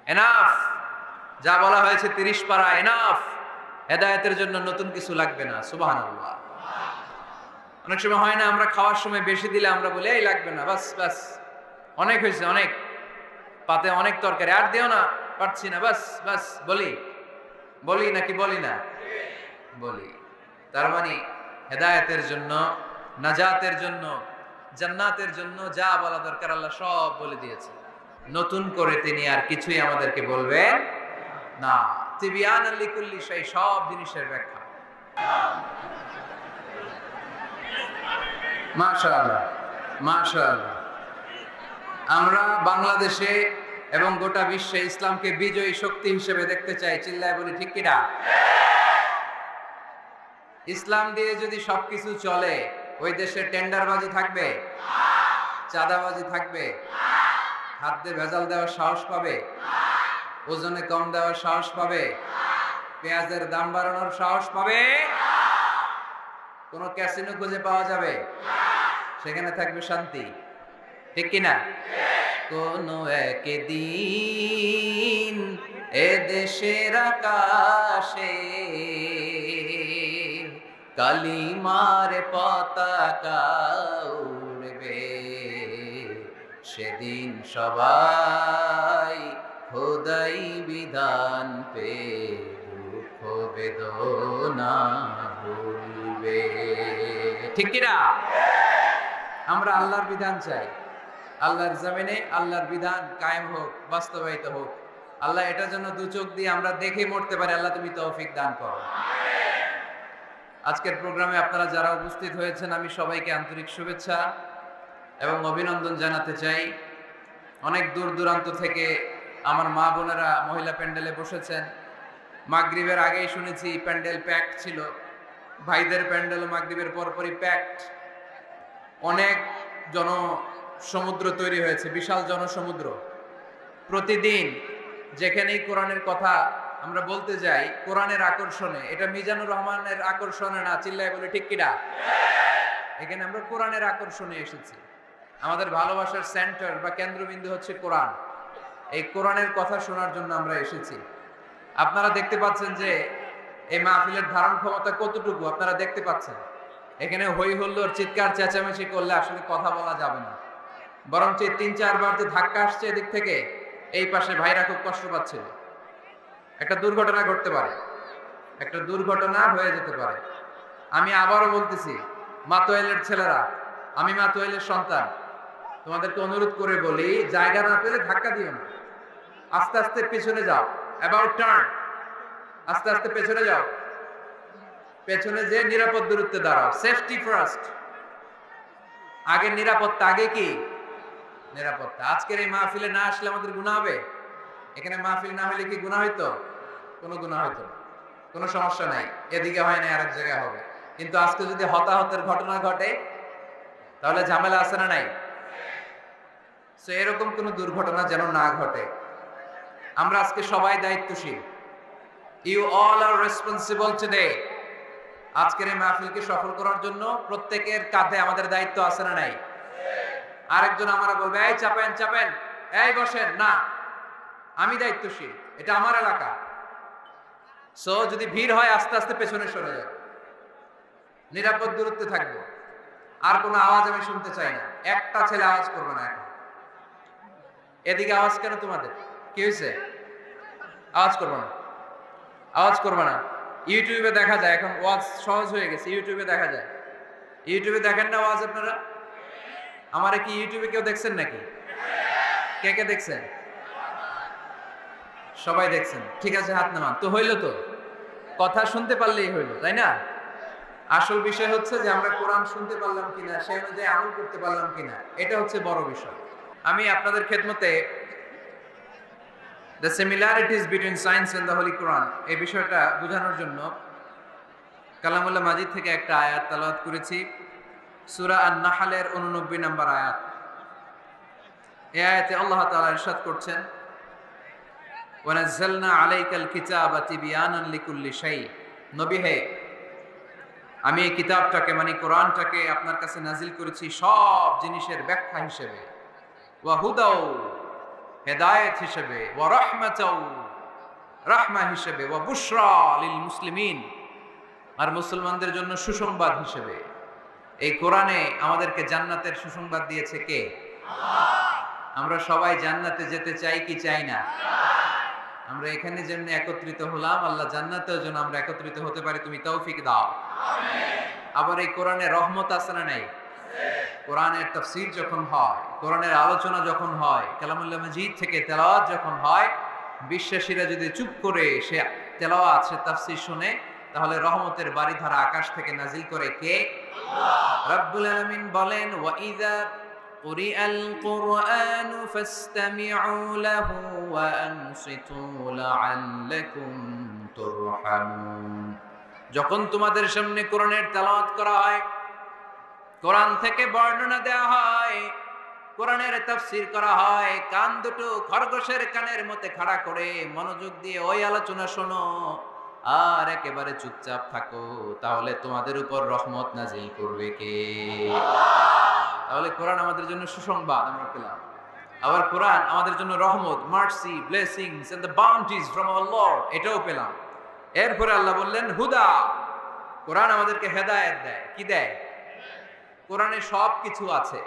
Enough, যা বলা হয়েছে 30 পারা এনাফ। হেদায়েতের জন্য নতুন কিছু লাগবে না। সুবহানাল্লাহ। অনেক সময় হয় না, আমরা খাওয়ার সময় বেশি দিলে আমরা বলি এই লাগবে না, বাস বাস, অনেক হয়েছে, অনেক পাতে অনেক তরকারি, আর দিও না, পারছি না, বাস বাস, বলি নাকি বলি না? বলি। তার মানে হেদায়েতের জন্য, নাজাতের জন্য, জান্নাতের জন্য যা বলা দরকার আল্লাহ সব বলে দিয়েছে। নতুন করে তিনি আর কিছুই আমাদেরকে বলবেন না। তিবিয়ানাল লিকুল্লি শাই, সব জিনিসের ব্যাখ্যা। মাশাআল্লাহ, মাশাআল্লাহ। আমরা বাংলাদেশে এবং গোটা বিশ্বে ইসলামকে বিজয়ী শক্তি হিসেবে দেখতে চাই। চিল্লায় বলি ঠিক কিনা? ইসলাম দিয়ে যদি সবকিছু চলে, ওই দেশে টেন্ডারবাজি থাকবে? চাঁদাবাজি থাকবে? খাদ্যে ভেজাল দেওয়ার সাহস পাবে? ওজনে কম দেওয়ার সাহস পাবে? পেঁয়াজের দাম বাড়ানোর সাহস পাবে? কোন ক্যাসিনো খুঁজে পাওয়া যাবে? সেখানে থাকবে শান্তি, ঠিক কিনা? কোন একদিন এ দেশের আকাশে কালিমার পতাকা উড়বে, সেদিন সবাই খোদাই বিধান পে দুঃখ বেদনা ভুলবে, ঠিক কিনা? আমরা আল্লাহর বিধান চাই। আল্লাহর জমিনে আল্লাহর বিধান কায়েম হোক, বাস্তবায়িত হোক। আল্লাহ এটার জন্য দু চোখ দিয়ে আমরা দেখে মরতে পারি। আল্লাহ তুমি তৌফিক দান করো। আজকের প্রোগ্রামে আপনারা যারা উপস্থিত হয়েছেন, আমি সবাইকে আন্তরিক শুভেচ্ছা এবং অভিনন্দন জানাতে চাই। অনেক দূর দূরান্ত থেকে আমার মা বোনেরা মহিলা প্যান্ডেলে বসেছেন। মাগরিবের আগেই শুনেছি প্যান্ডেল প্যাকড ছিল। ভাইদের প্যান্ডেলও মাগরিবের পরপরই প্যাকড। অনেক জনসমুদ্র তৈরি হয়েছে, বিশাল জনসমুদ্র। প্রতিদিন যেখানেই কোরআনের কথা আমরা বলতে যাই, কোরআনের আকর্ষণে, এটা মিজানুর রহমানের আকর্ষণে না, চিল্লায় বলে ঠিক কিনা? এখানে আমরা কোরআনের আকর্ষণে এসেছি। আমাদের ভালোবাসার সেন্টার বা কেন্দ্রবিন্দু হচ্ছে কোরআন। এই কোরআনের কথা শোনার জন্য আমরা এসেছি। আপনারা দেখতে পাচ্ছেন যে এই মাহফিলের ধারণ ক্ষমতা কতটুকু, আপনারা দেখতে পাচ্ছেন। এখানে হই হুল্লোড়, চিৎকার চেঁচামেচি করলে আসলে কথা বলা যাবে না। বরঞ্চ 3-4 বার যে ধাক্কা আসছে এদিক থেকে, এই পাশে ভাইরা খুব কষ্ট পাচ্ছিল। একটা দুর্ঘটনা ঘটতে পারে, একটা দুর্ঘটনা হয়ে যেতে পারে। আমি আবারও বলতেছি, মাতোয়েলের ছেলেরা, আমি মাতোয়েলের সন্তান, তোমাদেরকে অনুরোধ করে বলি, জায়গা না পেলে ধাক্কা দিও না। আস্তে আস্তে পেছনে যাও, অ্যাবাউট টার্ন, আস্তে আস্তে পেছনে যাও। পেছনে যে নিরাপদ দূরত্বে দাঁড়াও। Safety first. আগে নিরাপত্তা, আগে কি? নিরাপত্তা। আজকের এই মাহফিলে না আসলে আমাদের গুনাহ হবে? এখানে মাহফিল না হলে কি গুনাহ হইতো? কোনো গুনাহ হইতো না, কোনো সমস্যা নাই। এদিকে হয় না, আরেক জায়গায় হবে। কিন্তু আজকে যদি হতাহতের ঘটনা ঘটে, তাহলে ঝামেলা আছে না নাই? সো এরকম কোনো দুর্ঘটনা যেন না ঘটে। আমরা আজকে সবাই দায়িত্বশীল। You all are responsible today. আজকের এই মাহফিলকে সফল করার জন্য প্রত্যেকের কাঁধে আমাদের দায়িত্ব আছে না নাই? আরেকজন আমরা বলবে, এই চাপেন চাপেন, এই বসেন না, আমি দায়িত্বশীল, এটা আমার এলাকা। সো যদি ভিড় হয়, আস্তে আস্তে পেছনে সরে যাও, নিরাপদ দূরত্বে থাকবো। আর কোনো আওয়াজ আমি শুনতে চাই না। একটা ছেলে আওয়াজ করবে না এখন। এদিকে আওয়াজ কেন তোমাদের? কি হয়েছে? আওয়াজ করবে না, আওয়াজ করবে না। ইউটিউবে দেখা যায়, এখন ওয়াজ সহজ হয়ে গেছে, ইউটিউবে দেখা যায়। ইউটিউবে দেখেন না ওয়াজ আপনারা? আমারে কি ইউটিউবে কেউ দেখছেন নাকি? কে কে দেখছেন? সবাই দেখছেন, ঠিক আছে, হাত নামান। তো হইলো তো, কথা শুনতে পারলেই হইলো, তাই না? আসল বিষয় হচ্ছে যে আমরা কোরআন শুনতে পারলাম কিনা, সেই অনুযায়ী আমল করতে পারলাম কিনা, এটা হচ্ছে বড় বিষয়। আমি আপনাদের খেদমতে the similarities between science and the Holy Quran এই বিষয়টা বোঝানোর জন্য কালামুল্লাহ মাজিদ থেকে একটা আয়াত তেলাওয়াত করেছি। সূরা আন-নাহলের 89 নম্বর আয়াত। এই আয়াতে আল্লাহ তাআলা ইরশাদ করছেন, ওয়া নাযালনা আলাইকাল কিতাবা তিবয়ানান লিকুল্লি শাই। নবী হে, আমি এই কিতাবটাকে মানে কোরআনটাকে আপনার কাছে নাজিল করেছি সব জিনিসের ব্যাখ্যা হিসেবে। ওয়া হুদাও, হেদায়েত হিসেবে, ওয়া রাহমাতাও, রাহমা হিসেবে, ওয়া বুশরা লিল মুসলিমিন, আর মুসলমানদের জন্য সুসংবাদ হিসেবে। এই কোরআনে আমাদেরকে জান্নাতের সুসংবাদ দিয়েছে কে? আমরা সবাই জান্নাতে যেতে চাই কি চাই না? আমরা এখানে যেমন একত্রিত হলাম, আল্লাহ জান্নাতেও যেন আমরা একত্রিত হতে পারি, তুমি তৌফিক দাও। আবার এই কোরআনে রহমত আছে না নাই? কোরআনের তাফসীর যখন হয়, কোরআনের আলোচনা যখন হয়, কালামুল্লাহ মাজিদ থেকে তেলাওয়াত যখন হয়, বিশ্বাসীরা যদি চুপ করে সে তেলাওয়াত, সে তাফসীর শুনে, তাহলে রহমতের বারিধারা আকাশ থেকে নাজিল করে কে? রব্বুল আলামিন বলেন, ওয়া ইযা কুরিআল কুরআনু ফাসতামিউ লাহু ওয়া আনসিতু লাআল্লাকুম তুরহামুন। যখন তোমাদের সামনে কোরআনের তেলাওয়াত করা হয়, কোরআন থেকে বর্ণনা দেওয়া হয়, কোরআনের তাফসীর করা হয়, কান দুটো খরগোশের কানের মধ্যে খাড়া করে মনোযোগ দিয়ে ওই আলোচনা শোনো আর একেবারে চুপচাপ থাকো, তাহলে তোমাদের উপর রহমত নাজিল করবে কে? তাহলে কোরআন আমাদের জন্য সুসংবাদ আমরা পেলাম। আবার কোরআন আমাদের জন্য রহমত, mercy, blessings and the bounties from our lord, এটাও পেলাম। এরপরে আল্লাহ বললেন হুদা, কোরআন আমাদেরকে হেদায়েত দেয়। কি দেয়? কোরআনে সব কিছু আছে।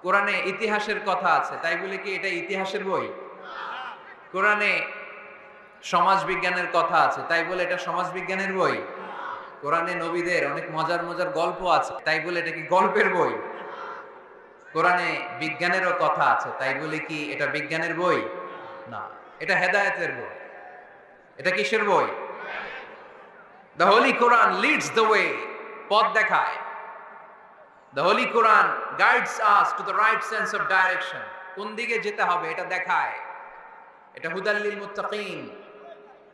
কোরআনে ইতিহাসের কথা আছে, তাই বলে কি এটা ইতিহাসের বই? কোরআনে সমাজ বিজ্ঞানের কথা আছে, তাই বলে এটা সমাজ বিজ্ঞানের বই? কোরআনে নবীদের অনেক মজার মজার গল্প আছে, তাই বলে এটা কি গল্পের বই? কোরআনে বিজ্ঞানেরও কথা আছে, তাই বলে কি এটা বিজ্ঞানের বই? না, এটা হেদায়েতের বই। এটা কিসের বই? The Holy Quran leads the way, পথ দেখায়। The Holy Quran guides us to the right sense of direction, কোন দিকে যেতে হবে এটা দেখায়। এটা হুদাল লিল মুত্তাকিন,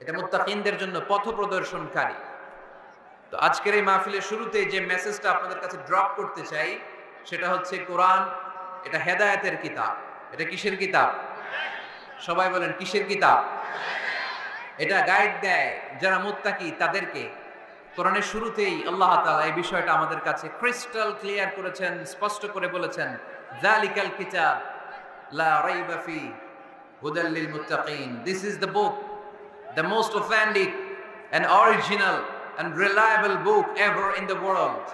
এটা মুত্তাকিনদের জন্য পথ প্রদর্শনকারী। তো আজকের এই মাহফিলের শুরুতে যে মেসেজটা আপনাদের কাছে ড্রপ করতে চাই, সেটা হচ্ছে কোরআন এটা হেদায়েতের কিতাব। এটা কিসের কিতাব? সবাই বলেন কিসের কিতাব? এটা গাইড দেয় যারা মুত্তাকি তাদেরকে। কোরআনের শুরুতেই আল্লাহ তাআলা এই বিষয়টা আমাদের কাছে ক্রিস্টাল ক্লিয়ার করেছেন, স্পষ্ট করে বলেছেন, যালিকাল কিতাব লা রাইবা ফি হুদাল লিল মুত্তাকিন। This is the book, the most authentic and original and reliable book ever in the world.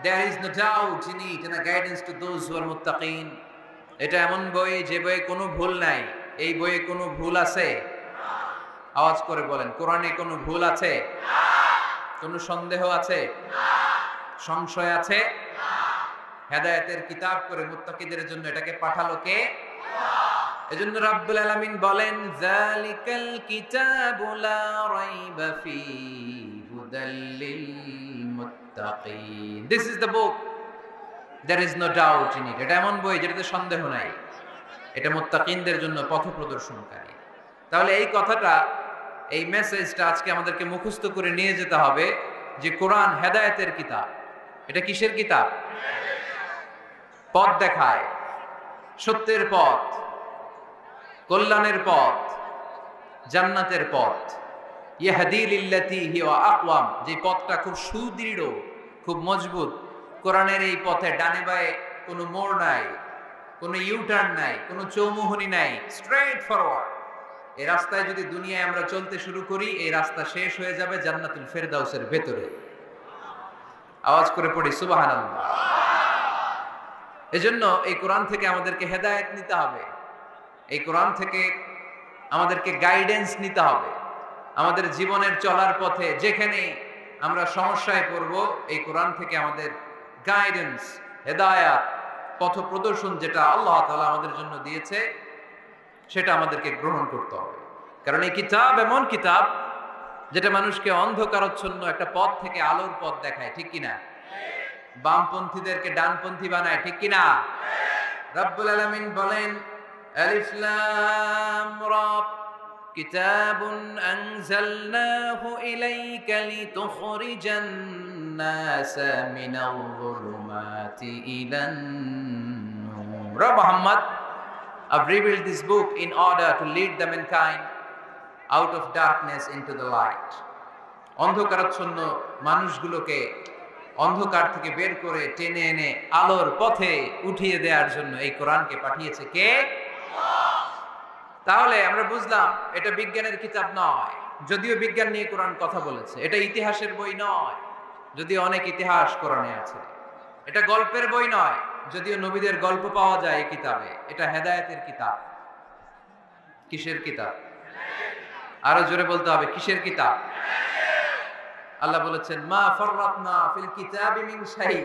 There is no doubt in it and a guidance to those who are muttaqin. এটা এমন বই যে বইয়ে কোনো ভুল নাই। এই বইয়ে কোনো ভুল আছে? আওয়াজ করে বলেন, কোরআনে কোনো ভুল আছে? কোনো সন্দেহ আছে? সংশয় আছে? হেদায়েতের কিতাব করে মুত্তাকিদের জন্য এটাকে পাঠালো কে? এজন্য রাব্বুল আলামিন বলেন, যালিকাল কিতাবু লা রাইবা ফি হুদাল লিল মুত্তাকিন। This is the book, there is no doubt in it. এটা এমন বই যেটাতে সন্দেহ নাই। এটা মুত্তাকিনদের জন্য পথ প্রদর্শনকারী। তাহলে এই কথাটা, এই মেসেজটা আজকে আমাদেরকে মুখস্থ করে নিয়ে যেতে হবে যে কোরআন হেদায়েতের কিতাব। এটা কিসের কিতাব? পথ দেখায়, সত্যের পথ, কল্যাণের পথ, জান্নাতের পথ। ইয়াহদি লিল্লাতি হিয়া আকওয়াম, যে পথটা খুব সুদৃঢ়, খুব মজবুত। কোরআনের এই পথে ডানে বায়ে কোনো মোড় নাই, কোনো ইউটার্ন নাই, কোনো চৌমুহনী নাই, স্ট্রেট ফরওয়ার্ড। এই রাস্তায় যদি দুনিয়ায় আমরা চলতে শুরু করি, এই রাস্তা শেষ হয়ে যাবে জান্নাতুল ফেরদাউসের ভেতরে। আওয়াজ করে পড়ি সুবহানাল্লাহ। এজন্য এই কোরআন থেকে আমাদেরকে হেদায়েত নিতে হবে, এই কোরআন থেকে আমাদেরকে গাইডেন্স নিতে হবে। আমাদের জীবনের চলার পথে যেখানে আমরা সমস্যায় পড়ব, এই কোরআন থেকে আমাদের গাইডেন্স, হেদায়াত, পথ প্রদর্শন যেটা আল্লাহ তাআলা আমাদের জন্য দিয়েছে, সেটা আমাদেরকে গ্রহণ করতে হবে। কারণ এই কিতাব এমন কিতাব যেটা মানুষকে অন্ধকারচ্ছন্ন একটা পথ থেকে আলোর পথ দেখায়, ঠিক কিনা? বামপন্থীদেরকে ডানপন্থী বানায়, ঠিক কিনা? রব্বুল আলামিন বলেন, আলিফ লাম রা, কিতাবুন আনজালনাহু ইলাইকা লিতুখরিজান নাসা মিনাল যুলুমাতি ইলান নূর। Muhammad, I've revealed this book in order to lead the mankind out of darkness into the light. অন্ধকারাচ্ছন্ন মানুষগুলোকে অন্ধকার থেকে বের করে টেনে এনে আলোর পথে উঠিয়ে দেওয়ার জন্য এই কোরআনকে পাঠিয়েছে কে? তাহলে আমরা বুঝলাম এটা বিজ্ঞানের কিতাব নয়, যদিও বিজ্ঞান নিয়ে কোরআন কথা বলেছে। এটা ইতিহাসের বই নয়, যদিও অনেক ইতিহাস কোরআনে আছে। এটা গল্পের বই নয়, যদিও নবীদের গল্প পাওয়া যায় এই কিতাবে। এটা হেদায়েতের কিতাব। কিসের কিতাব? আরো জোরে বলতে হবে, কিসের কিতাব? আল্লাহ বলেছেন মা ফাররাতনা ফিল কিতাবি মিন শাই,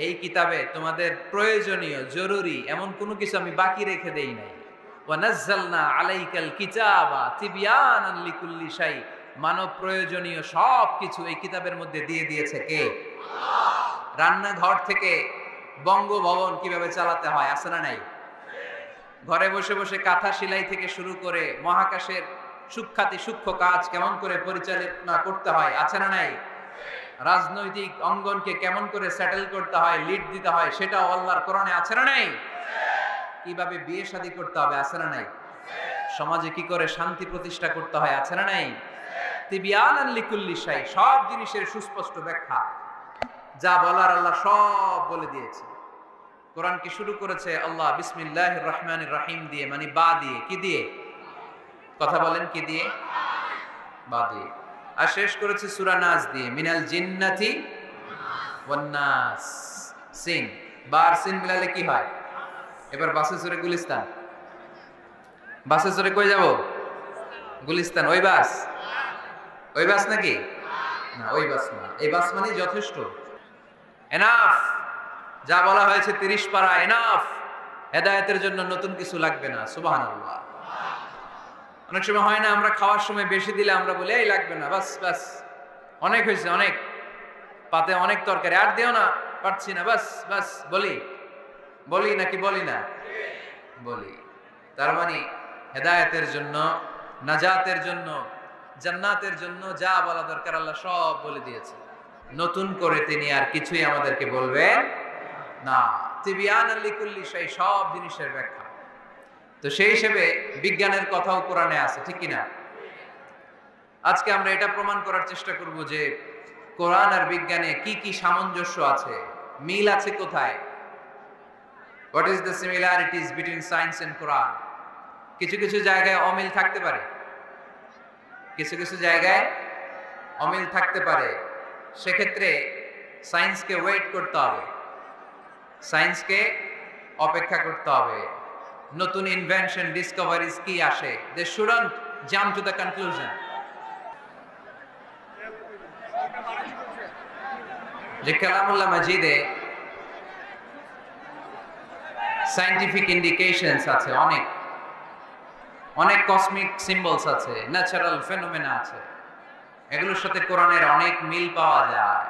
এই কিতাবে তোমাদের প্রয়োজনীয় জরুরি এমন কোনো কিছু আমি বাকি রেখে দেই নাই। ওয়া নাযালনা আলাইকাল কিতাবা তিবয়ানান লিকুল্লি শাই, মানব প্রয়োজনীয় সব কিছু এই কিতাবের মধ্যে দিয়ে দিয়েছে কে? আল্লাহ। রান্নাঘর থেকে বঙ্গভবন কিভাবে চালাতে হয় আছে না নাই? ঘরে বসে বসে কাঁথা সেলাই থেকে শুরু করে মহাকাশের সূক্ষ্মাতি সূক্ষ্ম কাজ কেমন করে পরিচালনা করতে হয় আছে না নাই? রাজনৈতিক অঙ্গনকে কেমন করে সেটেল করতে হয়, লিড দিতে হয়, সেটাও আল্লাহর কোরআনে আছে না নাই? কিভাবে বিয়ে শাদী করতে হবে আছে না নাই? সমাজে কি করে শান্তি প্রতিষ্ঠা করতে হয় আছে না নাই? তিবিয়ানান লিকুল্লি শাই, সব জিনিসের সুস্পষ্ট ব্যাখ্যা। যা বলার আল্লাহ সব বলে দিয়েছে। কোরআন কি শুরু করেছে আল্লাহ বিসমিল্লাহির রহমানির রহিম দিয়ে, মানে বা দিয়ে। কি দিয়ে? কথা বলেন, কি দিয়ে? বা দিয়ে। আর শেষ করেছে সূরা নাস দিয়ে, মিনাল জিন্নাতি ওয়ান নাস। সিন, বার সিন মিলালে কি হয়? এবার বাসে চড়ে গুলিস্তান। বাসে চড়ে কই যাব? গুলিস্তান। ওই বাস? ওই বাস নাকি? না, ওই বাস না। এই বাস মানে যথেষ্ট, এনাফ। যা বলা হয়েছে 30 পারা এনাফ। হেদায়েতের জন্য নতুন কিছু লাগবে না। সুবহানাল্লাহ। অনেক সময় হয় না, আমরা খাওয়ার সময় বেশি দিলে আমরা বলি এই লাগবে না, বাস বাস, অনেক হয়েছে, অনেক পাতে অনেক তরকারি, আর দিও না, পারছি না, বাস বাস। বলি নাকি বলি না? বলি। তার মানে হেদায়েতের জন্য, নাজাতের জন্য, জান্নাতের জন্য যা বলা দরকার আল্লাহ সব বলে দিয়েছে। নতুন করে তিনি আর কিছুই আমাদেরকে বলবেন না। তিবিয়ানান লিকুল্লি শাই, সব জিনিসের ব্যাখ্যা। তো সেই হিসেবে বিজ্ঞানের কথাও কোরআনে আছে, ঠিক কিনা? আজকে আমরা এটা প্রমাণ করার চেষ্টা করব যে কোরআন আর বিজ্ঞানে কি কি সামঞ্জস্য আছে, মিল আছে কোথায়। What is the similarities between science and Quran? কিছু কিছু জায়গায় অমিল থাকতে পারে, কিছু কিছু জায়গায় অমিল থাকতে পারে। সেক্ষেত্রে সায়েন্সকে ওয়েট করতে হবে, সায়েন্সকে অপেক্ষা করতে হবে। নতুন ইনভেনশন, ডিসকভারিজ কি আসে, they shouldn't jump to the conclusion. যে কালামুল্লাহ মাজিদে সায়েন্টিফিক ইন্ডিকেশনস আছে, অনেক অনেক কসমিক সিম্বলস আছে, ন্যাচারাল ফেনোমেনা আছে, এগুলোর সাথে কোরআনের অনেক মিল পাওয়া যায়।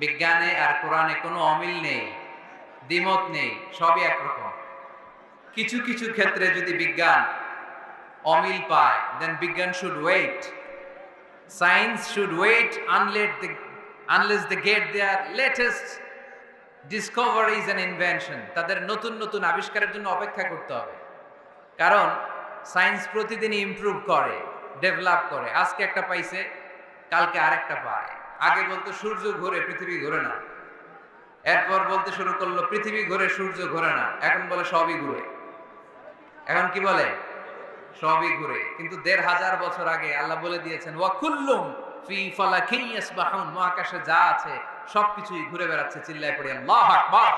বিজ্ঞানে আর কোরআনে কোনো অমিল নেই, দ্বিমত নেই, সবই একরকম। কিছু কিছু ক্ষেত্রে যদি বিজ্ঞান অমিল পায়, দেন বিজ্ঞান should wait, science should wait unless they get their latest discoveries and invention, তাদের নতুন নতুন আবিষ্কারের জন্য অপেক্ষা করতে হবে। কারণ সায়েন্স প্রতিদিনই ইমপ্রুভ করে, ডেভেলপ করে। আজকে একটা পাইছে, কালকে আরেকটা পায়। আগে বলতো সূর্য ঘোরে, পৃথিবী ঘোরে না। এরপর বলতে শুরু করলো পৃথিবী ঘোরে, সূর্য ঘোরে না। এখন বলে সবই ঘুরে। এখন কি বলে? সবই ঘুরে। কিন্তু ১৫০০ বছর আগে আল্লাহ বলে দিয়েছেন ওয়া কুল্লুম ফি ফালাকিন ইয়াসবাহুন, মহাকাশে যা আছে সবকিছুই ঘুরে বেড়াচ্ছে। চিল্লায় পড়ি আল্লাহু আকবার।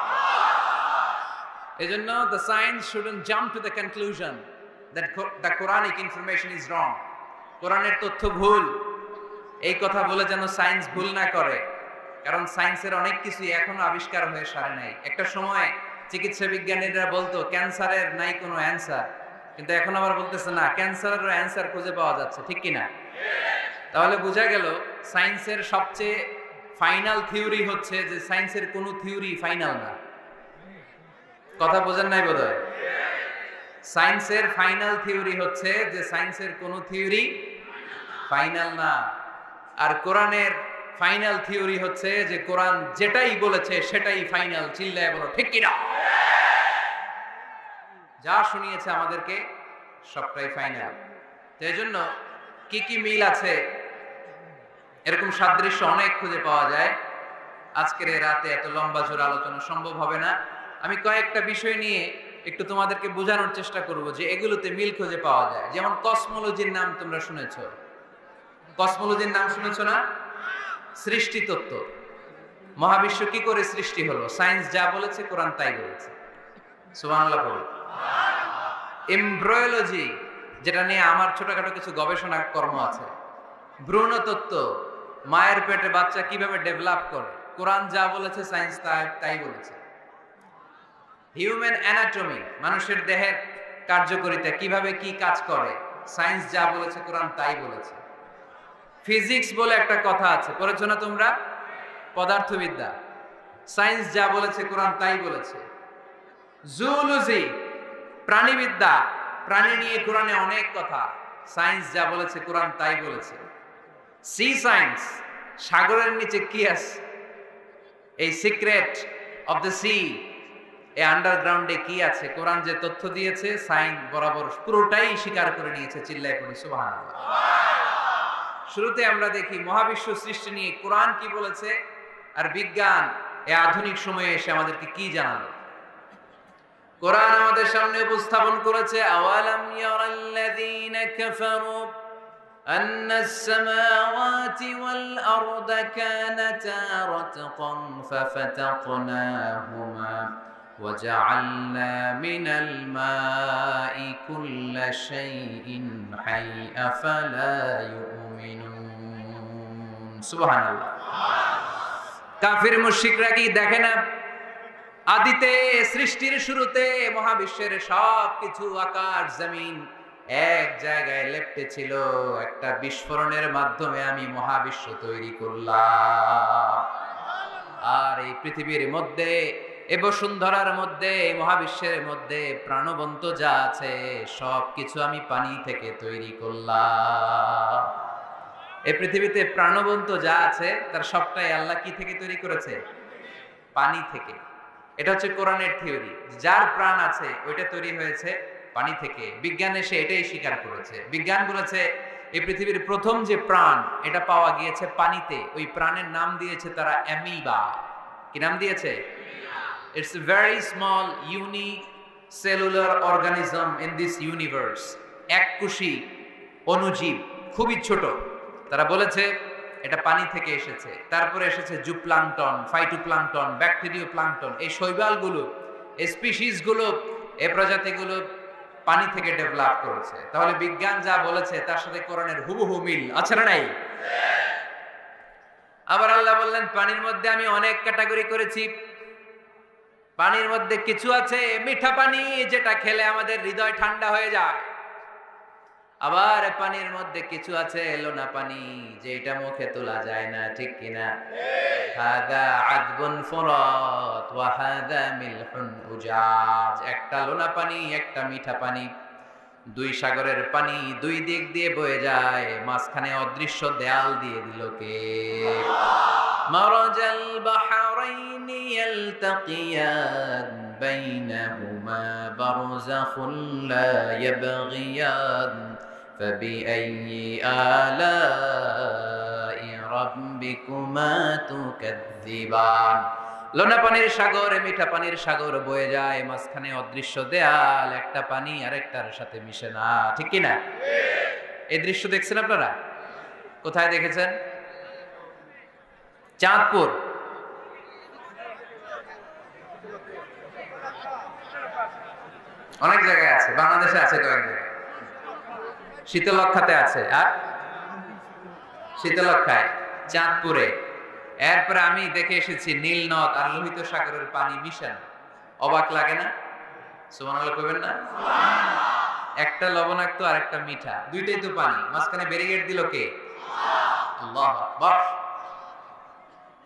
এজন্য the science shouldn't jump to the conclusion that the Quranic information is wrong. কোরআনের তথ্য ভুল, এই কথা বলে যেন সায়েন্স ভুল না করে। কারণ সায়েন্সের অনেক কিছুই এখনো আবিষ্কার হয়ে সারে নাই। একটা সময় চিকিৎসা বিজ্ঞানীরা বলতো ক্যান্সারের নাই কোনো অ্যান্সার, কিন্তু এখন আবার বলতেছে না, ক্যান্সারেরও অ্যান্সার খুঁজে পাওয়া যাচ্ছে, ঠিক কিনা? তাহলে বোঝা গেল সায়েন্সের সবচেয়ে ফাইনাল থিওরি হচ্ছে যে সায়েন্সের কোনো থিওরি ফাইনাল না। কথা বোঝেন নাই বোধহয়? সায়েন্সের ফাইনাল থিওরি হচ্ছে যে সায়েন্সের কোনো থিওরি ফাইনাল না। আর কোরআনের ফাইনাল থিওরি হচ্ছে যে কোরআন যেটাই বলেছে সেটাই ফাইনাল। চিল্লায় বলো ঠিক কিনা? যা শুনিয়েছে আমাদেরকে সবটাই ফাইনাল। তো এই জন্য কি কি মিল আছে, এরকম সাদৃশ্য অনেক খুঁজে পাওয়া যায়। আজকের এই রাতে এত লম্বা জোর আলোচনা সম্ভব হবে না। আমি কয়েকটা বিষয় নিয়ে একটু তোমাদেরকে বোঝানোর চেষ্টা করব যে এগুলোতে মিল খুঁজে পাওয়া যায়। যেমন কসমোলজির নাম তোমরা শুনেছো, কসমোলজির নাম শুনেছো না? সৃষ্টি তত্ত্ব, মহাবিশ্ব কি করে সৃষ্টি হলো, সায়েন্স যা বলেছে কোরআন তাই বলেছে। সুবহানাল্লাহ পড়ো। এমব্রায়োলজি, যেটা নিয়ে আমার ছোটখাটো কিছু গবেষণা কর্ম আছে। ভ্রূণতত্ত্ব, মায়ের পেটে বাচ্চা কিভাবে ডেভেলপ করে, কোরআন যা বলেছে সায়েন্স তাই বলেছে। হিউম্যান অ্যানাটমি, মানুষের দেহের কার্যকারিতা কিভাবে কি কাজ করে, সায়েন্স যা বলেছে কোরআন তাই বলেছে। ফিজিক্স বলে একটা কথা আছে, পড়েছো না তোমরা? পদার্থবিদ্যা, সায়েন্স যা বলেছে কোরআন তাই বলেছে। জুলজি, প্রাণীবিদ্যা, প্রাণী নিয়ে কোরআনে অনেক কথা, সায়েন্স যা বলেছে কোরআন তাই বলেছে। সি সায়েন্স, সাগরের নিচে কি আছে, এই সিক্রেট অফ দ্য সি, এই আন্ডারগ্রাউন্ডে কি আছে, কোরআন যে তথ্য দিয়েছে সায়েন্স বরাবর পুরোটাই স্বীকার করে নিয়েছে। চিল্লায় পড়ি সুবহানাল্লাহ। শুরুতে আমরা দেখি মহাবিশ্ব সৃষ্টি নিয়ে কোরআন কি বলেছে, আর বিজ্ঞান এই আধুনিক সময়ে এসে আমাদেরকে কি জানালো। কোরআন আমাদের সামনে উপস্থাপন করেছে, আওয়ালাম ইয়ারাল্লাযীনা কাফারু আন্নাস সামাওয়াতি ওয়াল আরদা কানাতা রাতকান ফাফাতাকনাহুমা وجعلنا من الماء كل شيء حي أفلا يؤمنون سبحان الله। কাফির মুশরিকরা কি দেখে না, আদিতে সৃষ্টির শুরুতে মহাবিশ্বের সব কিছু আকাশ জমিন এক জায়গায় লেপ্টে ছিল, একটা বিস্ফোরণের মাধ্যমে আমি মহাবিশ্ব তৈরি করলাম। আর এই পৃথিবীর মধ্যে, এ বসুন্ধরার মধ্যে, মহাবিশ্বের মধ্যে প্রাণবন্ত যা আছে সবকিছু আমি পানি থেকে তৈরি করলাম। এই পৃথিবীতে প্রাণবন্ত যা আছে তার সবটাই আল্লাহ কি থেকে তৈরি করেছে? পানি থেকে। এটা হচ্ছে কোরআনের থিওরি, যার প্রাণ আছে ওইটা তৈরি হয়েছে পানি থেকে। বিজ্ঞান এসে এটাই স্বীকার করেছে। বিজ্ঞান বলেছে এই পৃথিবীর প্রথম যে প্রাণ এটা পাওয়া গিয়েছে পানিতে। ওই প্রাণের নাম দিয়েছে তারা অ্যামিবা। কি নাম দিয়েছে? It's a very small unicellular organism in this universe. এককোষী অণুজীব, খুবই ছোট। তারা বলেছে এটা পানি থেকে এসেছে। তারপরে এসেছে জুপ্লাঙ্কটন, ফাইটোপ্লাঙ্কটন, ব্যাকটেরিয়া প্লাঙ্কটন। এই শৈবালগুলো, এই স্পিসিসগুলো, এই প্রজাতিগুলো পানি থেকে ডেভেলপ করেছে। তাহলে বিজ্ঞান যা বলেছে তার সাথে কোরআনের হুবহু মিল আছে না নাই? আবার আল্লাহ বললেন পানির মধ্যে আমি অনেক ক্যাটাগরি করেছি। পানির মধ্যে কিছু আছে মিঠা পানি, যেটা খেলে আমাদের হৃদয় ঠান্ডা হয়ে যায়। আবার পানির মধ্যে কিছু আছে লোনা পানি, যেটা মুখে তোলা যায় না, ঠিক কিনা? হাদা আযবুন ফুরাত ওয়া হাদা মিলহুন উজাজ। একটা লোনা পানি, একটা মিঠা পানি, দুই সাগরের পানি দুই দিক দিয়ে বয়ে যায়, মাঝখানে অদৃশ্য দেয়াল দিয়ে দিল কে? মারাজাল বাহরাইনি ইয়ালতাকিয়ান বাইনাহুমা বারযাখুন লা ইয়াবগিয়ান ফাবিআইয়ি আলাই রাব্বিকুমা তুকাযযিবান। লোনা পানির সাগর, মিঠা পানির সাগর বয়ে যায়, মাঝখানে অদৃশ্য দেয়াল, একটা পানি আরেকটার সাথে মিশে না, ঠিক কি না? এই দৃশ্য দেখছেন আপনারা? কোথায় দেখেছেন? চাঁদপুর। অনেক জায়গায় আছে, বাংলাদেশে আছে কয়েক জায়গায়। শীতলক্ষাতে আছে, আর শীতলক্ষায়, চাঁদপুরে। এরপরে আমি দেখে এসেছি নীল নদ আর লোহিত সাগরের পানি মিশানো। অবাক লাগে না? সুবহানাল্লাহ কইবেন না? একটা লবণাক্ত আর একটা মিঠা, দুইটাই তো পানি, মাঝখানে ব্যারিকেড দিল কে? আল্লাহ আকবার।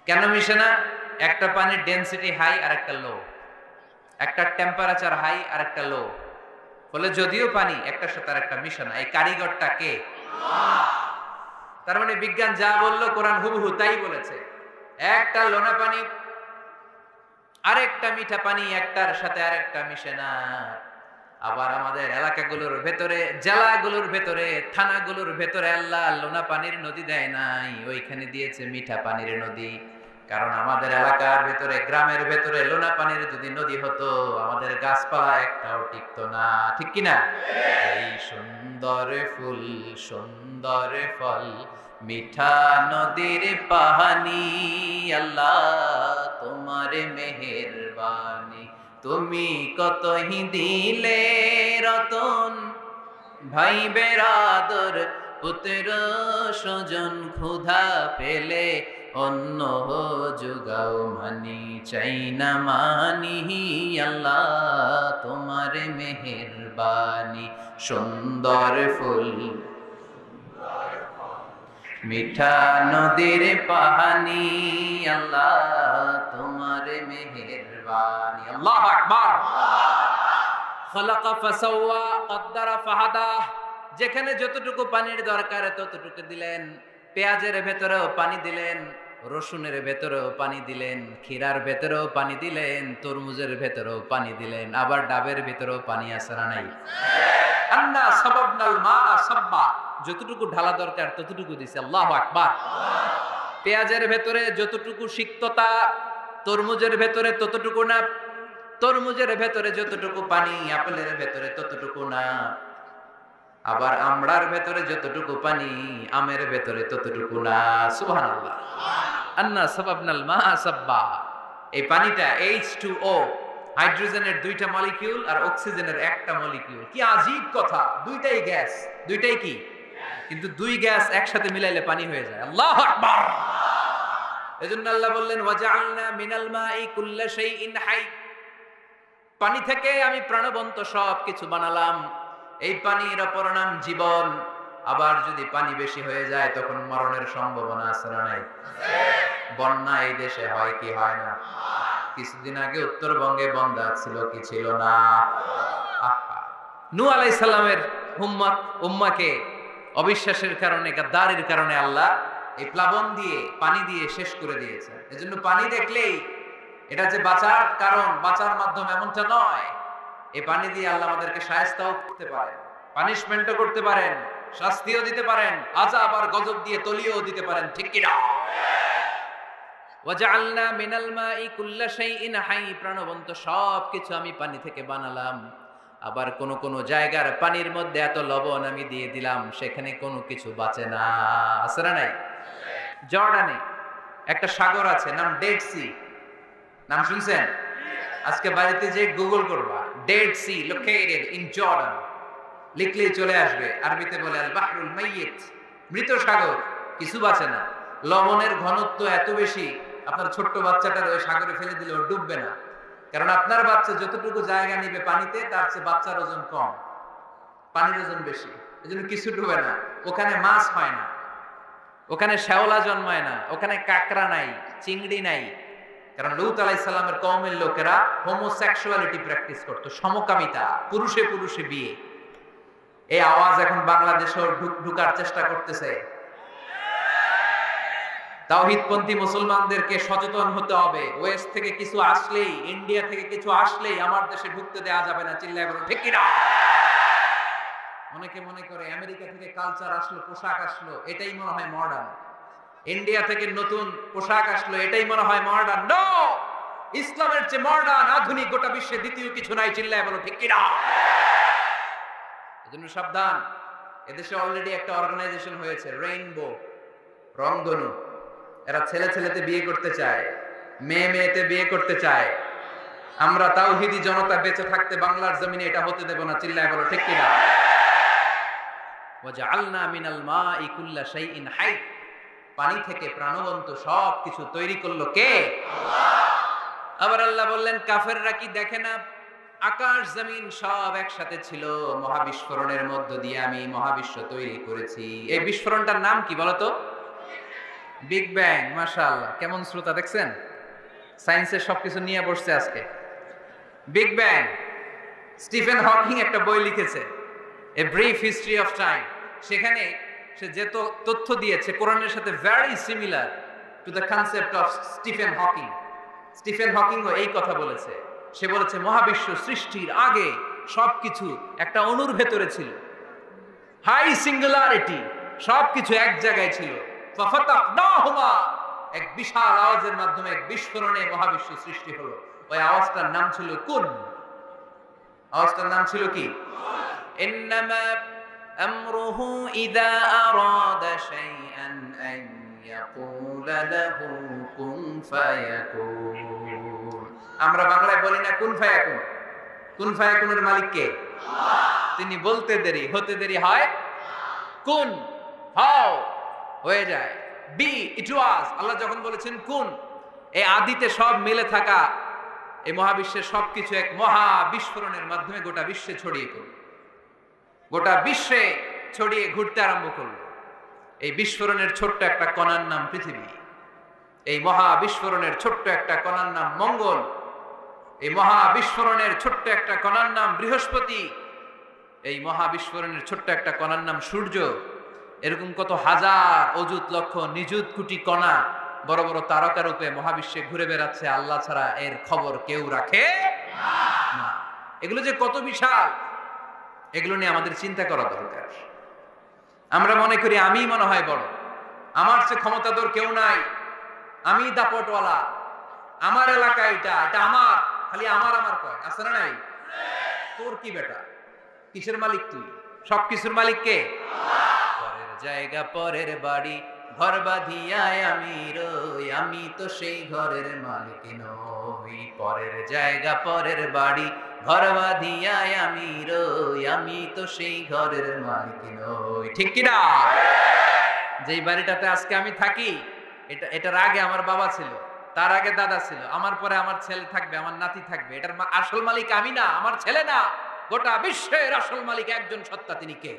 কেন মিশে না? একটা পানির ডেনসিটি হাই আর একটা লো, একটা টেম্পারেচার হাই আর একটা লো। বলে যদিও পানি, একটার সাথে আর একটা মিশে না। এই কারিগরটা কে? তার মানে বিজ্ঞান যা বললো কোরআন হুবহু তাই বলেছে। একটা লোনা পানি আরেকটা মিঠা পানি, একটার সাথে আরেকটা মিশে না। আবার আমাদের এলাকাগুলোর ভেতরে, জেলাগুলোর ভেতরে, থানাগুলোর ভেতরে আল্লাহ লোনা পানির নদী দেয় নাই, ওইখানে দিয়েছে মিঠা পানির নদী। কারণ আমাদের এলাকার ভেতরে, গ্রামের ভেতরে লোনা পানির যদি নদী হতো, আমাদের গাছপালা একটাও টিকতো না, ঠিক কিনা? এই সুন্দর ফুল, সুন্দর ফল, মিঠা নদীর পাহানি, আল্লাহ তোমার মেহেরবানি। তুমি কতই দিলে রতন, ভাই বেরাদর পুত্র স্বজন, ক্ষুধা পেলে অন্য যোগাও মানি, চাই না মানি, আল্লাহ তোমার মেহেরবানি। সুন্দর ফুল, মিঠা নদীর পাহানি, আল্লাহ তোমার মেহেরবানি। আল্লাহু আকবার। খালাকা ফাসাওয়া কদ্দারা ফাহাদা, যেখানে যতটুকু পানির দরকার ততটুকু দিলেন। পেঁয়াজের ভেতরেও পানি দিলেন, রসুনের ভেতরেও পানি দিলেন, ক্ষীরার ভেতরেও পানি দিলেন, তরমুজের ভেতরেও পানি দিলেন, আবার ডাবের ভেতরেও পানি আছে না নাই? আন্না সাবাবনাল মা সাব্বা, যতটুকু ঢালা দরকার ততটুকু দিছে। আল্লাহু আকবার। পেঁয়াজের ভেতরে যতটুকু সিক্ততা, তরমুজের ভেতরে ততটুকু না। তরমুজের ভেতরে যতটুকু পানি, আপেলের ভেতরে ততটুকু না। আবার আমড়ার ভেতরে যতটুকু পানি, আমের ভেতরে ততটুকু না। সুবহানাল্লাহ। আন্না সাবাবনাল মা সাব্বা, এই পানিটা H2O, হাইড্রোজেনের 2টা মলিকিউল আর অক্সিজেনের 1টা মলিকিউল। কি আজীব কথা, দুইটাই গ্যাস, দুইটাই কি? কিন্তু দুই গ্যাস একসাথে মিলাইলে পানি হয়ে যায়। আল্লাহু আকবার। এজন্য আল্লাহ বললেন ওয়াজআলনা মিনাল মাই কুল্লা শাইইন হাই, পানি থেকে আমি প্রাণবন্ত সব কিছু বানালাম। এই পানির অপর নাম জীবন। আবার যদি পানি বেশি হয়ে যায় তখন মরণের সম্ভাবনা আছে না নাই? বন্যা এই দেশে হয় কি হয় না? কিছুদিন আগে উত্তরবঙ্গে বন্যা ছিল কি ছিল না? নূহ আলাইহিস সালামের উম্মাকে অবিশ্বাসের কারণে, গাদ্দারির কারণে আল্লাহ এই প্লাবন দিয়ে, পানি দিয়ে শেষ করে দিয়েছে। এজন্য পানি দেখলেই এটা যে বাঁচার কারণ, বাঁচার মাধ্যম এমনটা নয়। এই পানি দিয়ে আল্লাহ আমাদেরকে শায়েস্তাও করতে পারেন, পানিশমেন্টও করতে পারেন, শাস্তিও দিতে পারেন, আযাব আর গজব দিয়ে তলিয়েও দিতে পারেন, ঠিক কি না? ওয়াজআলনা মিনাল মাই কুল্লা শাইইন হাই, প্রাণবন্ত সব কিছু আমি পানি থেকে বানালাম। আবার কোন কোন জায়গার পানির মধ্যে এত লবণ আমি দিয়ে দিলাম, সেখানে কোনো কিছু বাঁচে না। আছে না নাই? জর্ডানে একটা সাগর আছে, নাম ডেড সি। নাম শুনছেন? আজকে বাড়িতে যে গুগল করবা, Dead Sea located in Jordan, লিখলেই চলে আসবে। আরবিতে বলে আল বাহরুল মাইয়িত, মৃত সাগর, কিছু বাঁচে না। লবণের ঘনত্ব এত বেশি, আপনার ছোট্ট বাচ্চাটার ওই সাগরে ফেলে দিলে ও ডুববে না। কারণ আপনার বাচ্চা যতটুকু জায়গা নিবে পানিতে, তার চেয়ে বাচ্চার ওজন কম, পানির ওজন বেশি, এজন্য কিছু ডুবে না। ওখানে মাছ হয় না, ওখানে শ্যাওলা জন্মায় না, ওখানে কাঁকড়া নাই, চিংড়ি নাই। কারণ লূত আলাইহিস সালামের কওমের লোকেরা হোমোসেক্সুয়ালিটি প্র্যাকটিস করত, সমকামিতা, পুরুষে পুরুষে বিয়ে। এই আওয়াজ এখন বাংলাদেশেও ঢুকার চেষ্টা করতেছে। তাওহীদপন্থী মুসলমানদেরকে সচেতন হতে হবে। ওয়েস্ট থেকে কিছু আসলেই, ইন্ডিয়া থেকে কিছু আসলেই আমার দেশে ঢুকতে দেওয়া যাবে না। চিল্লায় বলো ঠিক কি না? অনেকে মনে করে আমেরিকা থেকে কালচার আসলো, পোশাক আসলো, এটাই মনে হয় মডার্ন। ইন্ডিয়া থেকে নতুন পোশাক আসলো, এটাই মনে হয় মডার্ন। নো, ইসলামের চেয়ে মডার্ন, আধুনিক গোটা বিশ্বে দ্বিতীয় কিছু নাই। চিল্লায় বলো ঠিক কি না? এজন্য সাবধান। এদেশে অলরেডি একটা অর্গানাইজেশন হয়েছে, রেইনবো, রংধনু। এরা ছেলে ছেলেতে বিয়ে করতে চায়, মেয়ে মেয়েতে বিয়ে করতে চায়। আমরা তাওহীদি জনতা বেঁচে থাকতে বাংলার জমিনে এটা হতে দেব না। চিল্লায় বলো ঠিক কি না? ওয়াজআলনা মিনাল মাই কুল্লা শাইইন হাই, পানি থেকে প্রাণবন্ত সব কিছু তৈরি করলো কে? আল্লাহ। আবার আল্লাহ বললেন কাফেররা কি দেখে না, আকাশ জমিন সব একসাথে ছিল, মহাবিস্ফোরণের মধ্য দিয়ে আমি মহাবিশ্ব তৈরি করেছি। এই বিস্ফোরণটার নাম কি বলতো? Big bang. মাশাআল্লাহ, কেমন শ্রোতা দেখছেন? সায়েন্সের সবকিছু নিয়ে বসছে আজকে। Big bang. স্টিফেন হকিং একটা বই লিখেছে, a brief history of time. সেখানে সে যে তথ্য দিয়েছে কোরআনের সাথে very similar to the concept of Stephen Hawking. Stephen হকিংও এই কথা বলেছে। সে বলেছে মহাবিশ্ব সৃষ্টির আগে সবকিছু একটা অণুর ভেতরে ছিল, হাই সিঙ্গুলারিটি, সবকিছু এক জায়গায় ছিল। ফাফাতাহনাহুমা, এক বিশাল আওয়াজের মাধ্যমে এক বিস্ফোরণে মহাবিশ্ব সৃষ্টি হলো। ওই আওয়াজটার নাম ছিল কুন। আওয়াজটার নাম ছিল কি? ইন্নামা আমরুহু ইযা আরাদা শাইআন আন ইয়াকুলা লাহু কুন ফায়াকুন। আমরা বাংলায় বলি না কুন ফায়াকুন? কুন ফায়াকুনের মালিক কে? তিনি বলতে দেরি, হতে দেরি হয়। কুন, হাও, হয়ে যায়। বি, ইট ওয়াজ। আল্লাহ যখন বলেছেন কুন, এই আদিতে সব মিলে থাকা এই মহাবিশ্বের সবকিছু এক মহা বিস্ফোরণের মাধ্যমে গোটা বিশ্বে ছড়িয়ে পড়ল, গোটা বিশ্বে ছড়িয়ে ঘুরতে আরম্ভ করলো। এই বিস্ফোরণের ছোট্ট একটা কণার নাম পৃথিবী। এই মহা বিস্ফোরণের ছোট্ট একটা কণার নাম মঙ্গল। এই মহা বিস্ফোরণের ছোট্ট একটা কণার নাম বৃহস্পতি। এই মহা বিস্ফোরণের ছোট্ট একটা কণার নাম সূর্য। এরকম কত হাজার, অযুত, লক্ষ, নিযুত কোটি কণা বড় বড় তারকা রূপে মহাবিশ্বে ঘুরে বেড়াচ্ছে। আল্লাহ ছাড়া এর খবর কেউ রাখে না। এগুলো যে কত বিশাল, এগুলো নিয়ে আমাদের চিন্তা করা দরকার। আমরা মনে করি আমি মনে হয় বড়, আমার চেয়ে ক্ষমতাধর কেউ নাই, আমি দাপটওয়ালা, আমার এলাকা এটা আমার, খালি আমার আমার কয়, আছে না নাই? তোর কি বেটা? কিসের মালিক তুই? সবকিছুর মালিক কে? পরের জায়গা পরের বাড়ি ঘর বাঁধিয়ায় আমি রই, আমি তো সেই ঘরের মালিক নই। পরের জায়গা পরের বাড়ি ঘর বাঁধিয়ায় আমি রই, আমি তো সেই ঘরের মালিক নই। ঠিক কিনা? যেই বাড়িটাতে আজকে আমি থাকি, এটার আগে আমার বাবা ছিল, তার আগে দাদা ছিল, আমার পরে আমার ছেলে থাকবে, আমার নাতি থাকবে। এটার আসল মালিক আমি না, আমার ছেলে না, গোটা বিশ্বের আসল মালিক একজন সত্তা, তিনি কে?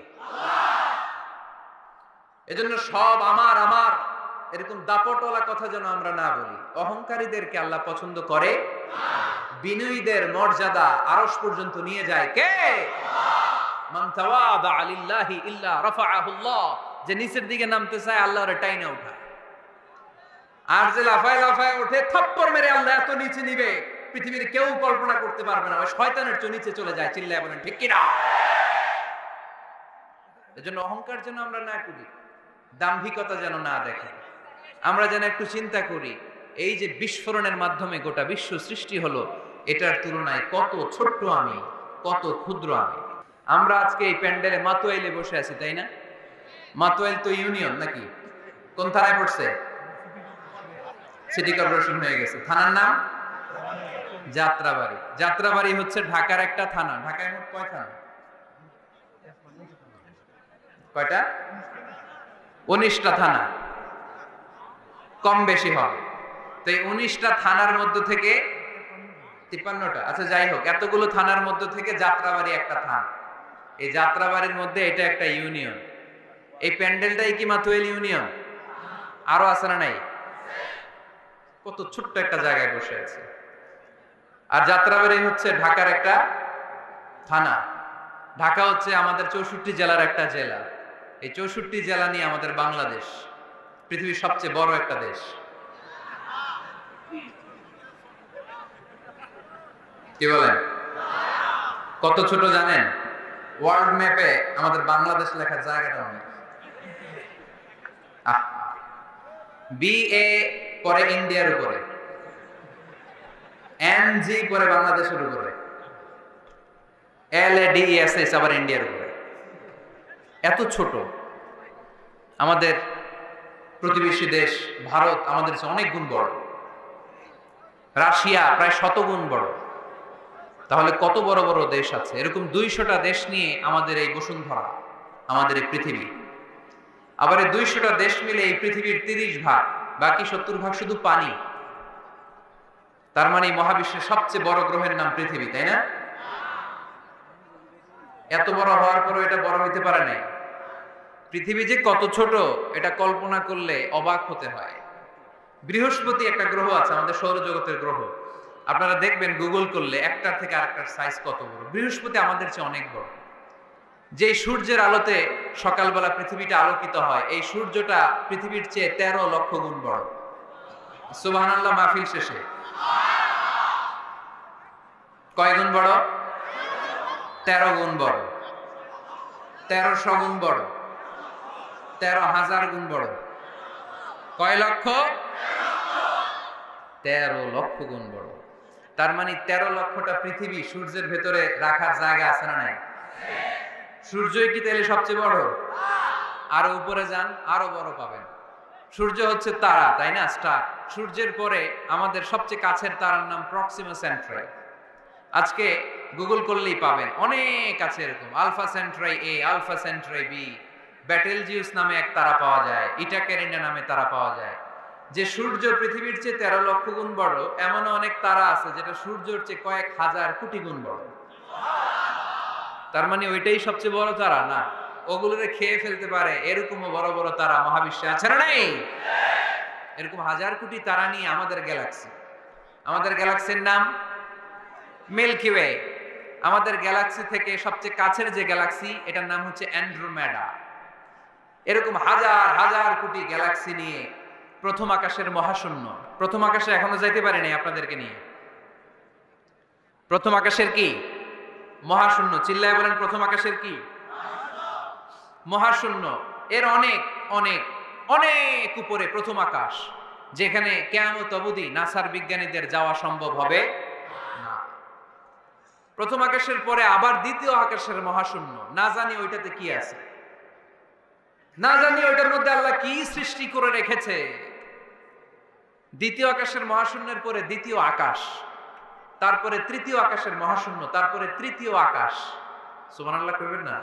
এজন্য সব আমার আমার এরকম দাপটওয়ালা কথা যেন আমরা না বলি। অহংকারীদেরকে আল্লাহ পছন্দ করে। বিনয়ীদের মর্যাদা আরশ পর্যন্ত নিয়ে যায় কে? মান তাওয়াদা লিল্লাহি ইল্লা রাফাআহুল্লাহ। যে নিচের দিকে নামতে চায় আল্লাহ ওরে টাইনা উঠায়, আর যে লাফায় লাফায় ওঠে থাপ্পড় মেরে আল্লাহ এত নিচে নিবে পৃথিবীর কেউ কল্পনা করতে পারবে না। ওই শয়তানের চেয়ে নিচে চলে যায়। চিল্লায় বলেন ঠিক কিনা? এজন্য অহংকার যেন আমরা না করি, দাম্ভিকতা যেন না দেখে। আমরা যেন একটু চিন্তা করি, এই যে বিস্ফোরণের মাধ্যমে গোটা বিশ্ব সৃষ্টি হলো, এটার তুলনায় কত ছোট্ট আমি, কত ক্ষুদ্র আমি। আমরা আজকে এই প্যান্ডেলে মাতোয়াইলে বসে আছি, তাই না? মাতোয়াইল তো ইউনিয়ন নাকি? কোন থানায় পড়ছে? সিটি কর্পোরেশন হয়ে গেছে। থানার নাম যাত্রাবাড়ি। যাত্রাবাড়ি হচ্ছে ঢাকার একটা থানা। ঢাকায় মোট কয় থানা? কয়টা? 19টা থানা, কম বেশি হবে। তো এই 19টা থানার মধ্য থেকে 53টা, আচ্ছা যাই হোক, এতগুলো থানার মধ্য থেকে যাত্রাবাড়ি একটা থানা। এই যাত্রাবাড়ির মধ্যে এটা একটা ইউনিয়ন। এই প্যান্ডেলটাই কি মাতোয়াইল ইউনিয়ন? আরো আছে না নাই? কত ছোট্ট একটা জায়গায় বসে আছে। আর যাত্রাবাড়ি হচ্ছে ঢাকার একটা থানা। ঢাকা হচ্ছে আমাদের 64 জেলার একটা জেলা। এই 64 জেলা নিয়ে আমাদের বাংলাদেশ, পৃথিবীর সবচেয়ে বড় একটা দেশ। কি বলেন? কত ছোট জানেন? ওয়ার্ল্ড ম্যাপে আমাদের বাংলাদেশ লেখার জায়গাটা অনেক। BA পরে ইন্ডিয়ার উপরে, NG পরে বাংলাদেশের উপরে, LADESS আবার ইন্ডিয়ার উপরে। এত ছোট। আমাদের প্রতিবেশী দেশ ভারত আমাদের চেয়ে অনেক গুণ বড়। রাশিয়া প্রায় 100 গুণ বড়। তাহলে কত বড় বড় দেশ আছে। এরকম 200টা দেশ নিয়ে আমাদের এই বসুন্ধরা, আমাদের এই পৃথিবী। আবার এই 200টা দেশ মিলে এই পৃথিবীর 30 ভাগ, বাকি 70 ভাগ শুধু পানি। তার মানে মহাবিশ্বের সবচেয়ে বড় গ্রহের নাম পৃথিবী, তাই না? এত বড় হওয়ার পরও এটা বড় হইতে পারে নাই। পৃথিবী যে কত ছোট এটা কল্পনা করলে অবাক হতে হয়। বৃহস্পতি একটা গ্রহ আছে, আমাদের সৌরজগতের গ্রহ। আপনারা দেখবেন গুগল করলে একটার থেকে আরেকটার সাইজ কত বড়। বৃহস্পতি আমাদের চেয়ে অনেক বড়। যে সূর্যের আলোতে সকালবেলা পৃথিবীটা আলোকিত হয়, এই সূর্যটা পৃথিবীর চেয়ে 13 লক্ষ গুণ বড়। সুবহানাল্লাহ মাহফিল শেষে কয় গুণ বড়? 13 গুণ বড়, 1300 গুণ বড়, 13,000 গুণ বড়। কয় লক্ষ? 13 লক্ষ গুণ বড়। তার মানে 13 লক্ষটা পৃথিবী সূর্যের ভেতরে রাখার জায়গা আছে না নাই? সূর্যই কি তাহলে সবচেয়ে বড়? আরো উপরে যান, আরো বড় পাবেন। সূর্য হচ্ছে তারা, তাই না? স্টার। সূর্যের পরে আমাদের সবচেয়ে কাছের তারার নাম প্রক্সিমা সেন্ট্রাই। আজকে গুগল করলেই পাবেন, অনেক আছে এরকম। আলফা সেন্ট্রাই এ, আলফা সেন্ট্রাই বি, ব্যাটেলজিউস নামে এক তারা পাওয়া যায়, ইটাকেরিনা নামে তারা পাওয়া যায়। যে সূর্য পৃথিবীর চেয়ে 13 লক্ষ গুণ বড়, এমন অনেক তারা আছে যেটা সূর্যের চেয়ে কয়েক হাজার কোটি গুণ বড়। তার মানে ওইটাই সবচেয়ে বড় তারা না, ওগুলোরে খেয়ে ফেলতে পারে এরকমও বড় বড় তারা মহাবিশ্বে আছে না নাই? এরকম হাজার কোটি তারা নিয়ে আমাদের গ্যালাক্সি। আমাদের গ্যালাক্সির নাম মিল্কি ওয়ে। আমাদের গ্যালাক্সি থেকে সবচেয়ে কাছের যে গ্যালাক্সি, এটার নাম হচ্ছে অ্যান্ড্রোমেডা। এরকম হাজার হাজার কোটি গ্যালাক্সি নিয়ে প্রথম আকাশের মহাশূন্য। প্রথম আকাশে এখনো যাইতে পারি নাই আপনাদেরকে নিয়ে। প্রথম আকাশের কি? মহাশূন্য। চিল্লায় বলেন, প্রথম আকাশের কি? মহাশূন্য। এর অনেক অনেক অনেক উপরে প্রথম আকাশ, যেখানে কিয়ামত অবধি নাসার বিজ্ঞানীদের যাওয়া সম্ভব হবে না। প্রথম আকাশের পরে আবার দ্বিতীয় আকাশের মহাশূন্য। না জানি ওইটাতে কি আছে, না জানি ওইটার মধ্যে আল্লাহ কি সৃষ্টি করে রেখেছে। দ্বিতীয় আকাশের মহাশূন্যের পরে দ্বিতীয় আকাশ, তারপরে তৃতীয় আকাশের মহাশূন্য, তারপরে তৃতীয় আকাশ। সুবহানাল্লাহ কইবেন না?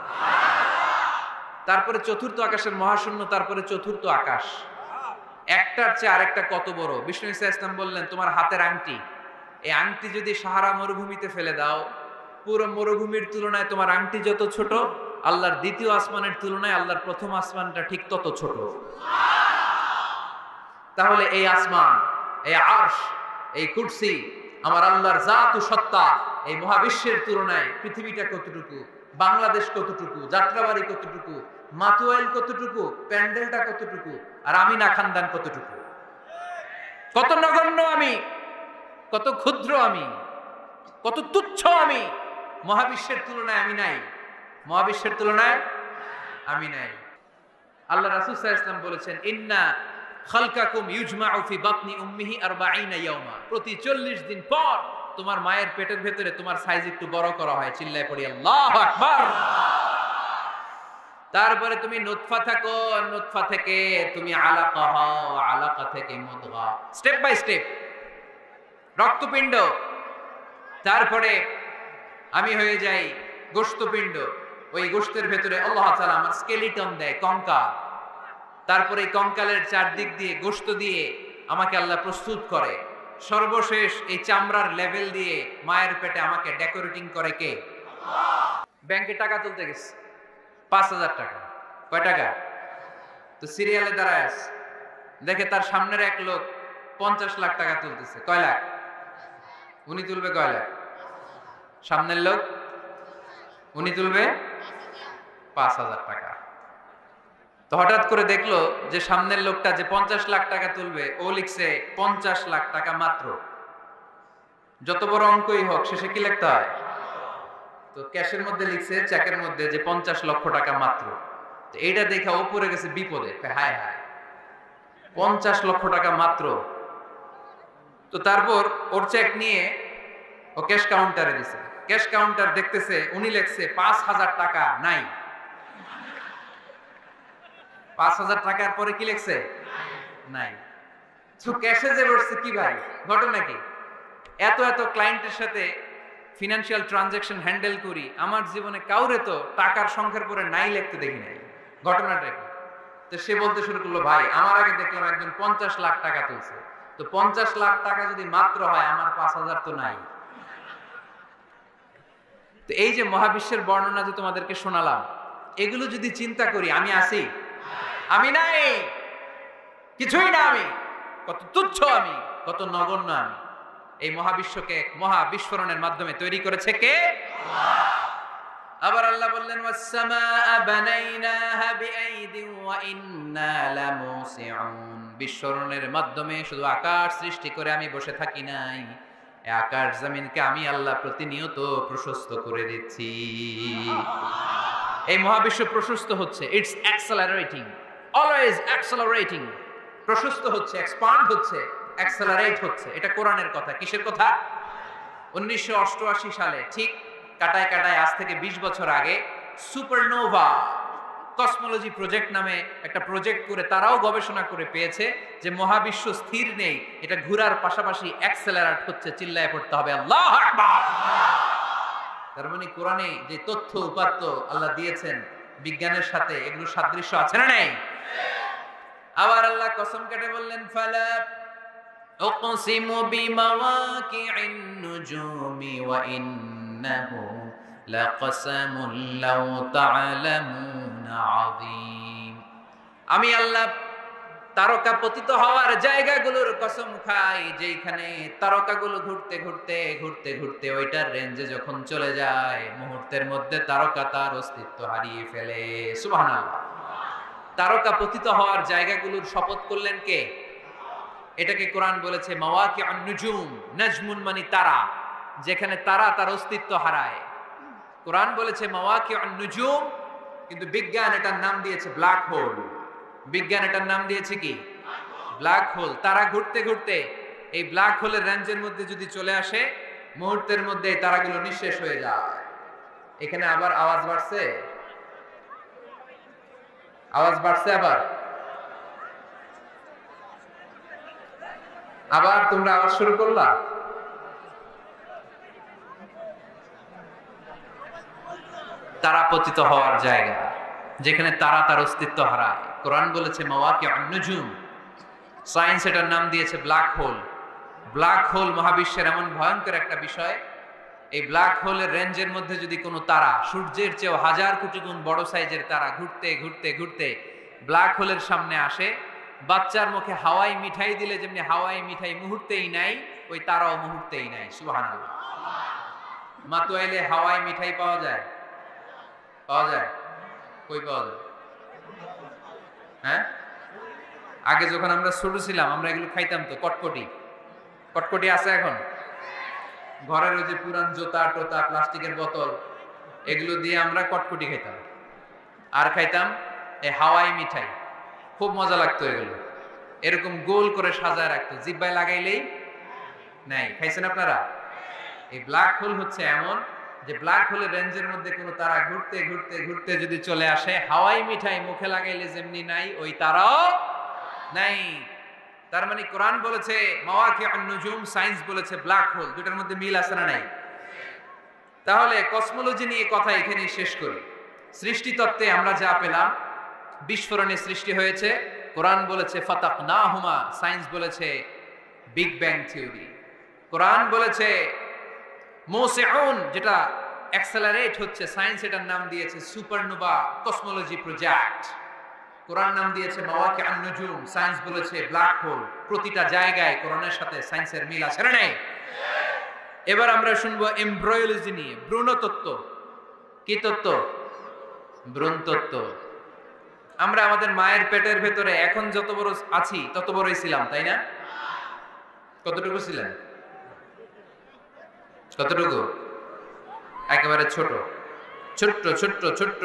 তারপরে চতুর্থ আকাশের মহাশূন্য, তারপরে চতুর্থ আকাশ। একটার চেয়ে আরেকটা কত বড়। বিষ্ণু ঈসা ইসলাম বললেন, তোমার হাতের আংটি, এই আংটি যদি সাহারা মরুভূমিতে ফেলে দাও, পুরো মরুভূমির তুলনায় তোমার আংটি যত ছোট, আল্লাহর দ্বিতীয় আসমানের তুলনায় আল্লাহর প্রথম আসমানটা ঠিক তত ছোট। তাহলে এই আসমান, এই আরশ, এই কুরসি, আমার আল্লাহর জাত ও সত্তা, এই মহাবিশ্বের তুলনায় পৃথিবীটা কতটুকু, বাংলাদেশ কতটুকু, যাত্রাবাড়ি কতটুকু, মাতুয়াইল কতটুকু, প্যান্ডেলটা কতটুকু, আর আমি না খানদান কতটুকু। কত নগণ্য আমি, কত ক্ষুদ্র আমি, কত তুচ্ছ আমি। মহাবিশ্বের তুলনায় আমি নাই, মহাবিশ্বের তুলনায় আমি নাই। আল্লাহ রাসূল সাল্লাল্লাহু আলাইহি ওয়াসাল্লাম বলেছেন, ইন্না খালকাকুম ইউজমাউ ফি বাতনি উম্মিহি 40 ইয়াওমা। প্রতি 40 দিন পর তোমার মায়ের পেটের ভেতরে তোমার সাইজ একটু বড় করা হয়। চিল্লায় পড়ি আল্লাহু আকবার। তারপরে তুমি নুতফা থাকো, নুতফা থেকে তুমি আলাকা হও, আলাকা থেকে মুদগা, স্টেপ বাই স্টেপ রক্তপিণ্ড, তারপরে আমি হয়ে যাই গোশতপিণ্ড। ওই গোশতের ভেতরে আল্লাহ তাআলা আমার স্কেলিটন দেয়, কঙ্কাল। তারপরে এই কঙ্কালের চারদিক দিয়ে গোশত দিয়ে আমাকে আল্লাহ প্রস্তুত করে। সর্বশেষ এই চামড়ার লেভেল দিয়ে মায়ের পেটে আমাকে ডেকোরেটিং করে কে? ব্যাংকে টাকা তুলতে গেছে 5,000 টাকা। কয় টাকা? তো সিরিয়ালে দাঁড়ায় আছে, দেখে তার সামনের এক লোক 50 লাখ টাকা তুলতেছে। কয় লাখ? উনি তুলবে কয় লাখ? সামনের লোক উনি তুলবে 5,000 টাকা। তো হঠাৎ করে দেখলো যে সামনের লোকটা যে 50 লাখ টাকা তুলবে, ও লিখছে 50 লাখ টাকা মাত্র। যত বড় অঙ্কই হোক শেষে কি লিখতে হয়? তো ক্যাশের মধ্যে লিখছে, চেকের মধ্যে, যে 50 লক্ষ টাকা মাত্র। তো এইটা দেখে ও পড়ে গেছে বিপদে। হায় হায়, 50 লক্ষ টাকা মাত্র। তো তারপর ওর চেক নিয়ে ও ক্যাশ কাউন্টারে দিছে। ক্যাশ কাউন্টার দেখতেছে উনি লিখছে 5,000 টাকা নাই। 5,000 টাকার পরে কি লিখছে? নাই। তো ক্যাশে যে বসছে, কি ভাই ঘটনা কি? এত এত ক্লায়েন্টের সাথে ফিনান্সিয়াল ট্রানজাকশন হ্যান্ডেল করি, আমার জীবনে কাউরে তো টাকার সংখ্যার পরে নাই লিখতে দেখি নাই। ঘটনাটা কি? তো সে বলতে শুরু করলো, ভাই আমার আগে দেখলাম একজন 50 লাখ টাকা তুলছে। তো 50 লাখ টাকা যদি মাত্র হয়, আমার 5,000 তো নাই। তো এই যে মহাবিশ্বের বর্ণনা যে তোমাদেরকে শোনালাম, এগুলো যদি চিন্তা করি, আমি আছি? আমি নাই, কিছুই না আমি। কত তুচ্ছ আমি, কত নগণ্য আমি। এই মহাবিশ্বকে মহা বিস্ফোরণের মাধ্যমে তৈরি করেছে কে? আবার আল্লাহ বললেন, ওয়াস-সামাআ বানাইনাহা বিআইদিন ওয়া ইন্না লামুসিউন। বিস্ফোরণের মাধ্যমে শুধু আকাশ সৃষ্টি করে আমি বসে থাকি নাই, এই আকাশ জমিনকে আমি আল্লাহ প্রতিনিয়ত প্রশস্ত করে দিচ্ছি। এই মহাবিশ্ব প্রশস্ত হচ্ছে, ইটস অ্যাক্সেলারেটিং, অলওয়েজ অ্যাক্সেলারেটিং। প্রশস্ত হচ্ছে, এক্সপান্ড হচ্ছে, অ্যাক্সেলারেট হচ্ছে। এটা কোরআনের কথা। কিসের কথা? 1988 সালে ঠিক কাটায় কাটায় আজ থেকে 20 বছর আগে সুপারনোভা কসমোলজি প্রজেক্ট নামে একটা প্রজেক্ট করে তারাও গবেষণা করে পেয়েছে যে মহাবিশ্ব স্থির নেই, এটা ঘোরার পাশাপাশি অ্যাক্সেলারেট হচ্ছে। চিল্লায় পড়তে হবে আল্লাহু আকবার। তার মানে কোরআনে যে তথ্য উপাত্ত আল্লাহ দিয়েছেন বিজ্ঞানের সাথে, এগুলো সাদৃশ্য আছে না নেই? আবার আল্লাহ কসম কেটে বললেন ফালা উকসিমু বিমাওয়াকি'ন নুজুমি ওয়া ইন্নাহু লাকসামুন লাউ তা'লামুনা আযীম। আমি আল্লাহ তারকা পতিত হওয়ার জায়গাগুলোর কসম খাই, যেখানে তারকাগুলো ঘুরতে ঘুরতে ঘুরতে ঘুরতে ওইটার রেঞ্জে যখন চলে যায় মুহূর্তের মধ্যে তারকা তার অস্তিত্ব হারিয়ে ফেলে। সুবহানাল্লাহ। তারকা পতিত হওয়ার জায়গাগুলোর শপথ করলেন কে? এটাকে কোরআন বলেছে মাওয়াকি'উন নুজুম। নাজমুন মানে তারা, যেখানে তারা তার অস্তিত্ব হারায়। কোরআন বলেছে মাওয়াকি'উন নুজুম, কিন্তু বিজ্ঞান এটার নাম দিয়েছে ব্ল্যাক হোল। বিজ্ঞান এটার নাম দিয়েছে কি? Black hole. তারা ঘুরতে ঘুরতে এই ব্ল্যাক হোলের রেঞ্জের মধ্যে যদি চলে আসে মুহূর্তের মধ্যে তারাগুলো নিঃশেষ হয়ে যায়। এখানে আবার আওয়াজ বাড়ছে, আওয়াজ বাড়ছে। আবার তোমরা আওয়াজ শুরু করলা। তারা পতিত হওয়ার জায়গা, যেখানে তারা তার অস্তিত্ব হারায়। কোরআন বলেছে মাওয়াকি'উন নুজুম। সায়েন্স এটার নাম দিয়েছে ব্ল্যাক হোল। ব্ল্যাক হোল মহাবিশ্বের এমন ভয়ঙ্কর একটা বিষয়, এই ব্ল্যাক হোলের রেঞ্জের মধ্যে যদি কোনো তারা সূর্যের চেয়েও 1000 কোটি গুণ বড় সাইজের তারা ঘুরতে ঘুরতে ঘুরতে ব্ল্যাক হোলের সামনে আসে, বাচ্চার মুখে হাওয়াই মিঠাই দিলে যেমনি হাওয়াই মিঠাই মুহূর্তেই নাই, ওই তারাও মুহূর্তেই নাই। সুবহানাল্লাহ। মাতুয়াইলে হাওয়াই মিঠাই পাওয়া যায়? পাওয়া যায়? কই পাওয়া যায়? হ্যাঁ, আগে যখন আমরা ছোট ছিলাম আমরা এগুলো খাইতাম তো। কটকটি, কটকটি আছে এখন? ঘরের ওই যে পুরান জোতা টোতা প্লাস্টিকের বোতল, এগুলো দিয়ে আমরা কটকটি খাইতাম। আর খাইতাম এই হাওয়াই মিঠাই, খুব মজা লাগতো। এগুলো এরকম গোল করে সাজায় রাখতো, জিব্বায় লাগাইলেই নাই। খাইছেন আপনারা? এই ব্ল্যাক হোল হচ্ছে এমন যে ব্ল্যাক হোলের রেঞ্জের মধ্যে কোনো তারা ঘুরতে ঘুরতে ঘুরতে যদি চলে আসে, হাওয়াই মিঠাই মুখে লাগাইলে যেমনি নাই, ওই তারাও নাই। তার মানে কোরআন বলেছে মাওয়াকি'উন নুজুম, সায়েন্স বলেছে ব্ল্যাক হোল। দুটার মধ্যে মিল আছে না নাই? তাহলে কসমোলজি নিয়ে কথা এখানেই শেষ করি। সৃষ্টি তত্ত্বে আমরা যা পেলাম, বিস্ফোরণে সৃষ্টি হয়েছে। কোরআন বলেছে ফাতাকনাহুমা, সায়েন্স বলেছে বিগ ব্যাং থিওরি। কোরআন বলেছে মুসিউন, যেটা অ্যাক্সেলারেট হচ্ছে, সায়েন্স এটার নাম দিয়েছে সুপারনোভা কসমোলজি প্রজেক্ট। কোরআন নাম দিয়েছে মাওয়াকি'উন নুজুম, সায়েন্স বলেছে ব্ল্যাক হোল। প্রতিটা জায়গায় কোরআনের সাথে সায়েন্সের মিল আছে না নাই? এবার আমরা শুনবো এমব্রায়োলজি নিয়ে, ভ্রূণতত্ত্ব। কি তত্ত্ব? ভ্রূণতত্ত্ব। আমরা আমাদের মায়ের পেটের ভেতরে এখন যত বড় আছি তত বড়ই ছিলাম, তাই না? কতটুকু ছিলেন? কতটুকু? একেবারে ছোট, ছোট্ট ছোট্ট ছোট্ট।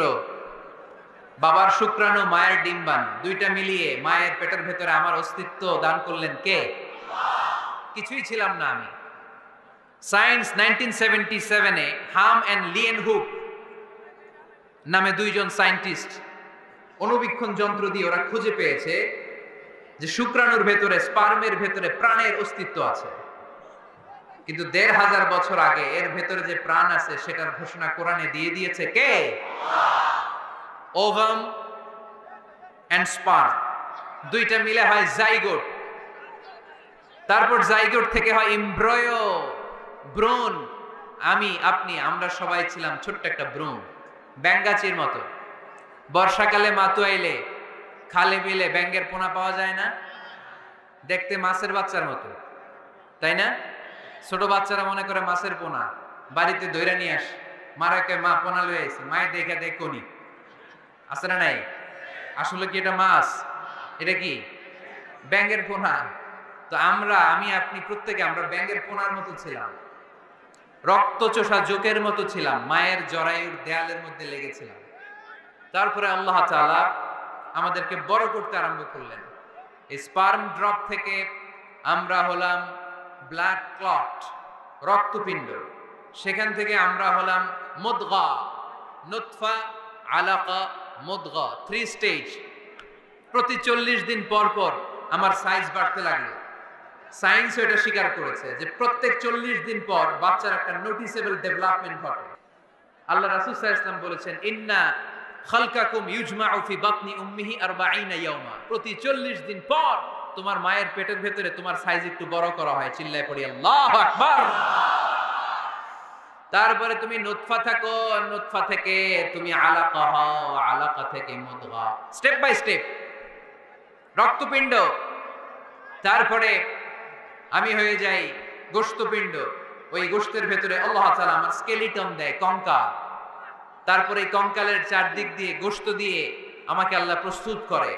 বাবার শুক্রাণু মায়ের ডিম্বাণু, দুইটা মিলিয়ে মায়ের পেটের ভেতরে আমার অস্তিত্ব দান করলেন কে? কিছুই ছিলাম না আমি। সায়েন্স 1977-এ হাম এন্ড লিয়েন হুক নামে দুইজন সায়েন্টিস্ট অনুবীক্ষণ যন্ত্র দিয়ে ওরা খুঁজে পেয়েছে যে শুক্রাণুর ভেতরে, স্পার্মের ভেতরে প্রাণের অস্তিত্ব আছে। কিন্তু 1500 বছর আগে এর ভেতরে যে প্রাণ আছে সেটার ঘোষণা কোরআনে দিয়ে দিয়েছে কে? ওভাম এন্ড স্পার্ম, দুইটা মিলে হয় জাইগোট। তারপর জাইগোট থেকে হয় এমব্রায়ো, ভ্রূণ। আমি, আপনি, আমরা সবাই ছিলাম ছোট্ট একটা ভ্রূণ, ব্যাঙ্গাচির মতো। বর্ষাকালে মাতুয়াইলে খালে বিলে ব্যাঙ্গের পোনা পাওয়া যায় না? দেখতে মাছের বাচ্চার মতো, তাই না? ছোট বাচ্চারা মনে করে মাছের পোনা, বাড়িতে ধইরা নিয়ে আস, মারাকে মা পোনা লয়ে আইছে, মায়ের দেখে দেখ কোনি আছে না নাই? আসলে কি এটা মাছ? এটা কি ব্যাঙ্গের পোনা? তো আমরা, আমি আপনি প্রত্যেকে আমরা ব্যাঙ্গের পোনার মতো ছিলাম, রক্ত চোষা জোকের মতো ছিলাম, মায়ের জরায়ুর দেয়ালের মধ্যে লেগেছিলাম। তারপরে আল্লাহ তাআলা আমাদেরকে বড় করতে আরম্ভ করলেন। স্পার্ম ড্রপ থেকে আমরা হলাম ব্লাড ক্লট, রক্তপিণ্ড। সেখান থেকে আমরা হলাম মুদগা, নুতফা, আলাকা, মুদগা, 3 স্টেজ। প্রতি 40 দিন পর পর আমার সাইজ বাড়তে লাগলো। সায়েন্স এটা স্বীকার করেছে যে প্রত্যেক 40 দিন পর বাচ্চার একটা নোটিসেবল ডেভেলপমেন্ট ঘটে। আল্লাহ রাসূল সাল্লাল্লাহু আলাইহি ওয়াসাল্লাম বলেছেন, ইন্না খালকাকুম ইউজমাউ ফি বাতনি উম্মিহি 40 ইয়াওমা। প্রতি 40 দিন পর তোমার মায়ের পেটের ভেতরে তোমার সাইজ একটু বড় করা হয়। চিল্লায় পড়ি আল্লাহু আকবার। তারপরে তুমি নুতফা থাকো, নুতফা থেকে তুমি আলাকা হও, আলাকা থেকে মুদগা, স্টেপ বাই স্টেপ রক্তপিণ্ড। তারপরে আমি হয়ে যাই গোশতপিণ্ড। ওই গোশতের ভেতরে আল্লাহ তাআলা আমার স্কেলিটন দেয়, কঙ্কাল। তারপরে এই কঙ্কালের চারদিক দিয়ে গোশত দিয়ে আমাকে আল্লাহ প্রস্তুত করে।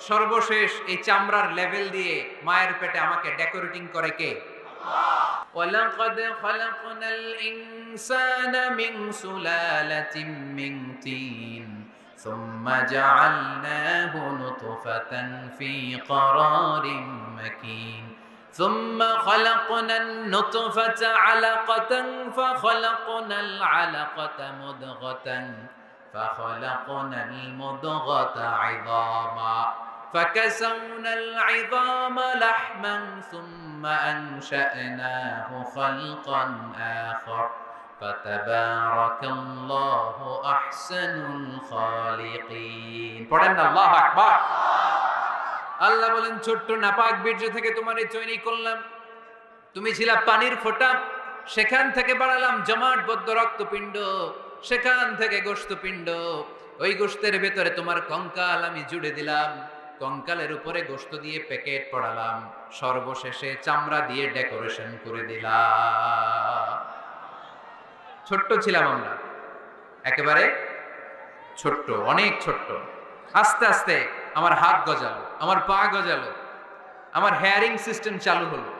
সর্বশেষ এই চামড়ার লেভেল দিয়ে মায়ের পেটে আমাকে ডেকোরেটিং করে কে? আল্লাহ। ওয়ালাকাদ খালাকনাল ইনসানা মিন সুলালাতিন মিন তিন সুম্মা জাআলনাহু নুতফাতান ফি ক্বারারিন মাকিন ثم خلقنا النطفة علقة فخلقنا العلقة مضغة فخلقنا المضغة عظاما فكسونا العظام لحما ثم أنشأناه خلقا آخر فتبارك الله أحسن الخالقين. পড়েন আল্লাহু আকবার। আল্লাহ বলেন, ছোট্ট নাপাক বীর্য থেকে তোমার এই তৈরি করলাম। তুমি ছিলা পানির ফোঁটা, সেখান থেকে বাড়ালাম জমাটবদ্ধ রক্তপিণ্ড, সেখান থেকে গোশতপিণ্ড। ওই গোশতের ভেতরে তোমার কঙ্কাল আমি জুড়ে দিলাম, কঙ্কালের উপরে গোশত দিয়ে প্যাকেট পড়ালাম, সর্বশেষে চামড়া দিয়ে ডেকোরেশন করে দিলাম। ছোট্ট ছিলাম আমরা, একেবারে ছোট্ট, অনেক ছোট্ট। আস্তে আস্তে আমার হাত গজালো, আমার পা গজালো, আমার হেয়ারিং সিস্টেম চালু হলো,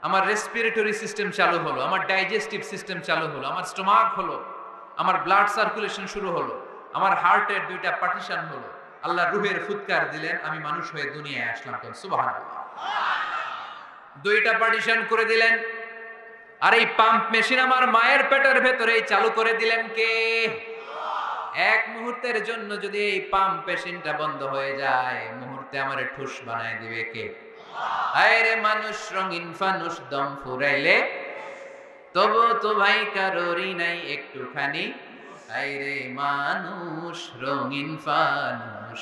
আমার রেসপিরেটরি সিস্টেম চালু হলো, আমার ডাইজেস্টিভ সিস্টেম চালু হলো, আমার স্টোমাক হলো, আমার ব্লাড সার্কুলেশন শুরু হলো, আমার হার্টের 2টা পার্টিশন হলো। আল্লাহ রুহের ফুৎকার দিলেন, আমি মানুষ হয়ে দুনিয়ায় আসলাম। সুবহানাল্লাহ। 2টা পার্টিশন করে দিলেন। আর এই পাম্প মেশিন আমার মায়ের পেটের ভেতরেই চালু করে দিলেন কে? এক মুহূর্তের জন্য যদি এই পাম্প মেশিনটা বন্ধ হয়ে যায়, মুহূর্তে আমারে ঠুস বানায় দিবে কে? আরে মানুষ রঙিন ফানুষ, দম ফুরাইলে তবু তো ভাই কারোরই নাই একটুখানি। আরে মানুষ রঙিন ফানুষ,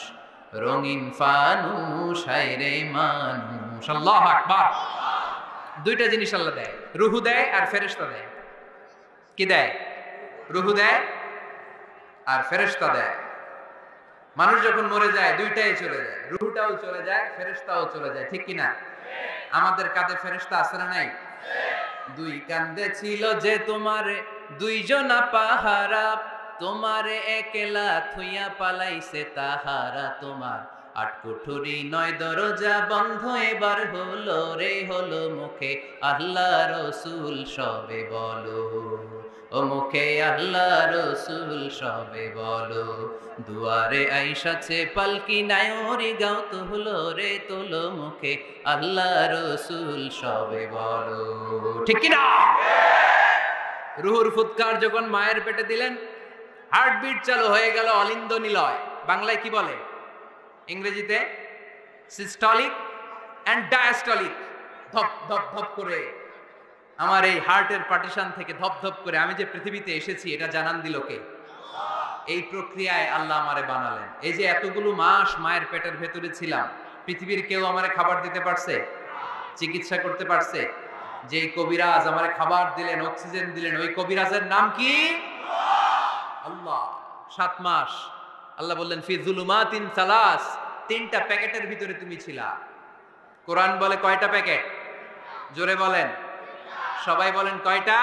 রঙিন ফানুষ, আরে মানুষ। আল্লাহু আকবার। 2টা জিনিস আল্লাহ দেয়, রুহু দেয় আর ফেরেশতা দেয়। কি দেয়? রুহু দেয় আর ফেরেশতা দেয়। মানুষ যখন মরে যায় 2টাই চলে যায়, রুহটাও চলে যায়, ফেরেশতাও চলে যায়, ঠিক কিনা? আমাদের কাঁধে ফেরেশতা আছে না নাই? 2 কাঁধে ছিল যে তোমারে 2 জনা পাহারা, তোমারে একলা থুইয়া পালাইছে তাহারা। তোমার 8 কুঠুরি 9 দরজা বন্ধ এবার হলো রে, হলো মুখে আল্লাহ রসুল সবে বলো, ও মুখে আল্লাহ রসুল সবে বলো। দুয়ারে আইসাছে পালকি নায়রি গাও তো হলো রে, তোলো মুখে আল্লাহ রসুল সবে বলো, ঠিক কিনা? রুহুর ফুৎকার যখন মায়ের পেটে দিলেন, হার্টবিট চালু হয়ে গেল, অলিন্দ নিলয়। বাংলায় কি বলে? ইংরেজিতে সিস্টলিক এন্ড ডায়াস্টলিক। ধপ ধপ ধপ করে আমার এই হার্টের পার্টিশন থেকে ধপ ধপ করে আমি যে পৃথিবীতে এসেছি এটা জানান দিল কে? এই প্রক্রিয়ায় আল্লাহ আমারে বানালেন। এই যে এতগুলো মাস মায়ের পেটের ভেতরে ছিলাম, পৃথিবীর কেউ আমারে খাবার দিতে পারছে? চিকিৎসা করতে পারছে? যে কবিরাজ আমারে খাবার দিলেন, অক্সিজেন দিলেন, ওই কবিরাজের নাম কি? আল্লাহ। 7 মাস আল্লাহ বললেন ফি যুলুমাতিন সালাস, 3টা প্যাকেটের ভিতরে তুমি ছিলা। কোরআন বলে কয়টা প্যাকেট? জোরে বলেন, সবাই বলেন কয়টা?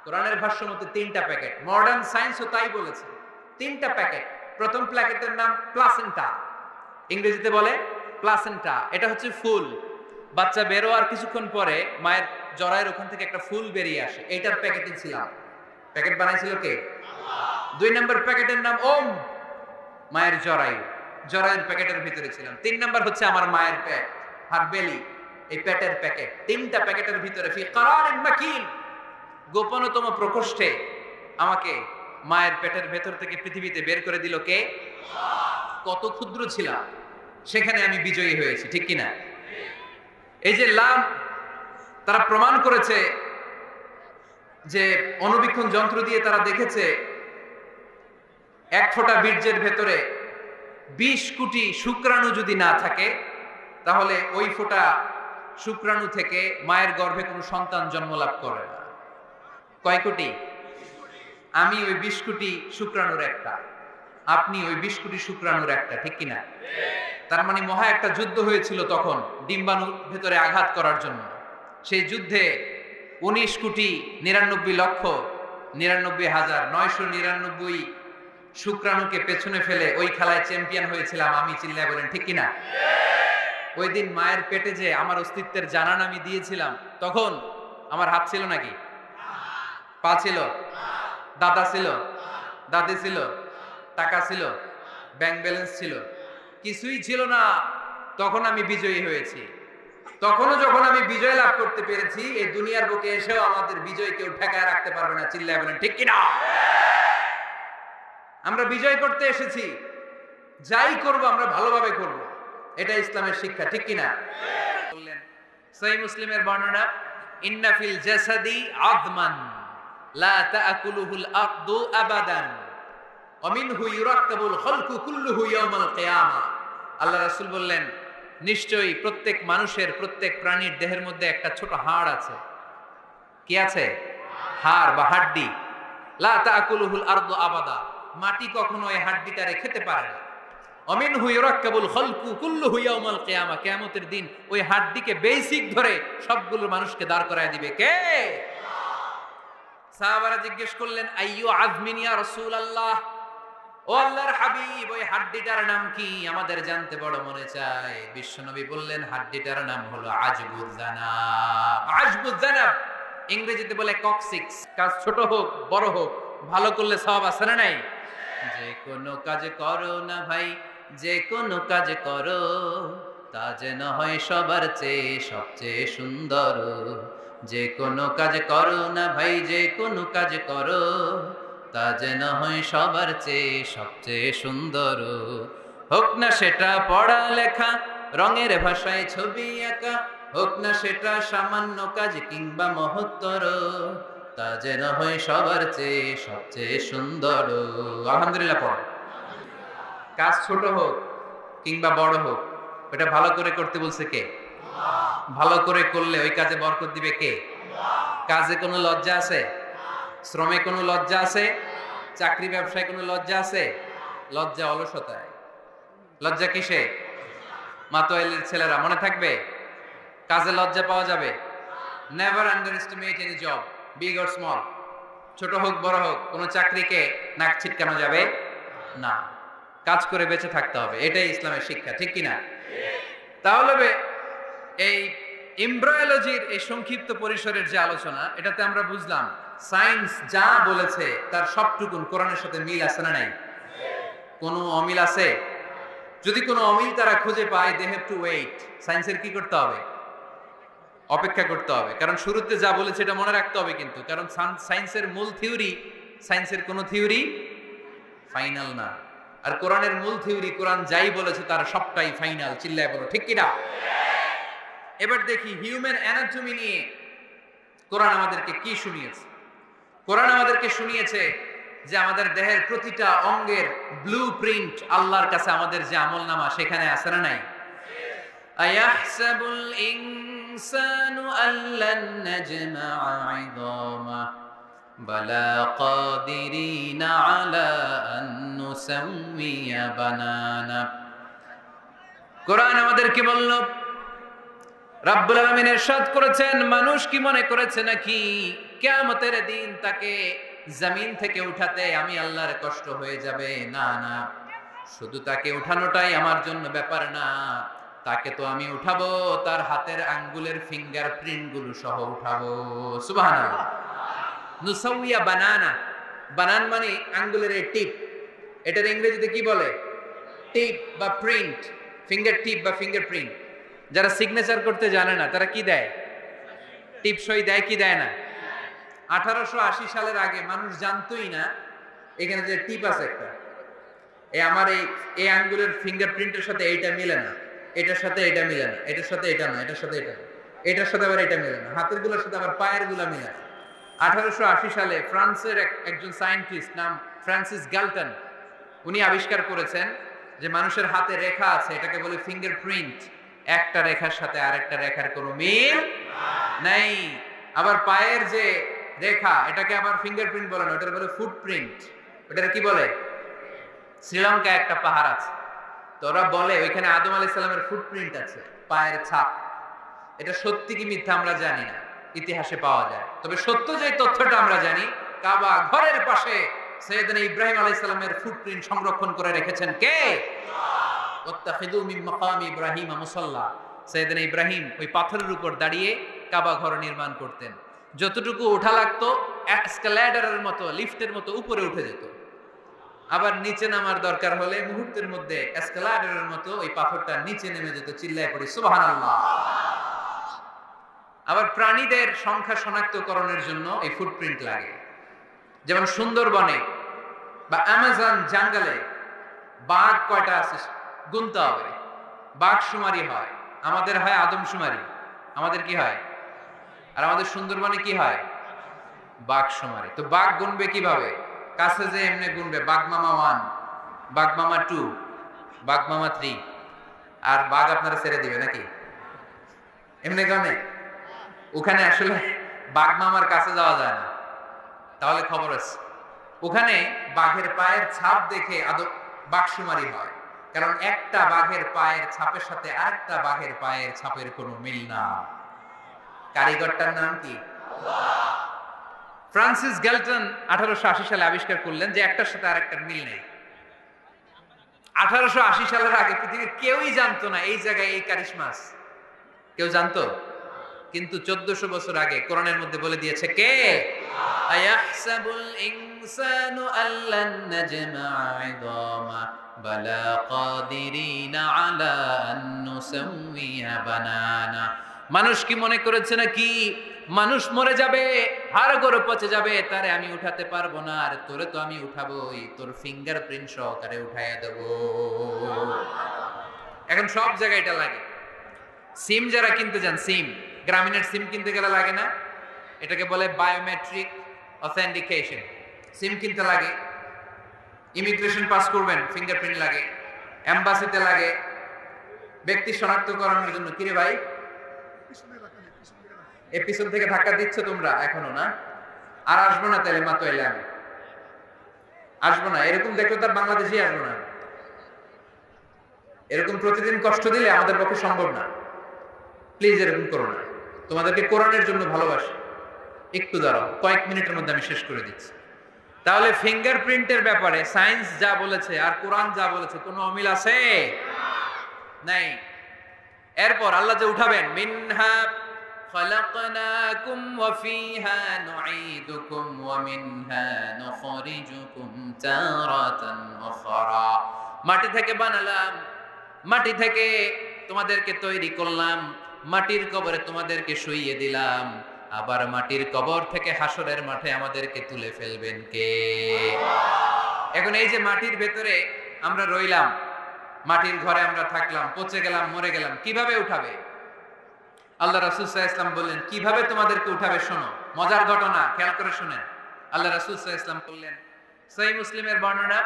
কোরআনের ভাষ্য মতে 3টা প্যাকেট। মডার্ন সায়েন্সও তাই বলেছে, 3টা প্যাকেট। প্রথম প্যাকেটের নাম প্লাসেন্টা, ইংরেজিতে বলে প্লাসেন্টা। এটা হচ্ছে ফুল। বাচ্চা বেরো আর কিছুক্ষণ পরে মায়ের জরায়ের ওখান থেকে একটা ফুল বেরিয়ে আসে, এইটার প্যাকেটে ছিলাম। প্যাকেট বানাইছিল কে? 2 নম্বর প্যাকেটের নাম ওম, মায়ের জরায়ু। জরায়ুর প্যাকেটের ভিতরে ছিলাম। 3 নাম্বার হচ্ছে আমার মায়ের পেট, হার বেলি, এই পেটের প্যাকেট, 3টা প্যাকেটের ভিতরে ফি করারিন মাকিন, গোপনতম প্রকোষ্ঠে আমাকে মায়ের পেটের ভেতর থেকে পৃথিবীতে বের করে দিল কে? কত ক্ষুদ্র ছিলাম, সেখানে আমি বিজয়ী হয়েছি, ঠিক কিনা? এই যে লাম, তারা প্রমাণ করেছে যে অণুবীক্ষণ যন্ত্র দিয়ে তারা দেখেছে 1 ফোঁটা বীর্যের ভেতরে 20 কোটি শুক্রাণু যদি না থাকে, তাহলে ওই ফোঁটা শুক্রাণু থেকে মায়ের গর্ভে কোনো সন্তান জন্ম লাভ করে না। কয় কোটি? আমি ওই 20 কোটি শুক্রাণুর একটা, আপনি ওই 20 কোটি শুক্রাণুর একটা, ঠিক কিনা? তার মানে মহা একটা যুদ্ধ হয়েছিল তখন ডিম্বাণুর ভেতরে আঘাত করার জন্য। সেই যুদ্ধে 19,99,99,999 শুক্রাণুকে পেছনে ফেলে ওই খেলায় চ্যাম্পিয়ন হয়েছিলাম আমি, চিল্লায় বলেন ঠিক কিনা? ওই দিন মায়ের পেটে যে আমার অস্তিত্বের জানান আমি দিয়েছিলাম, তখন আমার হাত ছিল নাকি? পা ছিল? দাদা ছিল? দাদি ছিল? টাকা ছিল? ব্যাংক ব্যালেন্স ছিল? কিছুই ছিল না। তখন আমি বিজয়ী হয়েছি। তখনও যখন আমি বিজয় লাভ করতে পেরেছি, এই দুনিয়ার বুকে এসেও আমাদের বিজয় কেউ ঠেকায় রাখতে পারবে না, চিল্লায় বলেন ঠিক কিনা? আমরা বিজয় করতে এসেছি, যাই করব আমরা ভালোভাবে করব, এটা ইসলামের শিক্ষা, ঠিক কিনা? বললেন সহিহ মুসলিমের বর্ণনা, ইন্না ফিল জাসাদি আযমান লা তাআকুলুহুল আরদু আবাদান ওয়া মিনহু ইউরাক্কাবুল খালকু কুল্লুহু ইয়াওমাল কিয়ামা। আল্লাহ রাসূল বললেন, নিশ্চয়ই প্রত্যেক মানুষের, প্রত্যেক প্রাণীর দেহের মধ্যে একটা ছোট হাড় আছে। কি আছে? হাড় বা হাড্ডি। লা তাআকুলুহুল আরদু আবাদা, মাটি কখনো এই হাড্ডিটারে খেতে পারে না। অমিনহু ইউরাক্কাবুল খালকু কুল্লুহু ইয়াওমাল কিয়ামা, কিয়ামতের দিন ওই হাড্ডিকে বেসিক ধরে সবগুলো মানুষকে দাঁড় করায় দিবে কে? সাহাবারা জিজ্ঞেস করলেন, আইয়ু আযমিন ইয়া রাসূলুল্লাহ, ও আল্লাহর হাবিব, ওই হাড্ডিটার নাম কি? আমাদের জানতে বড় মনে চায়। বিশ্বনবী বললেন, হাড্ডিটার নাম হলো আজবুজ জানাব। আজবুজ জানাব ইংরেজিতে বলে কক্সিক্স। কাজ ছোট হোক বড় হোক, ভালো করলে সওয়াব আছে না নাই? যে কোনো কাজ করো না ভাই, যে কোনো কাজ করো, তা যেন হয় সবার চেয়ে সবচেয়ে সুন্দর। যে কোনো কাজ করো না ভাই, যে কোনো কাজ করো, তা যেন হয় সবার চেয়ে সবচেয়ে সুন্দর। হোক না সেটা পড়া লেখা, রঙের ভাষায় ছবি আঁকা, হোক না সেটা সামান্য কাজ কিংবা মহত্তর, তা যেন হয় সবার চেয়ে সবচেয়ে সুন্দর। আলহামদুলিল্লাহ পড়ো। কাজ ছোট হোক কিংবা বড় হোক, ওটা ভালো করে করতে বলছে কে? ভালো করে করলে ওই কাজে বরকত দিবে কে? কাজে কোনো লজ্জা আছে? শ্রমে কোনো লজ্জা আছে? চাকরি ব্যবসায় কোনো লজ্জা আছে? লজ্জা অলসতায়। লজ্জা কিসে? মাতোয়াইলের ছেলেরা মনে থাকবে, কাজে লজ্জা পাওয়া যাবে। Never underestimate any job, big or small. ছোট হোক বড় হোক, কোনো চাকরিকে নাক ছিটকানো যাবে না। কাজ করে বেঁচে থাকতে হবে, এটাই ইসলামের শিক্ষা, ঠিক কিনা? তাহলে এই এমব্রায়োলজির এই সংক্ষিপ্ত পরিসরের যে আলোচনা, এটাতে আমরা বুঝলাম সায়েন্স যা বলেছে তার সবটুকুন কোরআনের সাথে মিল আছে না নাই? কোনো অমিল আছে? যদি কোনো অমিল তারা খুঁজে পায়, দে হ্যাভ টু ওয়েট। সায়েন্সের কি করতে হবে? অপেক্ষা করতে হবে। কারণ শুরুতে যা বলেছে এটা মনে রাখতে হবে কিন্তু, কারণ সায়েন্সের মূল থিওরি, সায়েন্সের কোনো থিওরি ফাইনাল না। আর কোরআনের মূল থিওরি, কোরআন যাই বলেছে তার সবটাই ফাইনাল, চিল্লায় বলো ঠিক কিনা? এবার দেখি হিউম্যান অ্যানাটমি নিয়ে কোরআন আমাদেরকে কি শুনিয়েছে। কোরআন আমাদেরকে শুনিয়েছে যে আমাদের দেহের প্রতিটা অঙ্গের ব্লু প্রিন্ট আল্লাহর কাছে আমাদের যে আমলনামা, সেখানে আছে না নাই? আয়াহসাবুল ইনসানু আল্লান নাজমা'a 'ইযামা বালা কাদিরিনা আলা আন নুসাউইয়া বানানা। কোরআন আমাদেরকে বলল, রাব্বুল আলামিন ইরশাদ করেছেন, মানুষ কি মনে করেছে নাকি কিয়ামতের দিন তাকে জমিন থেকে উঠাতে আমি আল্লাহর কষ্ট হয়ে যাবে? না না, শুধু তাকে উঠানোটাই আমার জন্য ব্যাপার না, তাকে তো আমি উঠাবো তার হাতের আঙ্গুলের ফিঙ্গারপ্রিন্ট গুলো সহ উঠাবো। সুবহানাল্লাহ। নুসাউইয়া বানানা, বানান মানে আঙ্গুলের এই টিপ, এটার ইংরেজিতে কি বলে? টিপ বা প্রিন্ট, ফিঙ্গার টিপ বা ফিঙ্গারপ্রিন্ট, যারা সিগনেচার করতে জানে না তারা কি দেয়? টিপ সই দেয় কি দেয় না? 1880 সালের আগে মানুষ জানতোই না এখানে যে টিপ আছে একটা, আমার এই আঙ্গুলের ফিঙ্গারপ্রিন্টের সাথে এইটা মিলে না, এটার সাথে এটা মিলে না, এটার সাথে এটা না, এটার সাথে এটা, এটার সাথে আবার এটা মিলে না, হাতের গুলোর সাথে আবার পায়ের গুলা মিলে না। 1880 সালে ফ্রান্সের একজন সায়েন্টিস্ট নাম ফ্রান্সিস গ্যালটন, উনি আবিষ্কার করেছেন যে মানুষের হাতে রেখা আছে, এটাকে বলে ফিঙ্গারপ্রিন্ট। একটা রেখার সাথে আরেকটা রেখার কোনো মিল নাই। আবার পায়ের যে রেখা, এটাকে আবার ফিঙ্গারপ্রিন্ট বলে না, ওটার বলে ফুটপ্রিন্ট। ওটার কি বলে? শ্রীলঙ্কায় একটা পাহাড় আছে, তো ওরা বলে ওইখানে আদম আলাইহিস সালামের ফুটপ্রিন্ট আছে, পায়ের ছাপ। এটা সত্যি কি মিথ্যা আমরা জানি না, ইতিহাসে পাওয়া যায়। তবে সত্য যে তথ্যটা আমরা জানি, কাবা ঘরের পাশে সাইয়েদনা ইব্রাহিম আলাইহিস সালামের ফুটপ্রিন্ট সংরক্ষণ করে রেখেছেন কে? ওয়াত্তাখিযু মিন মাকামি ইব্রাহিম মুসাল্লা। সাইয়েদনা ইব্রাহিম ওই পাথরের উপর দাঁড়িয়ে কাবা ঘর নির্মাণ করতেন। যতটুকু ওঠা লাগতো এসকালেটরের মতো, লিফটের মতো উপরে উঠে যেত। আবার নিচে নামার দরকার হলে মুহূর্তের মধ্যে এসকালেটরের মতো ওই পাথরটা নিচে নেমে যেত। চিল্লায় পড়ি সুবহানাল্লাহ। আবার প্রাণীদের সংখ্যা শনাক্তকরণের জন্য এই ফুটপ্রিন্ট লাগে। যেমন সুন্দরবনে বা অ্যামাজন জঙ্গলে বাঘ কয়টা আছে গুনতে হবে। বাঘ শুমারি হয়, আমাদের হয় আদমশুমারি। আমাদের কি হয়? আর আমাদের সুন্দরবনে কি হয়? বাঘ শুমারি। তো বাঘ গুনবে কিভাবে? কাছে যে এমনি গুনবে, বাঘ মামা 1, বাঘ মামা 2, বাঘ মামা 3, আর বাঘ আপনারা ছেড়ে দিবে নাকি? এমনি গানে ওখানে আসলে বাঘ মামার কাছে যাওয়া যায় না, তাহলে খবর আছে। ওখানে বাঘের পায়ের ছাপ দেখে বাঘ শুমারি হয়, কারণ একটা বাঘের পায়ের ছাপের সাথে আরেকটা বাঘের পায়ের ছাপের কোনো মিল না। কারিগরটার নাম কি? ফ্রান্সিস গ্যালটন 1880 সালে আবিষ্কার করলেন যে একটার সাথে আরেকটার মিল নেই। 1880 সালের আগে পৃথিবীর কেউই জানতো না এই জায়গায় এই কারিশমা আছে। কেউ জানতো? কিন্তু 1400 বছর আগে কোরআনের মধ্যে বলে দিয়েছে কে? আয়াহসাবুল ইনসানু আল্লান নাজমা'a 'ইদামা বালা কাদিরিনা আলা আন নুসাউইয়া বানানা। মানুষ কি মনে করেছে নাকি মানুষ মরে যাবে, হাড়গোড় পচে যাবে, তারে আমি উঠাতে পারবো না? আর তোরে তো আমি উঠাবোই, তোর ফিঙ্গারপ্রিন্ট সহকারে উঠাইয়া দেব। এখন সব জায়গায় এটা লাগে। সিম যারা কিনতে যান, সিম গ্রামীণের সিম কিনতে গেলে লাগে না? এটাকে বলে বায়োমেট্রিক অথেন্টিকেশন। সিম কিনতে লাগে, ইমিগ্রেশন পাস করবেন ফিঙ্গারপ্রিন্ট লাগে, এম্বাসিতে লাগে, ব্যক্তি শনাক্তকরণের জন্য। কিরে ভাই, এপিসোড থেকে ধাক্কা দিচ্ছ তোমরা এখনো না? আর আসবো না তাহলে, মাতো এলে আমি আসবো না। এরকম দেখলে তার বাংলাদেশে আসবো না। এরকম প্রতিদিন কষ্ট দিলে আমাদের পক্ষে সম্ভব না। প্লিজ এরকম করো না। তোমাদেরকে কোরআনের জন্য ভালোবাসি। একটু দাঁড়াও, কয়েক মিনিটের মধ্যে আমি শেষ করে দিচ্ছি। তাহলে ফিঙ্গারপ্রিন্টের ব্যাপারে সায়েন্স যা বলেছে আর কোরআন যা বলেছে কোনো অমিল আছে? নাই। এরপর আল্লাহ যে উঠাবেন, মিনহা খালাকনাকুম ওয়া ফিহা নুঈদুকুম ওয়া মিনহা নুখরিজুকুম তারাতান উখরা। মাটি থেকে বানালাম, মাটি থেকে তোমাদেরকে তৈরি করলাম, মাটির কবরে তোমাদেরকে শুইয়ে দিলাম, আবার মাটির কবর থেকে হাসরের মাঠে আমাদেরকে তুলে ফেলবেন কে? এখন এই যে মাটির ভেতরে আমরা রইলাম, মাটির ঘরে আমরা থাকলাম, পচে গেলাম, মরে গেলাম, কিভাবে উঠাবে? আল্লাহ রাসূল সাল্লাল্লাহু আলাইহি ওয়াসাল্লাম বললেন কিভাবে তোমাদেরকে উঠাবে শোনো। মজার ঘটনা, খেয়াল করে শুনেন। আল্লাহ রাসূল সাল্লাল্লাহু আলাইহি ওয়াসাল্লাম বললেন, সহিহ মুসলিমের বর্ণনা,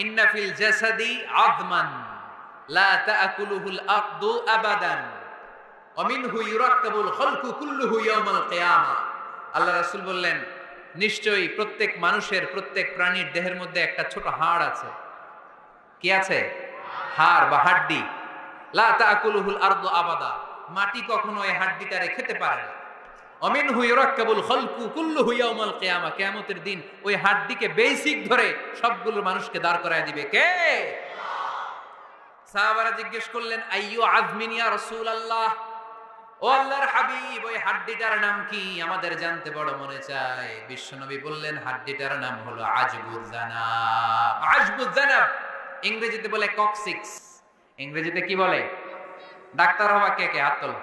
ইন্না ফিল জাসাদি আযমান লা তাআকুলুহুল আরদু আবাদান ওয়া মিনহু ইউরাক্কাবুল খালকু কুল্লুহু ইয়াওমাল কিয়ামা। আল্লাহ রাসূল বললেন, নিশ্চয়ই প্রত্যেক মানুষের, প্রত্যেক প্রাণীর দেহের মধ্যে একটা ছোট হাড় আছে। কি আছে? হাড় বা হাড্ডি। লা তাআকুলুহুল আরদু আবাদা, মাটি কখনো এই হাড্ডিটারে খেতে পারে না। ওয়া মিনহু ইউরাক্কাবুল খালকু কুল্লুহু ইয়াওমাল কিয়ামা, কিয়ামতের দিন ওই হাড্ডিকে বেসিক ধরে সবগুলো মানুষকে দাঁড় করায় দিবে কে? সাহাবারা জিজ্ঞেস করলেন, আইয়ু আযমিন ইয়া রাসূলুল্লাহ, ও আল্লাহর হাবিব ওই হাড্ডিটার নাম কি? আমাদের জানতে বড় মনে চায়। বিশ্বনবী বললেন, হাড্ডিটার নাম হলো আজবুজ জানাব। আজবুজ জানাব, ইংরেজিতে বলে কক্সিক্স। ইংরেজিতে কি বলে? ডাক্তার হওয়া কে কে হাত তোলো।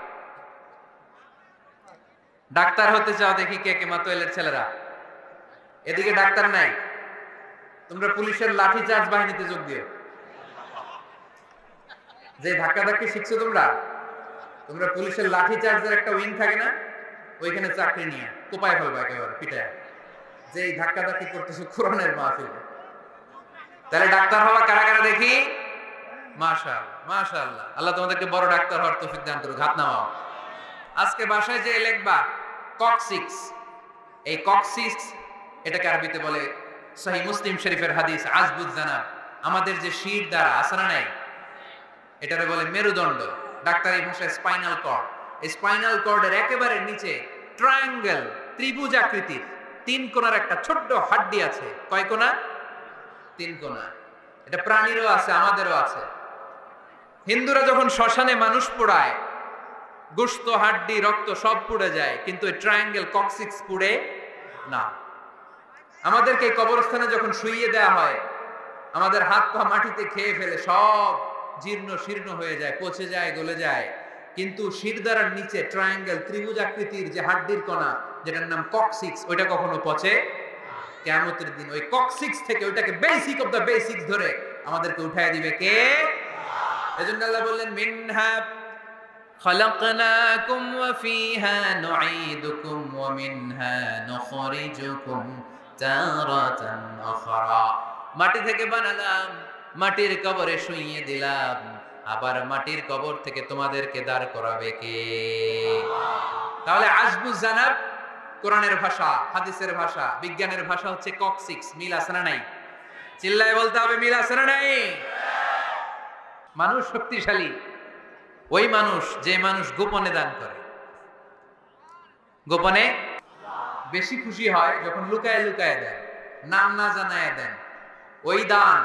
ডাক্তার হতে চাও দেখি কে কে মাতোয়েলের ছেলেরা। এদিকে ডাক্তার নাই, তোমরা পুলিশের লাঠি চার্জ বাহিনীতে যোগ দিও। যে ধাক্কা ধাক্কি শিখছো তোমরা, তোমরা পুলিশের লাঠি চার্জের একটা উইং থাকে না, ওইখানে চাকরি নিয়ে কোপায় ফেলবা একেবারে পিটায়, যে এই ধাক্কা ধাক্কি করতেছো কোরআনের মাহফিলে। তাহলে ডাক্তার হওয়া কারা কারা দেখি? মাশাআল্লাহ মাশাআল্লাহ, আল্লাহ তোমাদেরকে বড় ডাক্তার হওয়ার তৌফিক দান করুক। হাত নামাও। আজকে বাসায় যে লিখবা কক্সিক্স, এই কক্সিক্স এটাকে আরবিতে বলে সহিহ মুসলিম শরীফের হাদিস আজবুজ জানাব, আমাদের যে শির দ্বারা আছে না নাই, এটারে বলে মেরুদণ্ড, ডাক্তারি ভাষায় স্পাইনাল কর্ড। এই স্পাইনাল কর্ডের একেবারে নিচে ট্রায়াঙ্গেল, ত্রিভুজ আকৃতির 3 কোণার একটা ছোট্ট হাড্ডি আছে। কয় কোণা? 3 কোণা। এটা প্রাণীরও আছে, আমাদেরও আছে। হিন্দুরা যখন শ্মশানে মানুষ পোড়ায়, গোশত, হাড্ডি, রক্ত সব পুড়ে যায়, কিন্তু এই ট্রায়াঙ্গেল কক্সিক্স পুড়ে না। আমাদেরকে কবরস্থানে যখন শুইয়ে দেওয়া হয়, আমাদের হাত পা মাটিতে খেয়ে ফেলে, সব জীর্ণ শীর্ণ হয়ে যায়, পচে যায়, গলে যায়, কিন্তু শিরদাঁড়ার নিচে ট্রায়াঙ্গেল, ত্রিভুজ আকৃতির যে হাড্ডির কণা, যেটার নাম কক্সিক্স, ওইটা কখনো পচে। কিয়ামতের দিন ওই কক্সিক্স থেকে, ওইটাকে বেসিক অফ দ্য বেসিক্স ধরে আমাদেরকে উঠায় দিবে কে? এজন্য আল্লাহ বললেন মিনহা খালাকনাকুম ওয়া ফিহা নুঈদুকুম ওয়া মিনহা নুখরিজুকুম তারাতান উখরা। মাটি থেকে বানালাম, মাটির কবরে শুইয়ে দিলাম, আবার মাটির কবর থেকে তোমাদেরকে দাঁড় করাবে কে? তাহলে আজবুজ জানাব কোরআনের ভাষা, হাদিসের ভাষা, বিজ্ঞানের ভাষা হচ্ছে কক্সিক্স। মিল আছে না নাই? চিল্লায় বলতে হবে মিল আছে না নাই? মানুষ শক্তিশালী ওই মানুষ যে মানুষ গোপনে দান করে। গোপনে বেশি খুশি হয় যখন লুকায় লুকায় দেন, নাম না জানায় দেন। ওই দান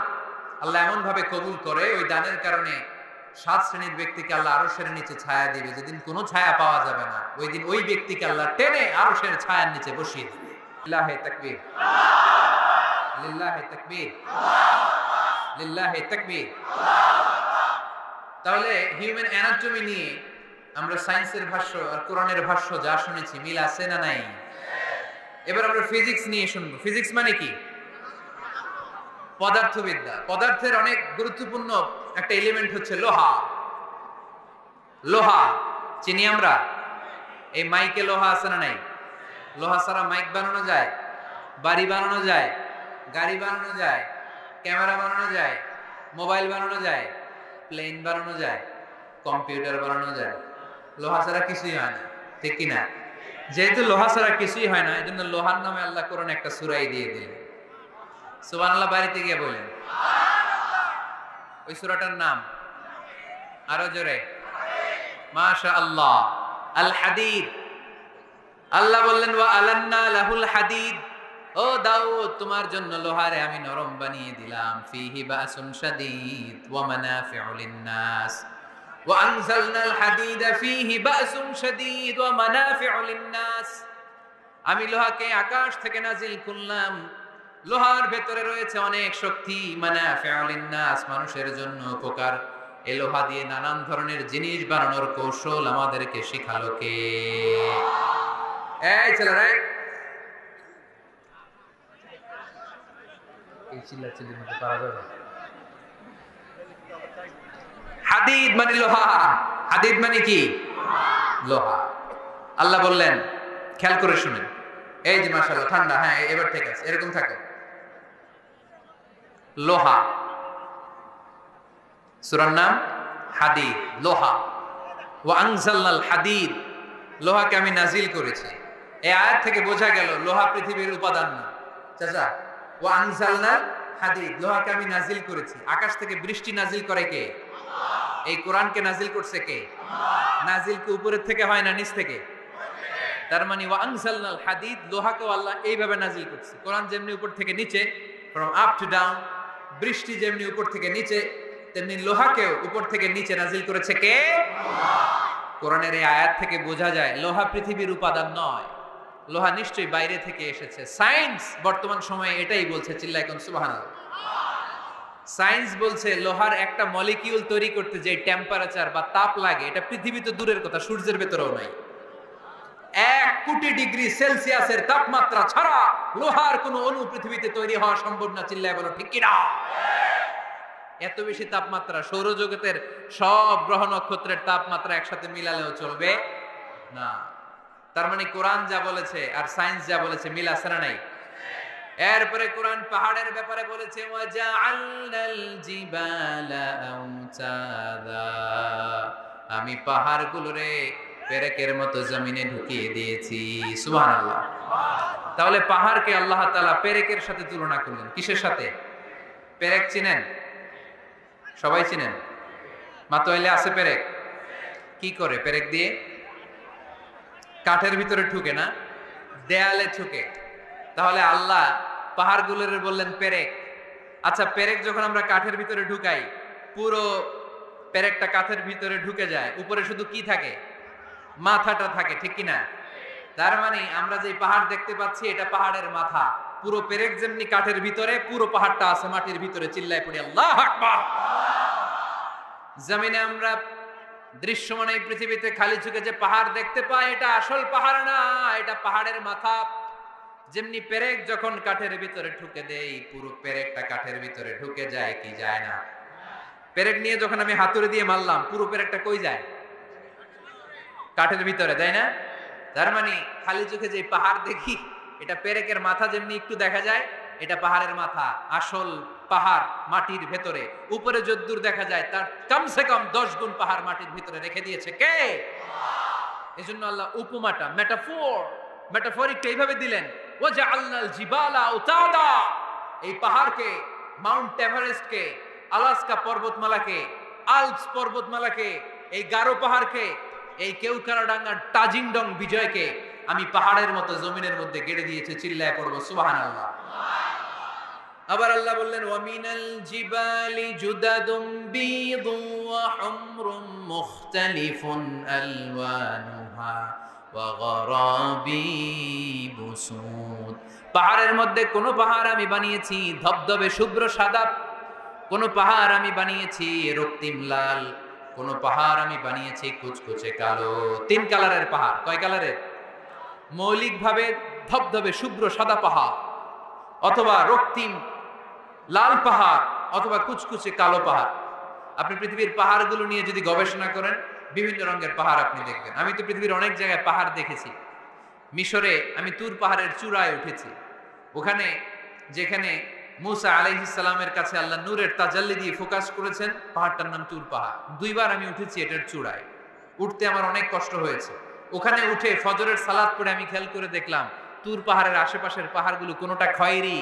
আল্লাহ এমন ভাবে কবুল করে, ওই দানের কারণে 7 শ্রেণীর ব্যক্তিকে আল্লাহ আরশের নিচে ছায়া দিবে। যেদিন কোনো ছায়া পাওয়া যাবে না, ওই দিন ওই ব্যক্তিকে আল্লাহ টেনে আরশের ছায়ার নিচে বসিয়ে দিবে। লিল্লাহি তাকবীর, লিল্লাহি তাকবীর, লিল্লাহি তাকবীর। তাহলে হিউম্যান অ্যানাটমি নিয়ে আমরা সায়েন্সের ভাষ্য আর কোরআনের ভাষ্য যা শুনেছি, মিল আছে না নাই? এবার আমরা ফিজিক্স নিয়ে শুনবো। ফিজিক্স মানে কি? পদার্থবিদ্যা। পদার্থের অনেক গুরুত্বপূর্ণ একটা এলিমেন্ট হচ্ছে লোহা। লোহা চিনি আমরা। এই মাইকে লোহা আছে না নাই? লোহা ছাড়া মাইক বানানো যায়, বাড়ি বানানো যায়, গাড়ি বানানো যায়, ক্যামেরা বানানো যায়, মোবাইল বানানো যায়, প্লেন বানানো যায়, কম্পিউটার বানানো যায়। লোহা ছাড়া কিছুই হয় না, ঠিক কিনা? যেহেতু লোহা ছাড়া কিছুই হয় না, এই জন্য লোহার নামে আল্লাহ কোরআনে একটা সূরাই দিয়ে দিলেন। সুবহানাল্লাহ বাড়িতে গিয়ে বলেন। ওই সূরাটার নাম আরো জোরে, মাশাআল্লাহ, আল হাদিদ। আল্লাহ বললেন ওয়া আলান্না লাহুল হাদিদ, ও দাউদ তোমার জন্য লোহারে আমি নরম বানিয়ে দিলাম। ফিহি বাসুন শাদীদ ওয়া মানাফিউ লিন-নাস ওয়া আনজালনাল হাদিদা ফিহি বাসুন শাদীদ ওয়া মানাফিউ লিন-নাস। আমি লোহাকে আকাশ থেকে নাজিল করলাম, লোহার ভেতরে রয়েছে অনেক শক্তি। মানাফিউ লিন-নাস, মানুষের জন্য উপকার। এই লোহা দিয়ে নানান ধরনের জিনিস বানানোর কৌশল আমাদেরকে শিখালো কে? এই ছেলেরা, এই চিল্লাচিল্লির মধ্যে পারা যাবে? হাদিদ মানে লোহা। হাদিদ মানে কি? লোহা। আল্লাহ বললেন, খেয়াল করে শুনেন, এই যে মাশাআল্লাহ ঠান্ডা, হ্যাঁ এবার ঠিক আছে, এরকম থাকে। লোহা, সূরার নাম হাদিদ, লোহা। ওয়া আনজালনাল হাদিদ, লোহাকে আমি নাজিল করেছি। এই আয়াত থেকে বোঝা গেল লোহা পৃথিবীর উপাদান না। চাচা, ওয়া আনজালনাল হাদিদ, লোহাকে আমি নাজিল করেছি। আকাশ থেকে বৃষ্টি নাজিল করে কে? এই কোরআনকে নাজিল করছে কে? নাজিল কি উপরের থেকে হয় না নিচ থেকে? তার মানে ওয়া আনজালনাল হাদিদ, লোহাকেও আল্লাহ এইভাবে নাজিল করছে। কোরআন যেমনি উপর থেকে নিচে, ফ্রম আপ টু ডাউন, বৃষ্টি যেমনি উপর থেকে নিচে, তেমনি লোহাকেও উপর থেকে নিচে নাজিল করেছে কে? কোরআনের এই আয়াত থেকে বোঝা যায় লোহা পৃথিবীর উপাদান নয়, লোহা নিশ্চয়ই বাইরে থেকে এসেছে। সায়েন্স বর্তমান সময়ে এটাই বলছে। চিল্লায় কোন সুবহানাল্লাহ। সায়েন্স বলছে লোহার একটা মলিকিউল তৈরি করতে যে টেম্পারেচার বা তাপ লাগে এটা পৃথিবীতে দূরের কথা, সূর্যের ভেতরেও নাই। 1,000,000,000 তাপমাত্রা ছাড়া লোহার কোনো অণু পৃথিবীতে তৈরি হওয়া সম্ভব না। চিল্লায় বলো ঠিক কিনা? এত বেশি তাপমাত্রা, সৌরজগতের সব গ্রহ নক্ষত্রের তাপমাত্রা একসাথে মিলালেও চলবে না। তার মানে কোরআন যা বলেছে আর সায়েন্স যা বলেছে মিল আছে না নাই? এরপরে কোরআন পাহাড়ের ব্যাপারে বলেছে ওয়াজআলনাল জিবালা আওতাদা, আমি পাহাড়গুলোরে পেরেকের মতো জমিনে ঢুকিয়ে দিয়েছি। সুবহানাল্লাহ। তাহলে পাহাড়কে আল্লাহ তাআলা পেরেকের সাথে তুলনা করলেন। কিসের সাথে? পেরেক চিনেন? সবাই চিনেন? মাতোয়াইলে আছে পেরেক? কি করে পেরেক দিয়ে? কাঠের ভিতরে ঢুকে না, দেয়ালে ঢুকে। তাহলে আল্লাহ পাহাড়গুলোর বললেন পেরেক। আচ্ছা, পেরেক যখন আমরা কাঠের ভিতরে ঢুকাই, পুরো পেরেকটা কাঠের ভিতরে ঢুকে যায়, উপরে শুধু কি থাকে? মাথাটা থাকে, ঠিক কিনা? তার মানে আমরা যে পাহাড় দেখতে পাচ্ছি এটা পাহাড়ের মাথা। পুরো পেরেক যেমনি কাঠের ভিতরে, পুরো পাহাড়টা আছে মাটির ভিতরে। চিল্লায় পড়ি আল্লাহু আকবার। জমিনে আমরা দৃশ্যমান এই পৃথিবীতে খালি চোখে যে পাহাড় দেখতে পাই এটা আসল পাহাড় না, এটা পাহাড়ের মাথা। যেমনি পেরেক যখন কাঠের ভিতরে ঢুকে দেই, পুরো পেরেকটা কাঠের ভিতরে ঢুকে যায় কি যায় না? পেরেক নিয়ে যখন আমি হাতুড়ি দিয়ে মারলাম, পুরো পেরেকটা কই যায়? কাঠের ভিতরে, তাই না? তার মানে খালি চোখে যে পাহাড় দেখি এটা পেরেকের মাথা যেমনি একটু দেখা যায়, এটা পাহাড়ের মাথা। আসল পাহাড় মাটির ভেতরে, উপরে যদ্দূর দেখা যায় তার কমসে কম 10 গুণ পাহাড় মাটির ভিতরে রেখে দিয়েছে কে? এজন্য আল্লাহ উপমাটা, মেটাফরিকটা এইভাবে দিলেন, ওয়াজআলনাল জিবালা আওতাদা, এই পাহাড়কে, মাউন্ট এভারেস্টকে, আলাস্কা পর্বতমালাকে, আল্পস পর্বতমালাকে, এই গারো পাহাড়কে, এই কেওক্রাডাঙ্গা তাজিংডং বিজয়কে আমি পাহাড়ের মতো জমিনের মধ্যে গেড়ে দিয়েছি। চিল্লায় পড়বো সুবহানাল্লাহ। আবার আল্লাহ বললেন ওয়ামিনাল জিবালি জুদাদুম বীদুন ওয়া হুমরুম মুখতালিফুন আলওয়ানুহা ওয়া গরাবিবু সুদ, পাহাড়ের মধ্যে কোন পাহাড় আমি বানিয়েছি ধবধবে শুভ্র সাদা, কোন পাহাড় আমি বানিয়েছি রক্তিম লাল, কোন পাহাড় আমি বানিয়েছি কুচকুচে কালো। 3 কালারের পাহাড়। কয় কালারের? মৌলিকভাবে ধবধবে শুভ্র সাদা পাহাড়, অথবা রক্তিম লাল পাহাড়, অথবা কুচকুচে কালো পাহাড়। আপনি পৃথিবীর পাহাড়গুলো নিয়ে যদি গবেষণা করেন, বিভিন্ন রঙের পাহাড় আপনি দেখবেন। আমি তো পৃথিবীর অনেক জায়গায় পাহাড় দেখেছি। মিশরে আমি তুর পাহাড়ের চূড়ায় উঠেছি। ওখানে যেখানে মুসা আলাইহিস সালামের কাছে আল্লাহ নূরের তাজাল্লি দিয়ে ফোকাস করেছেন, পাহাড়টার নাম তুর পাহাড়। 2 বার আমি উঠেছি এটার চূড়ায়। উঠতে আমার অনেক কষ্ট হয়েছে। ওখানে উঠে ফজরের সালাত পড়ে আমি খেয়াল করে দেখলাম তুর পাহাড়ের আশেপাশের পাহাড়গুলো কোনোটা খয়েরি,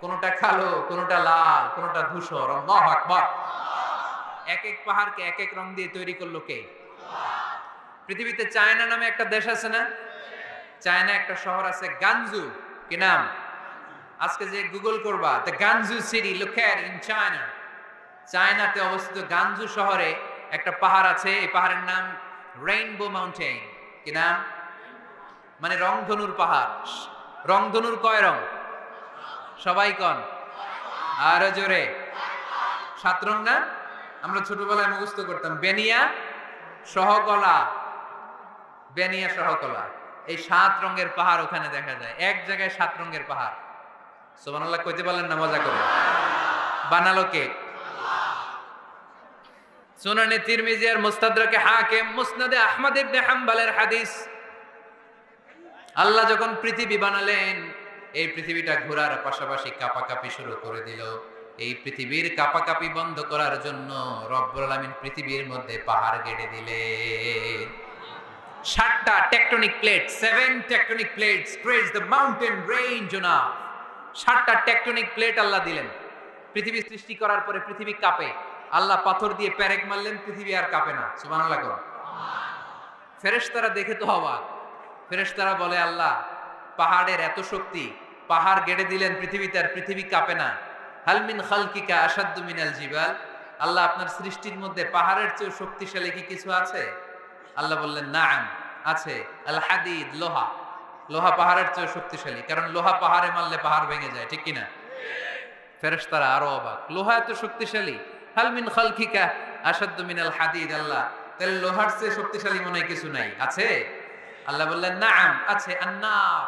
কোনোটা কালো, কোনোটা লাল, কোনোটা ধূসর। আল্লাহু আকবার। এক এক পাহাড়কে এক এক রং দিয়ে তৈরি করলো কে? পৃথিবীতে চায়না নামে একটা দেশ আছে না? চায়না একটা শহর আছে গানজু। কি নাম? আজকে যে গুগল করবা, the গানজু city located in China, চায়নাতে অবস্থিত গানজু শহরে একটা পাহাড় আছে। এই পাহাড়ের নাম রেইনবো মাউন্টেন। কি নাম? মানে রংধনুর পাহাড়। রংধনুর কয় রং? সবাই কন, আরো জোরে। 7 রং না? আমরা ছোটবেলায় মুখস্থ করতাম বেনিয়া সহকলা, বেনিয়া সহকলা। এই 7 রঙের পাহাড় ওখানে দেখা যায়। এক জায়গায় 7 রঙের পাহাড়। সুবহানাল্লাহ কইতে পারলেন না? মজা করে। বানালো কে? সুনানে তিরমিজি আর মুস্তাদরাকে হাকিম, মুসনাদে আহমদ ইবনে হাম্বলের হাদিস। আল্লাহ যখন পৃথিবী বানালেন, এই পৃথিবীটা ঘোরার পাশাপাশি কাঁপাকাঁপি শুরু করে দিল। এই পৃথিবীর কাঁপাকাঁপি বন্ধ করার জন্য রব্বুল আলামিন পৃথিবীর মধ্যে পাহাড় গেড়ে দিলেন। 7টা tectonic plate, 7 tectonic plates creates the mountain range on earth. 7টা টেকটনিক প্লেট আল্লাহ দিলেন। পৃথিবী সৃষ্টি করার পরে পৃথিবী কাঁপে। আল্লাহ পাথর দিয়ে পেরেক মারলেন, পৃথিবী আর কাঁপে না। সুবহানাল্লাহ। ফেরেশতারা দেখে তো অবাক। ফেরেশতারা বলে আল্লাহ পাহাড়ের এত শক্তি, পাহাড় গেড়ে দিলেন পৃথিবীতে আর পৃথিবী কাঁপে না। হাল মিন খালকিকা আশাদ্দু মিনাল জিবাল, আল্লাহ আপনার সৃষ্টির মধ্যে পাহাড়ের চেয়ে শক্তিশালী কি কিছু আছে? আল্লাহ বললেন নাম, আছে। আল হাদিদ, লোহা। লোহা পাহাড়ের চেয়ে শক্তিশালী, কারণ লোহা পাহাড়ে মারলে পাহাড় ভেঙে যায়, ঠিক কিনা? ফেরেশতারা আরো অবাক, লোহা এত শক্তিশালী, হাল মিন খালকিকা আশাদ্দু মিনাল হাদিদ। আল্লাহ, তাহলে লোহার চেয়ে শক্তিশালী মনে হয় কিছু নাই, আছে? আল্লাহ বললেন নাআম, আছে। আন্নার,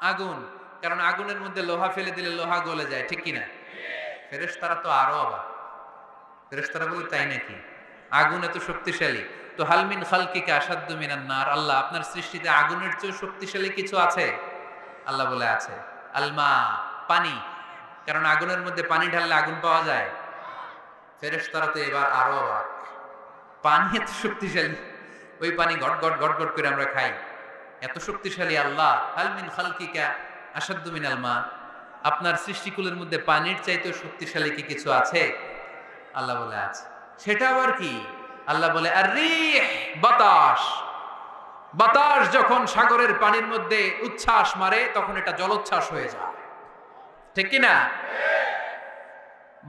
আগুন, কারণ আগুনের মধ্যে লোহা ফেলে দিলে লোহা গলে যায়, ঠিক কিনা? ফেরেশতারা তো আরো অবাক। ফেরেশতারা বলে তাই নাকি, আগুন এত শক্তিশালী, তো হাল মিন খালকিকা আশাদ্দু মিনান নার, আল্লাহ আপনার সৃষ্টিতে আগুনের চেয়ে শক্তিশালী কিছু আছে? আল্লাহ বলে আছে। আলমা, পানি, কারণ আগুনের মধ্যে পানি ঢাললে আগুন পাওয়া যায়। ফেরেশতারা তো এবার আরো অবাক, পানি এত শক্তিশালী, ওই পানি ঘট ঘট ঘট ঘট করে আমরা খাই, এত শক্তিশালী আল্লাহ। হাল মিন খালকিকা আশাদ্দু মিনাল মা, আপনার সৃষ্টিকুলের মধ্যে পানির চাইতেও শক্তিশালী কি কিছু আছে? আল্লাহ বলে আছে। সেটা আবার কি? আল্লাহ বলে আর রিহ, বাতাস। বাতাস যখন সাগরের পানির মধ্যে উচ্ছ্বাস মারে তখন এটা জলোচ্ছ্বাস হয়ে যায়, ঠিক কিনা?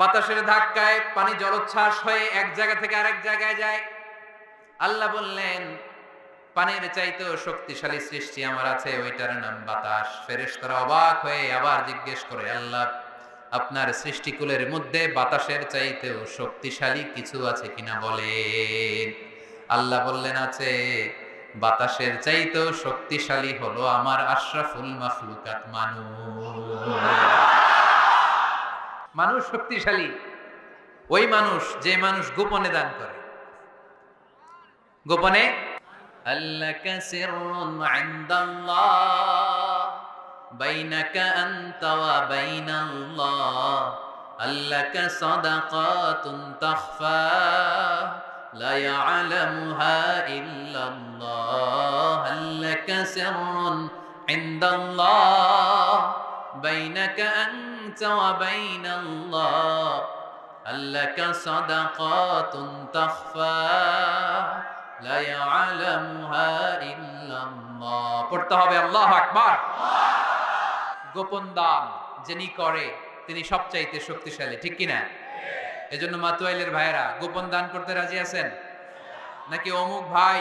বাতাসের ধাক্কায় পানি জলোচ্ছ্বাস হয়ে এক জায়গা থেকে আরেক জায়গায় যায়। আল্লাহ বললেন পানির চাইতেও শক্তিশালী সৃষ্টি আমার আছে, ওইটার নাম বাতাস। ফেরেশতারা অবাক হয়ে আবার জিজ্ঞেস করে, আল্লাহ আপনার সৃষ্টিকুলের মধ্যে বাতাসের চাইতেও শক্তিশালী কিছু আছে কিনা বলেন। আল্লাহ বললেন আছে। বাতাসের চাইতেও শক্তিশালী হলো আমার আশরাফুল মাখলুকাত মানুষ। মানুষ শক্তিশালী, ওই মানুষ যে মানুষ গোপনে দান করে। গোপনে আল্লাকা সিররুন ইনদাল্লাহ বাইনাকা আনতা ওয়া বাইনাল্লাহ, আল্লাকা সাদাকাতুন তাখফা লা ইয়ালামুহা ইল্লাল্লাহ, আল্লাকা সিররুন ইনদাল্লাহ বাইনাকা আনতা ওয়া বাইনাল্লাহ, আল্লাকা সাদাকাতুন তাখফা লা ইয়ালামুহা ইল্লাল্লাহ। পড়তে হবে আল্লাহু আকবার। গোপন দান যিনি করে তিনি সবচাইতে শক্তিশালী, ঠিক কিনা? এজন্য মাতুয়াইলের ভাইরা গোপন দান করতে রাজি আছেন নাকি? অমুক ভাই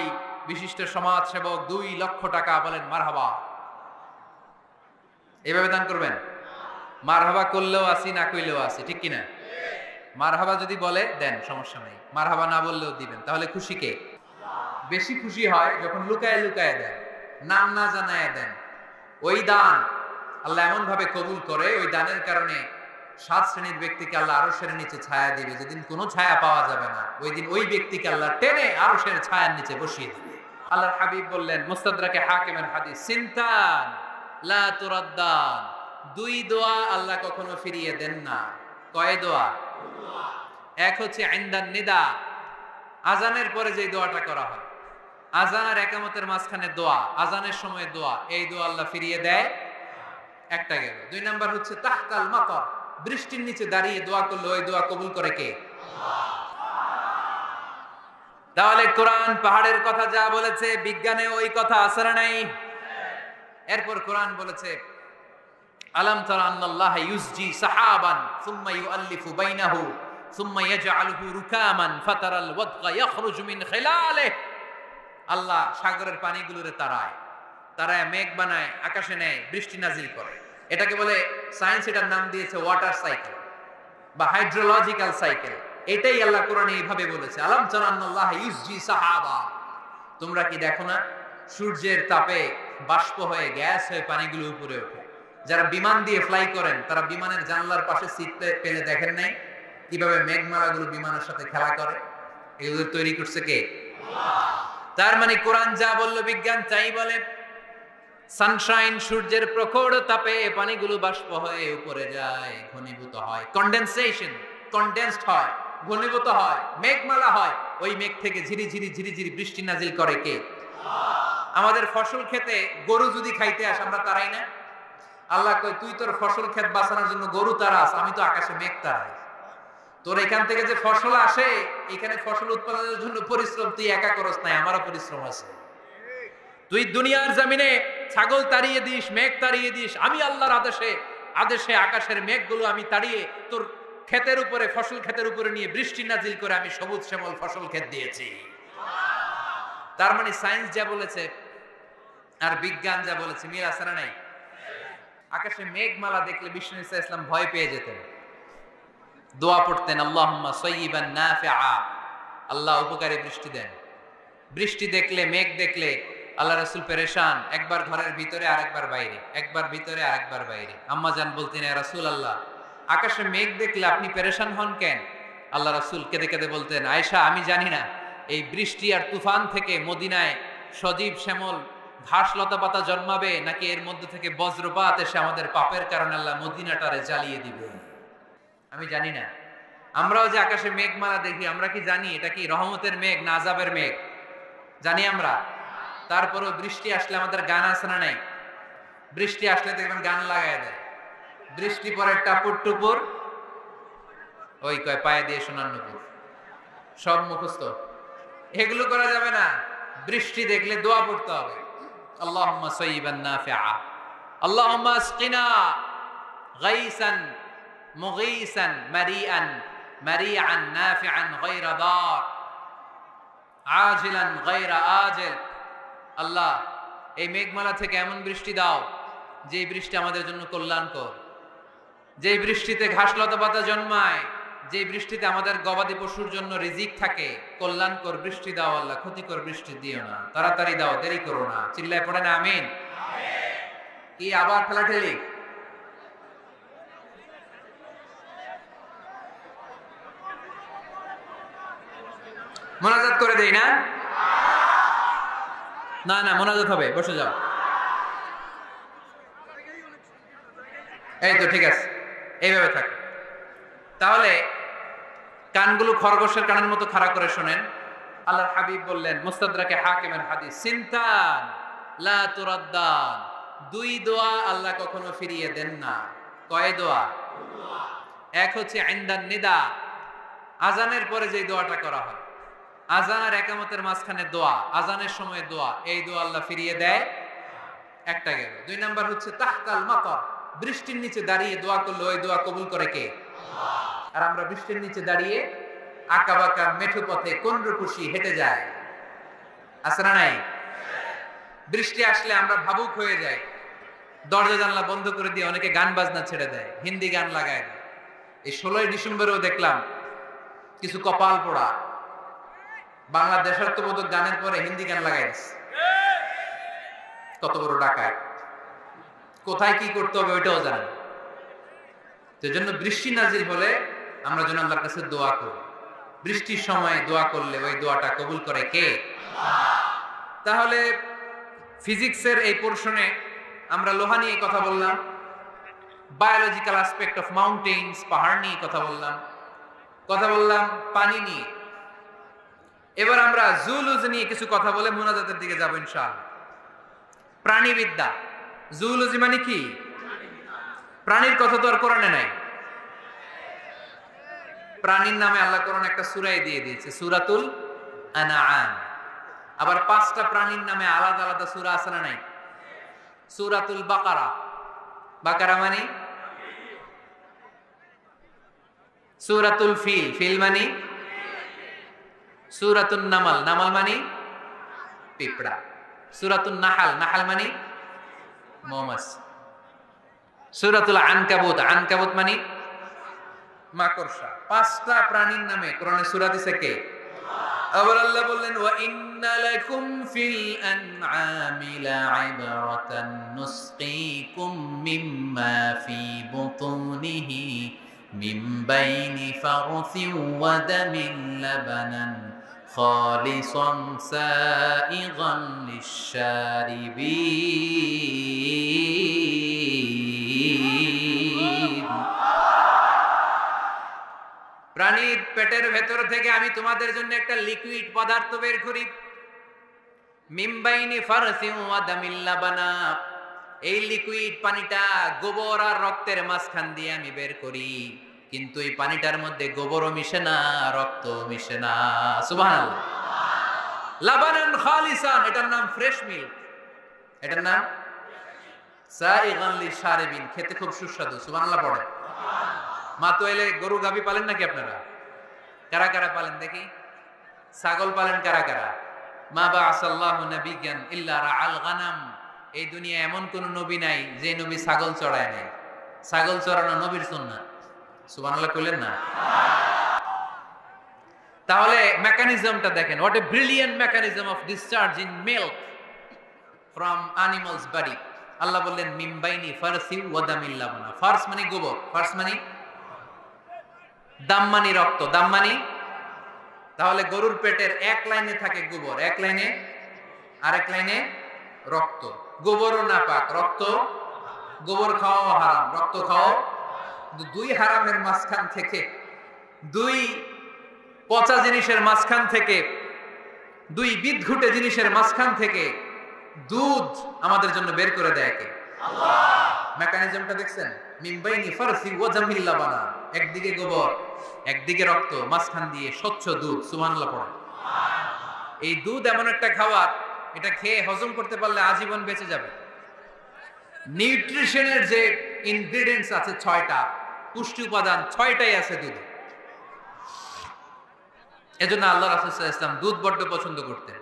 বিশিষ্ট সমাজ সেবক 2 লক্ষ টাকা, বলেন মারহাবা। এভাবে দান করবেন? মারহাবা করলেও আসি, না কইলেও আসি, ঠিক কিনা? মারহাবা যদি বলে দেন, সমস্যা নাই। মারহাবা না বললেও দিবেন। তাহলে খুশি কে? বেশি খুশি হয় যখন লুকায় লুকায় দেন, নাম না জানায় দেন। ওই দান আল্লাহ এমন ভাবে কবুল করে, ওই দানের কারণে 7 শ্রেণীর ব্যক্তিকে আল্লাহ আরশের নিচে ছায়া দিবে। যেদিন কোনো ছায়া পাওয়া যাবে না, ওই দিন ওই ব্যক্তিকে আল্লাহ টেনে আরশের ছায়ার নিচে বসিয়ে দিবে। আল্লাহর হাবিব বললেন, মুস্তাদরাকে হাকিমের হাদিস, সিনতান লা তুরাদ্দান, 2 দোয়া আল্লাহ কখনো ফিরিয়ে দেন না। কয় দোয়া? এক হচ্ছে ইনদান নিদা, আজানের পরে যে দোয়াটা করা হয়, আজান আর একামতের মাঝখানে দোয়া, আজানের সময় দোয়া, এই দোয়া আল্লাহ ফিরিয়ে দেয়, একটা গেল। 2 নাম্বার হচ্ছে তাহতাল মাতার, বৃষ্টির নিচে দাঁড়িয়ে দোয়া করলে ওই দোয়া কবুল করে কে? তাহলে কোরআন পাহাড়ের কথা যা বলেছে, বিজ্ঞানে ওই কথা আছে না নাই? এরপর কোরআন বলেছে আলাম তারা আন্নাল্লাহ ইউসজি সাহাবান সুম্মা ইউআল্লিফু বাইনাহু সুম্মা ইয়াজআলুহু রুকামান ফাতারাল ওয়াদকা ইয়াখরুজু মিন খিলালিহি, আল্লাহ সাগরের পানিগুলোরে তারায় মেঘ বানায়, আকাশে নেয়, বৃষ্টি নাজিল করে। এটাকে বলে সায়েন্স, এটার নাম দিয়েছে ওয়াটার সাইকেল বা হাইড্রোলজিক্যাল সাইকেল। এটাই আল্লাহ কোরআনে এইভাবে বলেছে, আলাম তারা আন্নাল্লাহ ইউসজি সাহাবা, তোমরা কি দেখো না সূর্যের তাপে বাষ্প হয়ে গ্যাস হয়ে পানিগুলো উপরে ওঠে। যারা বিমান দিয়ে ফ্লাই করেন তারা বিমানের জানলার পাশে সিট পেলে দেখেন নাই কিভাবে মেঘমালাগুলো বিমানের সাথে খেলা করে? এগুলো তৈরি করছে কে? তার মানে কোরআন যা বললো বিজ্ঞান তাই বলে। সানশাইন, সূর্যের প্রখর তাপে পানিগুলো বাষ্প হয়ে উপরে যায়, ঘনীভূত হয়, কন্ডেনসেশন, কন্ডেন্সড হয়, ঘনীভূত হয়, মেঘমালা হয়। ওই মেঘ থেকে ঝিরি ঝিরি ঝিরি ঝিরি বৃষ্টি নাজিল করে কে? আমাদের ফসল খেতে গরু যদি খাইতে আসে আমরা তারাই না? আল্লাহ কয়, তুই তোর ফসল ক্ষেত বাঁচানোর জন্য গরু তারাস, আমি তো আকাশে মেঘ তারাই। তোর এখান থেকে যে ফসল আসে, এখানে ফসল উৎপাদনের জন্য পরিশ্রম তুই একা করস নাই, আমারও পরিশ্রম আছে। তুই দুনিয়ার জমিনে ছাগল তাড়িয়ে দিস, মেঘ তাড়িয়ে দিস, আমি আল্লাহর আদেশে আকাশের মেঘগুলো আমি তাড়িয়ে তোর ক্ষেতের উপরে, ফসল ক্ষেতের উপরে নিয়ে বৃষ্টি নাজিল করে আমি সবুজ শ্যামল ফসল ক্ষেত দিয়েছি। তার মানে সায়েন্স যা বলেছে আর বিজ্ঞান যা বলেছে মিল আছে না নাই? আকাশে মেঘমালা দেখলে বিষ্ণু ইসা ইসলাম ভয় পেয়ে যেতেন। দোয়া পড়তেন, আল্লাহুম্মা সাইয়্যিবান নাফিআ, আল্লাহ উপকারী বৃষ্টি দেন। বৃষ্টি দেখলে, মেঘ দেখলে আল্লাহ রাসূল পেরেশান, একবার ঘরের ভিতরে আরেকবার বাইরে, একবার ভিতরে আরেকবার বাইরে। আম্মা জান বলতেন, ইয়া রাসূলুল্লাহ, আকাশে মেঘ দেখলে আপনি পেরেশান হন কেন? আল্লাহ রাসূল কেঁদে কেঁদে বলতেন, আয়েশা আমি জানি না এই বৃষ্টি আর তুফান থেকে মদিনায় সজীব শ্যামল ঘাস লতা পাতা জন্মাবে, নাকি এর মধ্যে থেকে বজ্রপাত এসে আমাদের পাপের কারণে আল্লাহ মদিনাটারে জ্বালিয়ে দিবে, আমি জানি না। আমরাও যে আকাশে মেঘমালা দেখি, আমরা কি জানি এটা কি রহমতের মেঘ না আযাবের মেঘ? জানি আমরা। তারপরও বৃষ্টি আসলে আমাদের গান আছে না নাই? বৃষ্টি আসলে দেখবেন গান লাগায় দেয়। বৃষ্টি পরে টাপুর টুপুর, ওই কয় পায়ে দিয়ে সোনার নুপুর, সব মুখস্থ। এগুলো করা যাবে না। বৃষ্টি দেখলে দোয়া পড়তে হবে, আল্লাহুম্মা সাইয়্যিবান নাফিআ, আল্লাহুম্মা আসকিনা গাইসান মুগীসান মারিআন মারিআন নাফিআন গায়রা দার আজিলান গায়রা আজিল। আল্লাহ এই মেঘমালা থেকে এমন বৃষ্টি দাও যে বৃষ্টি আমাদের জন্য কল্যাণকর, যে বৃষ্টিতে ঘাস লতা পাতা জন্মায়, যে বৃষ্টিতে আমাদের গবাদি পশুর জন্য রিজিক থাকে। কল্যাণকর বৃষ্টি দাও আল্লাহ, ক্ষতিকর বৃষ্টি দিও না, তাড়াতাড়ি দাও, দেরি করো না। চিল্লায় পড়েন আমিন। কি আবার ঠেলাঠেলি? মোনাজাত করে দেই না? না না, মোনাজাত হবে, বসে যাও। এই তো ঠিক আছে, এইভাবে থাক। তাহলে কানগুলো খরগোশের কানের মতো খাড়া করে শোনেন। আল্লাহর হাবিব বললেন, মুস্তাদরাকে হাকিমের হাদিস, সিনতান লা তুরাদ্দান, দুই দোয়া আল্লাহ কখনো ফিরিয়ে দেন না। কয় দোয়া? এক হচ্ছে ইনদান নিদা, আজানের পরে যে দোয়াটা করা হয়, আজান আর একামতের মাঝখানে দোয়া, আজানের সময় দোয়া, এই দোয়া আল্লাহ ফিরিয়ে দেয়, একটা গেল। দুই নাম্বার হচ্ছে তাহতাল মাতার, বৃষ্টির নিচে দাঁড়িয়ে দোয়া করলে ওই দোয়া কবুল করে কে? আল্লাহ। আর আমরা বৃষ্টির নিচে দাঁড়িয়ে আঁকা বাঁকা মেঠো পথে কোন রূপসী হেঁটে যায়, আছে না নাই? বৃষ্টি আসলে আমরা ভাবুক হয়ে যাই, দরজা জানলা বন্ধ করে দিয়ে অনেকে গান বাজনা ছেড়ে দেয়, হিন্দি গান লাগায় দেয়। এই 16ই ডিসেম্বরেও দেখলাম কিছু কপাল পোড়া বাংলা দেশাত্মবোধক গানের পরে হিন্দি গান লাগাই দিচ্ছে। কত বড় ডাকায়, কোথায় কি করতে হবে ওইটাও জানে। সেজন্য বৃষ্টি নাজিল হলে আমরা যেন আল্লাহর কাছে দোয়া করি। বৃষ্টির সময় দোয়া করলে ওই দোয়াটা কবুল করে কে? তাহলে ফিজিক্সের এই পোরশনে আমরা লোহা নিয়ে কথা বললাম, বায়োলজিক্যাল অ্যাসপেক্ট অফ মাউন্টেইনস, পাহাড় নিয়ে কথা বললাম পানি নিয়ে। এবার আমরা জুলজি নিয়ে কিছু কথা বলে মুনাজাতের দিকে যাব ইনশাআল্লাহ। প্রাণীবিদ্যা, জুলজি মানে কি? প্রাণীর কথা তো আর কোরআনে নাই। প্রাণীর নামে আল্লাহ কোরআন একটা সূরাই দিয়ে দিয়েছে, সূরাতুল আনআম। আবার 5টা প্রাণীর নামে আলাদা আলাদা সূরা আছে না নাই? সূরাতুল বাকারা, বাকারা মানে সূরাতুল ফিল, ফিল মানে সূরাতুন নামাল, নামাল মানে পিঁপড়া। সূরাতুন নাহাল, নাহাল মানে মৌমাছি। সূরাতুল আনকাবুত, আনকাবুত মানে মাকড়সা। 5টা প্রাণীর নামে কোরআনে সূরা দিয়েছে কে? আবার আল্লাহ বললেন, ওয়া ইন্না লাকুম ফিল আনআমি লা'iবরাতান নুসকিকুম মিম্মা ফি বুতুনিহি মিন বাইনি ফারসিন ওয়া দামিন লাবানান খালিসান সাইগান লিশ-শারিবিন। প্রাণীর পেটের ভেতর থেকে আমি তোমাদের জন্য একটা লিকুইড পদার্থ বের করি, মিন বাইনি ফারসিন ওয়া দামিন লাবানা। এই লিকুইড পানিটা গোবর আর রক্তের মাঝখান দিয়ে আমি বের করি, কিন্তু এই পানিটার মধ্যে গোবরও মিশে না, রক্ত মিশে না। সুবহানাল্লাহ। লাবানান খালিসান, এটার নাম ফ্রেশ মিল্ক, এটার নাম সাইগান লিশ-শারিবিন, খেতে খুব সুস্বাদু। সুবহানাল্লাহ পড়ে। মা তো এলে গরু গাভী পালেন নাকি আপনারা? কারা কারা পালেন দেখি? ছাগল পালেন কারা কারা? মা বা'আসাল্লাহু নাবিয়্যান ইল্লা রাআল গানাম। এই দুনিয়ায় এমন কোন নবী নাই যে নবী ছাগল চড়ায় নাই। ছাগল চড়ানো নবীর সুন্নাত। সুবহানাল্লাহ কইলেন না? তাহলে মেকানিজমটা দেখেন, what a brilliant mechanism of discharge in milk from animals body. আল্লাহ বললেন মিন বাইনি ফারসি ওয়া দামিল লাবানা। ফারস মানে গোবর, ফারস মানে দাম মানে রক্ত, দাম মানে, তাহলে গরুর পেটের এক লাইনে থাকে গোবর, এক লাইনে, আরেক লাইনে রক্ত। গোবরও নাপাক, রক্ত, গোবর খাওয়াও হারাম, রক্ত খাওয়াও। দুই হারামের মাঝখান থেকে, দুই পচা জিনিসের মাঝখান থেকে, দুই বিদঘুটে জিনিসের মাঝখান থেকে দুধ আমাদের জন্য বের করে দেয় কে? আল্লাহ। মেকানিজমটা দেখছেন? মিন বাইনি ফারসি ওয়া দামিল লাবানা, একদিকে গোবর একদিকে রক্ত, মাঝখান দিয়ে স্বচ্ছ দুধ। সুবহানাল্লাহ পড়ে। এই দুধ এমন একটা খাবার, এটা খেয়ে হজম করতে পারলে আজীবন বেঁচে যাবে। নিউট্রিশনের যে ইনগ্রেডিয়েন্টস আছে 6টা, পুষ্টি উপাদান 6টাই আছে দুধে। এজন্য আল্লাহ রাসূল সাল্লাল্লাহু আলাইহি ওয়াসাল্লাম দুধ বড্ড পছন্দ করতেন,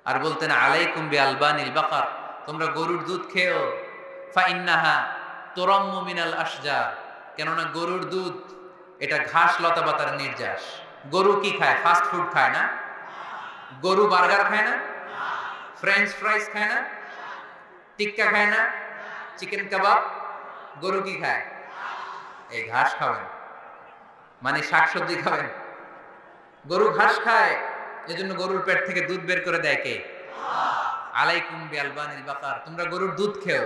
আর বলতেন আলাইকুম বিআলবানিল বাকার, তোমরা গরুর দুধ খেও, ফা ইন্নাহা তুরাম্মু মিনাল আশজার, কেননা গরুর দুধ এটা ঘাস লতা পাতার নির্যাস। গরু কি খায়? ফাস্ট ফুড খায় না? গরু বার্গার খায় না? ফ্রেঞ্চ ফ্রাইজ খায় না? টিক্কা খায় না? চিকেন কাবাব? গরু কি খায়? এই ঘাস খাবেন, মানে শাকসবজি খাবেন। গরু ঘাস খায়, এজন্য গরুর পেট থেকে দুধ বের করে দেয় কে? আলাইকুম বিআলবানিল বাকার, তোমরা গরুর দুধ খেও।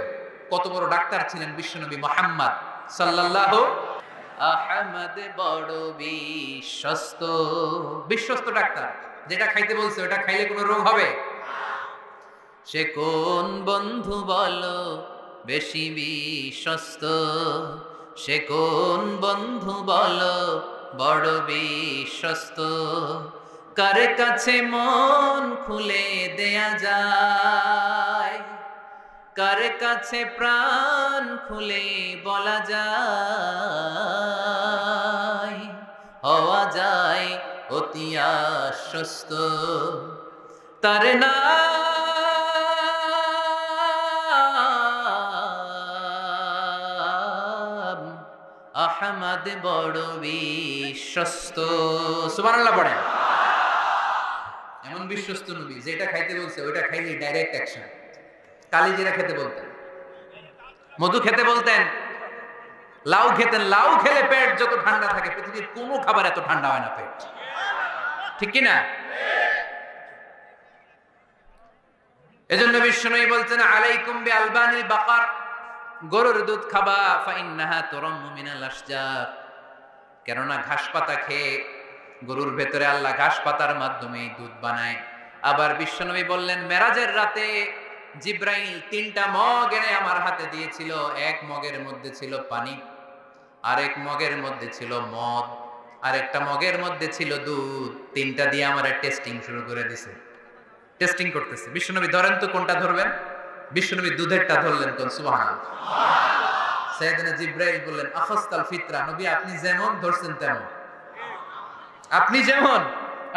কত বড় ডাক্তার ছিলেন বিশ্বনবী মুহাম্মদ সাল্লাল্লাহু আহমদ, বড় বিশ্বস্ত, বিশ্বস্ত ডাক্তার। যেটা খাইতে বলছে ওটা খাইলে কোনো রোগ হবে? সে কোন বন্ধু বলো বেশি বিশ্বস্ত, সে কোন বন্ধু বলো বড় বিশ্বস্ত, কার কাছে মন খুলে দেয়া যায়, কার কাছে প্রাণ খুলে বলা যায়, হওয়া যায় অতি আশ্বস্ত, তার নাম আহমদ, বড় বিশ্বস্ত। সুবহানাল্লাহ পড়েন। এমন বিশ্বস্ত নবী, যেটা খাইতে বলছে ওইটা খাইলে ডাইরেক্ট অ্যাকশন। কালিজিরা খেতে বলতেন, মধু খেতে বলতেন, লাউ খেতেন। লাউ খেলে পেট যত ঠান্ডা থাকে, পৃথিবীর কোনো খাবার এত ঠান্ডা হয় না পেট, ঠিক কি না? এজন্য বিশ্বনবী বলতেন আলাইকুম বিআলবানিল বাকার, গরুর দুধ খাবা, ফা ইন্নাহা তুরাম্মু মিনাল আশজার, কেননা ঘাস পাতা খেয়ে গরুর ভেতরে আল্লাহ ঘাস পাতার মাধ্যমে দুধ বানায়। আবার বিশ্বনবী বললেন মেরাজের রাতে জিব্রাইল 3টা মগ এনে আমার হাতে দিয়েছিল। এক মগের মধ্যে ছিল পানি, আরেক মগের মধ্যে ছিল মদ, আরেকটা মগের মধ্যে ছিল দুধ। 3টা দিয়ে আমার টেস্টিং শুরু করে দিছে, টেস্টিং করতেছে। বিশ্বনবী ধরেন তো কোনটা ধরবেন? বিশ্বনবী দুধেরটা ধরলেন। কোন? সুবহানাল্লাহ। সাইয়েদনা জিব্রাইল বললেন আখাসতাল ফিতরা, নবী আপনি যেমন ধরছেন তেমন, আপনি যেমন,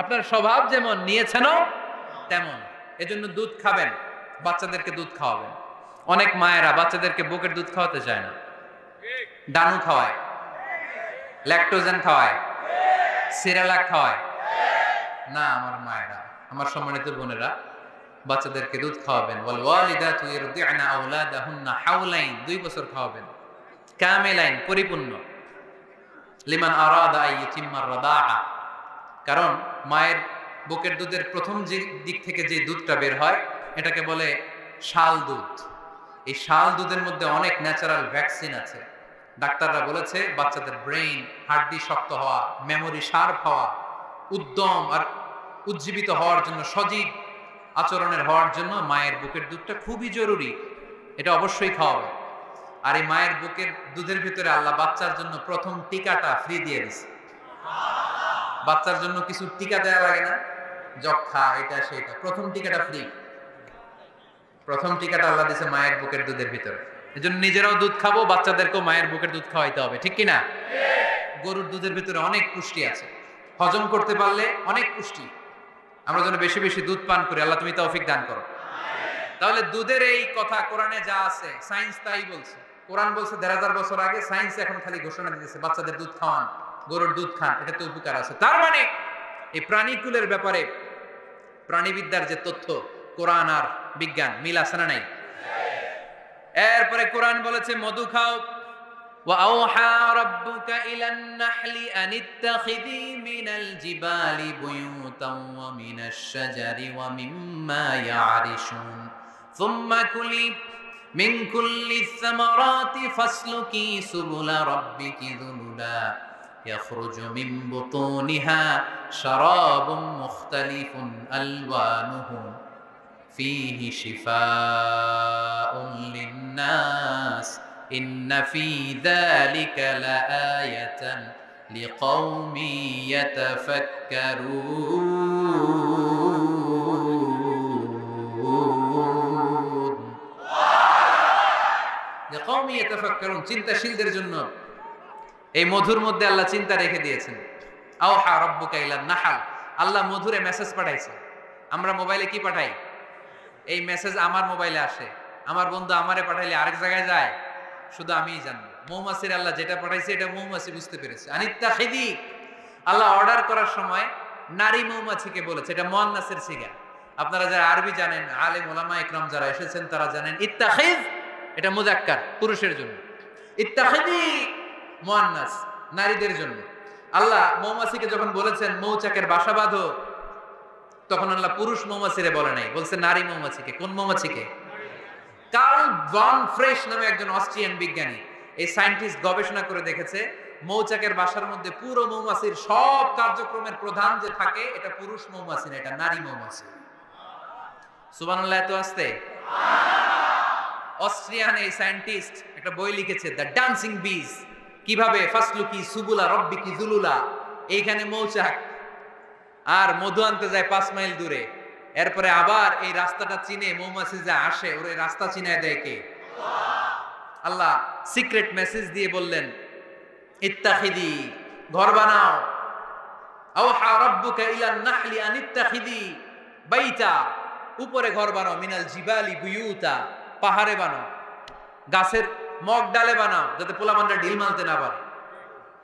আপনার স্বভাব যেমন, নিয়েছেনও তেমন। এজন্য দুধ খাবেন, বাচ্চাদেরকে দুধ খাওয়াবেন। অনেক মায়েরা বাচ্চাদেরকে বুকের দুধ খাওয়াতে চায় না, ডানু খাওয়ায়, ল্যাকটোজেন খাওয়ায়, সিরালাক খাওয়ায় না। আমার মায়েরা, আমার সম্মানিত বোনেরা, বাচ্চাদেরকে দুধ খাওয়াবেন। ওয়াল ওয়ালিদাতু ইরদি'না আওলাদাহুন্না হাওলাইন, 2 বছর খাওয়াবেন, কামিলাইন, পরিপূর্ণ। লিমান আরাদা আইয়ুতিম্মার রাদাআ, কারণ মায়ের বুকের দুধের প্রথম যে দিক থেকে যে দুধটা বের হয় এটাকে বলে শাল দুধ। এই শাল দুধের মধ্যে অনেক ন্যাচারাল ভ্যাকসিন আছে। ডাক্তাররা বলেছে বাচ্চাদের ব্রেইন, হাড্ডি শক্ত হওয়া, মেমোরি শার্প হওয়া, উদ্যম আর উজ্জীবিত হওয়ার জন্য, সজীব আচরণের হওয়ার জন্য মায়ের বুকের দুধটা খুবই জরুরি। এটা অবশ্যই খাওয়াবে। আর এই মায়ের বুকের দুধের ভিতরে আল্লাহ বাচ্চার জন্য প্রথম টিকাটা ফ্রি দিয়ে দিছে। বাচ্চার জন্য কিছু টিকা দেওয়া লাগে না, যক্ষা, এটা সেটা, প্রথম টিকাটা ফ্রি। প্রথম টিকাটা আল্লাহ দিয়েছে মায়ের বুকের দুধের ভিতরে। এজন্য নিজেরাও দুধ খাবো, বাচ্চাদেরকেও মায়ের বুকের দুধ খাওয়াইতে হবে, ঠিক কিনা? গরুর দুধের ভিতরে অনেক পুষ্টি আছে, হজম করতে পারলে অনেক পুষ্টি। আমরা যেন বেশি বেশি দুধ পান করি, আল্লাহ তুমি তৌফিক দান করো। তাহলে দুধের এই কথা কোরআনে যা আছে, সায়েন্স তাই বলছে। কোরআন বলছে ১,৫০০ বছর আগে, সায়েন্স এখন খালি ঘোষণা দিতেছে বাচ্চাদের দুধ খাওয়ান, গরুর দুধ খান, এটাতে উপকার আছে। তার মানে এই প্রাণীকুলের ব্যাপারে প্রাণীবিদ্যার যে তথ্য, কোরআন আর বিজ্ঞান মিল আছে না নাই? এরপরে কোরআন বলেছে মধু খাও। وَأَوْحَى رَبُّكَ إِلَى النَّحْلِ أَنِ اتَّخِذِي مِنَ الْجِبَالِ بُيُوتًا وَمِنَ الشَّجَرِ وَمِمَّا يَعْرِشُونَ ثُمَّ كُلِي مِنْ كُلِّ الثَّمَرَاتِ فَاسْلُكِي سُبُلَ رَبِّكِ ذُلُلًا يَخْرُجُ مِنْ بُطُونِهَا شَرَابٌ مُخْتَلِفٌ أَلْوَانُهُ فِيهِ شِفَاءٌ لِلنَّاسِ إِنَّ فِي ذَلِكَ لَآيَةً لِقَوْمٍ يَتَفَكَّرُونَ لِقَوْمٍ يَتَفَكَّرُونَ চিন্তাশীলদের জন্য এই মধুর মধ্যে আল্লাহ চিন্তা রেখে দিয়েছেন। আওহা রাব্বুকা ইলান নাহল, আল্লাহ মধুরে মেসেজ পাঠাইছে। আমরা মোবাইলে কি পাঠাই? এই মেসেজ আমার মোবাইলে আসে, আমার বন্ধু আমারে পাঠাইলে আরেক জায়গায় যায়, শুধু আমিই জানবো। মৌমাছির আল্লাহ যেটা পাঠাইছে এটা মৌমাছি বুঝতে পেরেছে। আনিত্তাখিদি, আল্লাহ অর্ডার করার সময় নারী মৌমাছিকে বলেছে, এটা মুয়ান্নাসের সিগা। আপনারা যারা আরবি জানেন, আলেম ওলামা ইকরাম যারা এসেছেন তারা জানেন ইত্তাখিজ এটা মুযাক্কার, পুরুষের জন্য। ইত্তাখিদি মুয়ান্নাস, নারীদের জন্য। আল্লাহ মৌমাছিকে যখন বলেছেন মৌচাকের বাসা বাঁধো, তখন আল্লাহ পুরুষ মৌমাছিরে বলে নাই, বলছে নারী মৌমাছিকে। কোন মৌমাছিকে? কার্ল ভন ফ্রেশ নামে একজন অস্ট্রিয়ান বিজ্ঞানী, এই সায়েন্টিস্ট গবেষণা করে দেখেছে মৌচাকের বাসার মধ্যে পুরো মৌমাছির সব কার্যক্রমের প্রধান যে থাকে এটা পুরুষ মৌমাছি না, এটা নারী মৌমাছি। সুবহানাল্লাহ, এত আসতে। অস্ট্রিয়ান এই সায়েন্টিস্ট একটা বই লিখেছে, দ্য ডান্সিং বিজ, কিভাবে ফাসলুকি সুবুলা রব্বিকি যুলুলা। এইখানে মৌচাক আর মধু আনতে যায় 5 মাইল দূরে, এরপরে আবার এই রাস্তাটা চিনে মৌমাছি যা আসে ওর এই রাস্তা চিনায় দেয় কে? আল্লাহ সিক্রেট মেসেজ দিয়ে বললেন ইত্তাখিদি, ঘর বানাও। আওহা রাব্বুকা ইলান নাহলি আন ইত্তাখিদি বাইতা, উপরে ঘর বানাও, মিনাল জিবালি বুয়ুতা, পাহাড়ে বানাও, গাছের মগ ডালে বানাও, যাতে পোলামানরা ঢিল মারতে না পারে।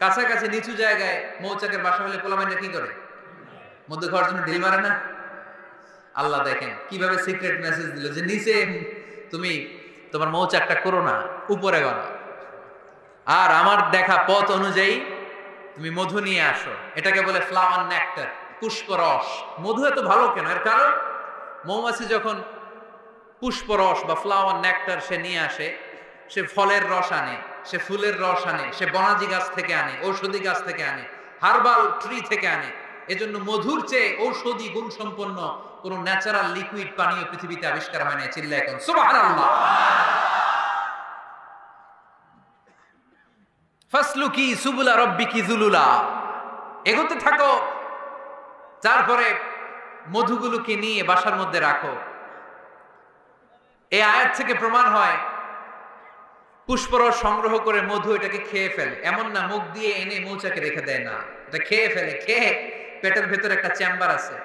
কাছাকাছি নিচু জায়গায় মৌচাকের বাসা হলে পোলামানরা কি করে? মধ্যে ঘর জন্য ঢিল মারে না। আল্লাহ দেখেন কিভাবে সিক্রেট মেসেজ দিল যে নিচে তুমি তোমার মৌচাকটা করো না, উপরে বানাও। আর আমার দেখা পথ অনুযায়ী তুমি মধু নিয়ে আসো, এটাকে বলে ফ্লাওয়ার নেক্টার, পুষ্পরস। মধু এত ভালো কেন? এর কারণ মৌমাছি যখন পুষ্পরস বা ফ্লাওয়ার নেক্টার সে নিয়ে আসে, সে ফলের রস আনে, সে ফুলের রস আনে, সে বনাজি গাছ থেকে আনে, ঔষধি গাছ থেকে আনে, হার্বাল ট্রি থেকে আনে। এজন্য মধুর চেয়ে ঔষধি গুণ সম্পন্ন কোন ন্যাচারাল লিকুইড পানীয় পৃথিবীতে আবিষ্কার হয় না। চিল্লায় এখন সুবহানাল্লাহ। ফাসলুকি সুবুলা রাব্বিকি যুলুলা, এগোতে থাকো, তারপরে মধুগুলোকে নিয়ে বাসার মধ্যে রাখো। এই আয়াত থেকে প্রমাণ হয় পুষ্পরস সংগ্রহ করে মধু এটাকে খেয়ে ফেলে, এমন না মুখ দিয়ে এনে মৌচাকে রেখে দেয়, না, এটা খেয়ে ফেলে। খেয়ে পেটের ভেতরে একটা চেম্বার আছে,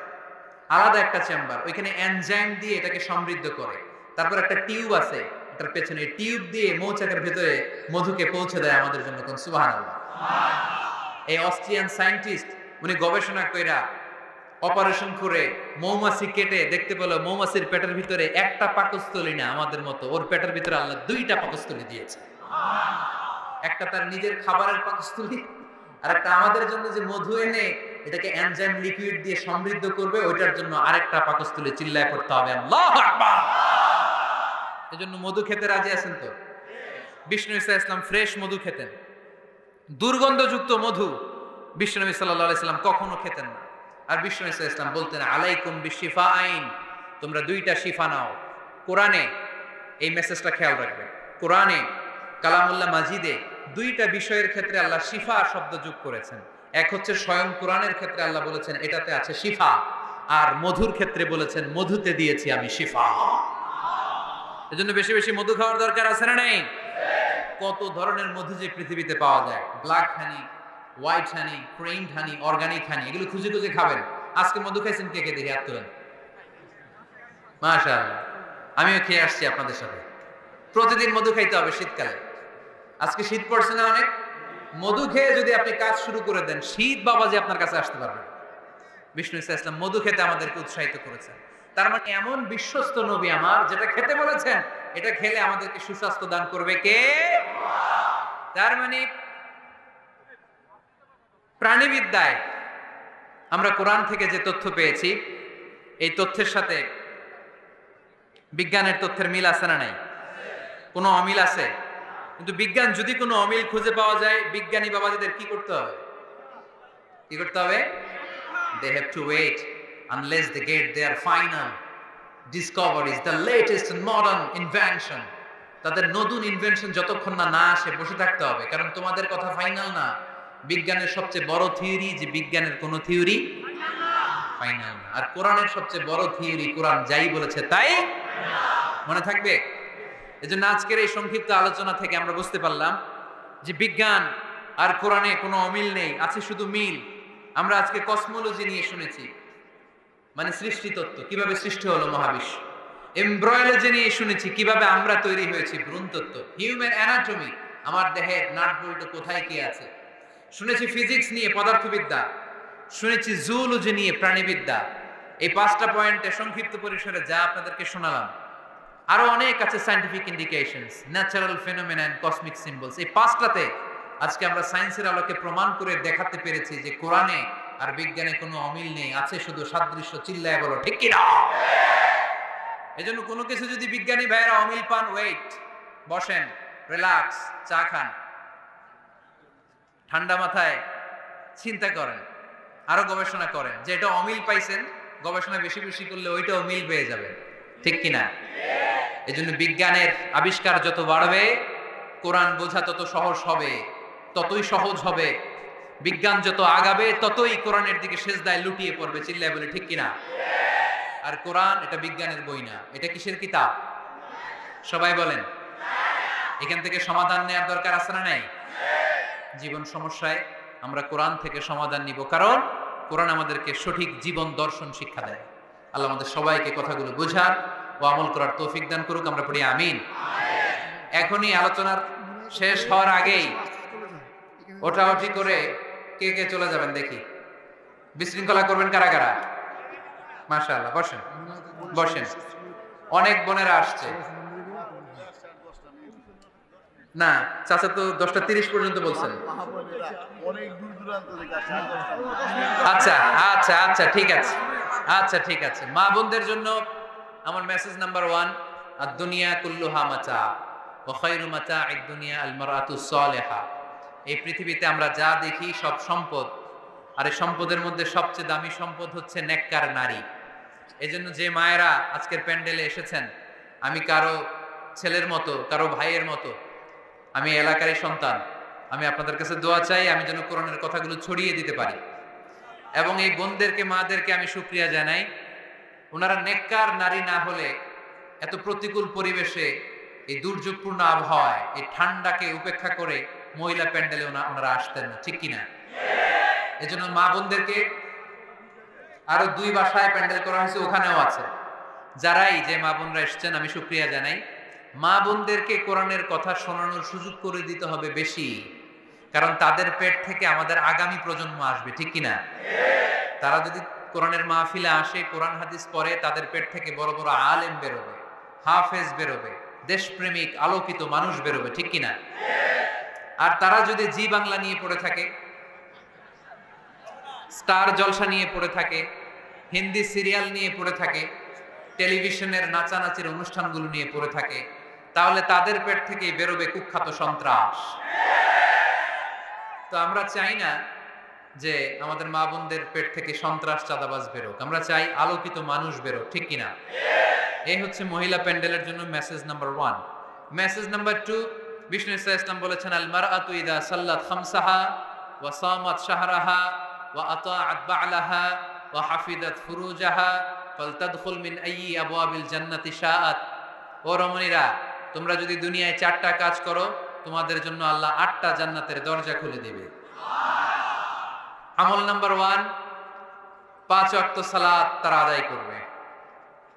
আলাদা একটা চেম্বার, ওইখানে এনজাইম দিয়ে এটাকে সমৃদ্ধ করে। তারপর একটা টিউব আছে এটার পেছনে, টিউব দিয়ে মৌচাকের ভেতরে মধুকে পৌঁছে দেয় আমাদের জন্য। কোন সুবহানাল্লাহ। এই অস্ট্রিয়ান সায়েন্টিস্ট উনি গবেষণা কইরা অপারেশন করে মৌমাছি কেটে দেখতে পেল মৌমাছির পেটের ভিতরে একটা পাকস্থলী না আমাদের মতো, ওর পেটের ভিতরে আল্লাহ 2টা পাকস্থলী দিয়েছে। একটা তার নিজের খাবারের পাকস্থলী, আর একটা আমাদের জন্য যে মধু এনে এটাকে এনজাইম লিকুইড দিয়ে সমৃদ্ধ করবে, ওইটার জন্য আরেকটা পাকস্থলী। চিল্লায় পড়তে হবে আল্লাহু আকবার। এজন্য মধু খেতে রাজি আছেন তো? বিষ্ণু ঈসা ইসলাম ফ্রেশ মধু খেতেন, দুর্গন্ধযুক্ত মধু বিষ্ণু সাল্লাল্লাহু আলাইহি সাল্লাম কখনো খেতেন না। আর বিষ্ণু ঈসা ইসলাম বলতেন আলাইকুম বিশিফাইন, তোমরা 2টা শিফা নাও। কোরআনে এই মেসেজটা খেয়াল রাখবে, কোরআনে কালামুল্লাহ মাজিদে 2টা বিষয়ের ক্ষেত্রে আল্লাহ শিফা শব্দ যোগ করেছেন। এক হচ্ছে স্বয়ং কোরআনের ক্ষেত্রে আল্লাহ বলেছেন এটাতে আছে শিফা, আর মধুর ক্ষেত্রে বলেছেন মধুতে দিয়েছি আমি শিফা। এজন্য বেশি বেশি মধু খাওয়ার দরকার আছে না নেই? কত ধরনের মধু যে পৃথিবীতে পাওয়া যায়, ব্ল্যাক হানি, হোয়াইট হানি, ক্রিমড হানি, অর্গানিক হানি, এগুলো খুঁজে খুঁজে খাবেন। আজকে মধু খাইছেন কে কে? দেখি হাত তোলেন। মাশাআল্লাহ, আমিও খেয়ে আসছি আপনাদের সাথে। প্রতিদিন মধু খাইতে হবে শীতকালে। আজকে শীত পড়ছে না অনেক, মধু খেয়ে যদি আপনি কাজ শুরু করে দেন, শীত বাবাজি আপনার কাছে আসতে পারবে। বিষ্ণু ইসলাম মধু খেতে আমাদেরকে উৎসাহিত করেছেন। তার মানে এমন বিশ্বস্ত নবী আমার, যেটা খেতে বলেছেন এটা খেলে আমাদেরকে সুস্বাস্থ্য দান করবে কে? তার মানে প্রাণীবিদ্যায় আমরা কোরআন থেকে যে তথ্য পেয়েছি, এই তথ্যের সাথে বিজ্ঞানের তথ্যের মিল আছে না নাই? কোনো অমিল আছে? কিন্তু বিজ্ঞান যদি কোনো অমিল খুঁজে পাওয়া যায়, বিজ্ঞানী বাবাজিদের কি করতে হবে? কি করতে হবে? They have to wait unless they get their final discoveries, the latest modern invention. তাদের নতুন ইনভেনশন যতক্ষণ না আসে বসে থাকতে হবে, কারণ তোমাদের কথা ফাইনাল না। বিজ্ঞানের সবচেয়ে বড় থিওরি যে বিজ্ঞানের কোন থিওরি ফাইনাল না, আর কোরআনের সবচেয়ে বড় থিওরি কোরআন যাই বলেছে তাই মনে থাকবে। এজন্য আজকের এই সংক্ষিপ্ত আলোচনা থেকে আমরা বুঝতে পারলাম যে বিজ্ঞান আর কোরআনে কোনো অমিল নেই, আছে শুধু মিল। আমরা আজকে কসমোলজি নিয়ে শুনেছি, মানে সৃষ্টি তত্ত্ব, কিভাবে সৃষ্টি হলো মহাবিশ্ব। এমব্রয়োলজি নিয়ে শুনেছি, কিভাবে আমরা তৈরি হয়েছি, ভ্রূণ তত্ত্ব। হিউম্যান অ্যানাটমি, আমার দেহের নাট বল্টু কোথায় কি আছে। শুনেছি ফিজিক্স নিয়ে, পদার্থবিদ্যা। শুনেছি জুওলজি নিয়ে, প্রাণীবিদ্যা। এই 5টা পয়েন্টে সংক্ষিপ্ত পরিসরে যা আপনাদেরকে শোনালাম, আরো অনেক আছে, scientific indications, natural phenomena and cosmic symbols. এই 5টাতে আজকে আমরা সায়েন্সের আলোকে প্রমাণ করে দেখাতে পেরেছি যে কোরআনে আর বিজ্ঞানে কোনো অমিল নেই, আছে শুধু সাদৃশ্য। চিল্লায় বলো ঠিক কি না? এজন্য কোনো কিছু যদি বিজ্ঞানী ভাইয়েরা অমিল পান, ওয়েট, বসেন, রিল্যাক্স, চা খান, ঠান্ডা মাথায় চিন্তা করেন, আরো গবেষণা করেন, যে এটা অমিল পাইছেন, গবেষণা বেশি বেশি করলে ওইটাও মিল পেয়ে যাবে, ঠিক কিনা? এজন্য বিজ্ঞানের আবিষ্কার যত বাড়বে, কোরআন বোঝা তত সহজ হবে, ততই সহজ হবে। বিজ্ঞান যত আগাবে, ততই কোরআনের দিকে সেজদায় লুটিয়ে পড়বে। চিল্লায় বলে ঠিক কিনা? আর কোরআন এটা বিজ্ঞানের বই না, এটা কিসের কিতাব? সবাই বলেন। এখান থেকে সমাধান নেওয়ার দরকার আছে না নাই? জীবন সমস্যায় আমরা কোরআন থেকে সমাধান নিব, কারণ কোরআন আমাদেরকে সঠিক জীবন দর্শন শিক্ষা দেয়। আল্লাহ আমাদের সবাইকে কথাগুলো বোঝার ও আমল করার তৌফিক দান করুক। আমরা পড়ি আমিন। এখনই আলোচনার শেষ হওয়ার আগেই ওঠাউঠি করে কে কে চলে যাবেন দেখি। বিশৃঙ্খলা করবেন কারা কারা? মাশাআল্লাহ, বসেন বসেন। অনেক বোনেরা আসছে না, চাচা তো 10:30 পর্যন্ত বলছেন। আচ্ছা আচ্ছা আচ্ছা ঠিক আছে, আচ্ছা ঠিক আছে। মা বোনদের জন্য আমার মেসেজ নাম্বার 1, আদ-দুনিয়া কুল্লুহা মাতা ওয়া খায়রু মাতা'আদ দুনিয়া আল মারআতুস সালিহা। এই পৃথিবীতে আমরা যা দেখি সব সম্পদ, আর এই সম্পদের মধ্যে সবচেয়ে দামি সম্পদ হচ্ছে নেককার নারী। এজন্য যে মায়েরা আজকের প্যান্ডেলে এসেছেন, আমি কারো ছেলের মতো, কারো ভাইয়ের মতো, আমি এলাকারই সন্তান, আমি আপনাদের কাছে দোয়া চাই আমি যেন কোরআনের কথাগুলো ছড়িয়ে দিতে পারি। এবং এই বোনদেরকে, মাদেরকে আমি শুকরিয়া জানাই, ওনারা নেককার নারী না হলে এত প্রতিকূল পরিবেশে, এই দুর্যোগপূর্ণ আবহাওয়ায়, এই ঠান্ডাকে উপেক্ষা করে মহিলা প্যান্ডেলে ওনারা আসতেন না, ঠিক কিনা? এজন্য মা বোনদেরকে আরো 2 বাসায় প্যান্ডেল করা হয়েছে, ওখানেও আছে। যারাই যে মা বোনরা এসেছেন আমি শুকরিয়া জানাই। মা বোনদেরকে কোরআনের কথা শোনানোর সুযোগ করে দিতে হবে বেশি, কারণ তাদের পেট থেকে আমাদের আগামী প্রজন্ম আসবে, ঠিক কিনা? তারা যদি কোরআনের মাহফিলে আসে, কোরআন হাদিস পড়ে, তাদের পেট থেকে বড় বড় আলেম বেরোবে, হাফেজ বেরোবে, দেশপ্রেমিক আলোকিত মানুষ বেরোবে, ঠিক কিনা? আর তারা যদি জি বাংলা নিয়ে পড়ে থাকে, স্টার জলসা নিয়ে পড়ে থাকে, হিন্দি সিরিয়াল নিয়ে পড়ে থাকে, টেলিভিশনের নাচানাচির অনুষ্ঠানগুলো নিয়ে পড়ে থাকে, তাহলে তাদের পেট থেকে বেরোবে কুখ্যাত সন্ত্রাস। তো আমরা চাই না যে আমাদের মা বোনদের পেট থেকে সন্ত্রাস, চাঁদাবাজ বেরোক, আমরা চাই আলোকিত মানুষ বেরোক, ঠিক কিনা? এই হচ্ছে মহিলা প্যান্ডেলের জন্য মেসেজ নাম্বার 1। মেসেজ নাম্বার 2, বিষ্ণু ইসলাম বলেছেন, আল মারআতু ইযা সাল্লাত খামসাহা ওয়া সামাত শাহরাহা ওয়া আতাআত বা'লাহা ওয়া হাফিজাত ফুরুজাহা ফালতাদখুল মিন আইয়ি আবওয়াবিল জান্নাতি শাআত। ও রমণীরা, তোমরা যদি দুনিয়ায় 4টা কাজ করো, তোমাদের জন্য আল্লাহ 8টা জান্নাতের দরজা খুলে দিবে। আমল নাম্বার 1, 5 ওয়াক্ত সালাত তারা আদায় করবে।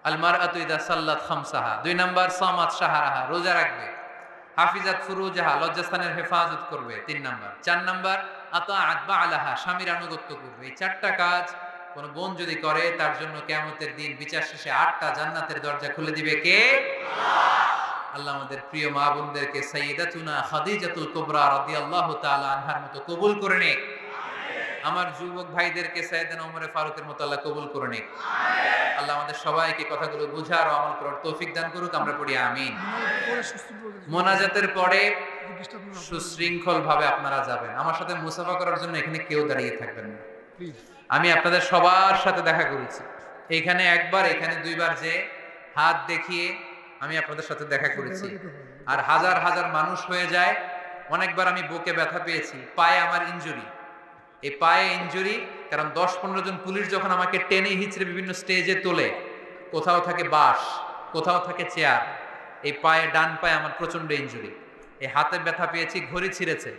আল মারআতু ইযা সাল্লাত খামসাহা। 2 নাম্বার, সামাত শাহরাহা, রোজা রাখবে। হাফিজাত ফুরুজাহা, লজ্জাস্থানের হেফাজত করবে 3 নাম্বার। 4 নাম্বার আতাআত বালাহা, স্বামীর আনুগত্য করবে। এই 4টা কাজ কোন বোন যদি করে তার জন্য কিয়ামতের দিন বিচার শেষে 8টা জান্নাতের দরজা খুলে দিবে কে? আল্লাহ আমাদের প্রিয় মা বোনদেরকে সাইয়্যিদাতুনা খাদিজাতুল কুবরা রাদিয়াল্লাহু তাআলা আনহার মতো কবুল করে নিক। আমার যুবক ভাইদেরকে সাইয়েদনা ওমর ফারুকের মতো আল্লাহ কবুল করে নিক। আল্লাহ আমাদের সবাইকে কথাগুলো বুঝার ও আমল করার তৌফিক দান করুক, আমরা পড়ি আমিন। মোনাজাতের পরে সুশৃঙ্খল ভাবে আপনারা যাবেন। আমার সাথে মুসাফা করার জন্য এখানে কেউ দাঁড়িয়ে থাকবেন না। আমি আপনাদের সবার সাথে দেখা করেছি, এখানে একবার, এখানে 2 বার, যে হাত দেখিয়ে আমি আপনাদের সাথে দেখা করেছি। আর হাজার হাজার মানুষ হয়ে যায়। অনেকবার আমি বুকে ব্যথা পেয়েছি, পায়ে আমার ইনজুরি। এই পায়ে ইনজুরি কারণ 10-15 জন পুলিশ যখন আমাকে টেনে হিচড়ে বিভিন্ন স্টেজে তোলে, কোথাও থাকে বাঁশ, কোথাও থাকে চেয়ার, এই পায়ে, ডান পায়ে আমার প্রচন্ড ইনজুরি। এই হাতে ব্যথা পেয়েছি, ঘড়ি ছিঁড়েছে,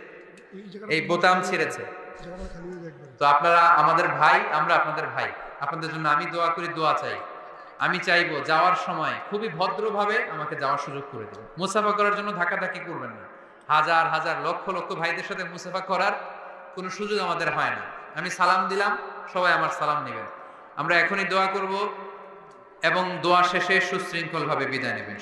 এই বোতাম ছিঁড়েছে। তো আপনারা আমাদের ভাই, আমরা আপনাদের ভাই, আপনাদের জন্য আমি দোয়া করি, দোয়া চাই। আমি চাইবো যাওয়ার সময় খুবই ভদ্রভাবে আমাকে যাওয়ার সুযোগ করে দেবেন। মুসাফা করার জন্য ধাক্কাধাক্কি করবেন না। হাজার হাজার লক্ষ লক্ষ ভাইদের সাথে মুসাফা করার কোনো সুযোগ আমাদের হয় না। আমি সালাম দিলাম, সবাই আমার সালাম নেবেন। আমরা এখনই দোয়া করব এবং দোয়া শেষে সুশৃঙ্খল ভাবে বিদায় নেবেন।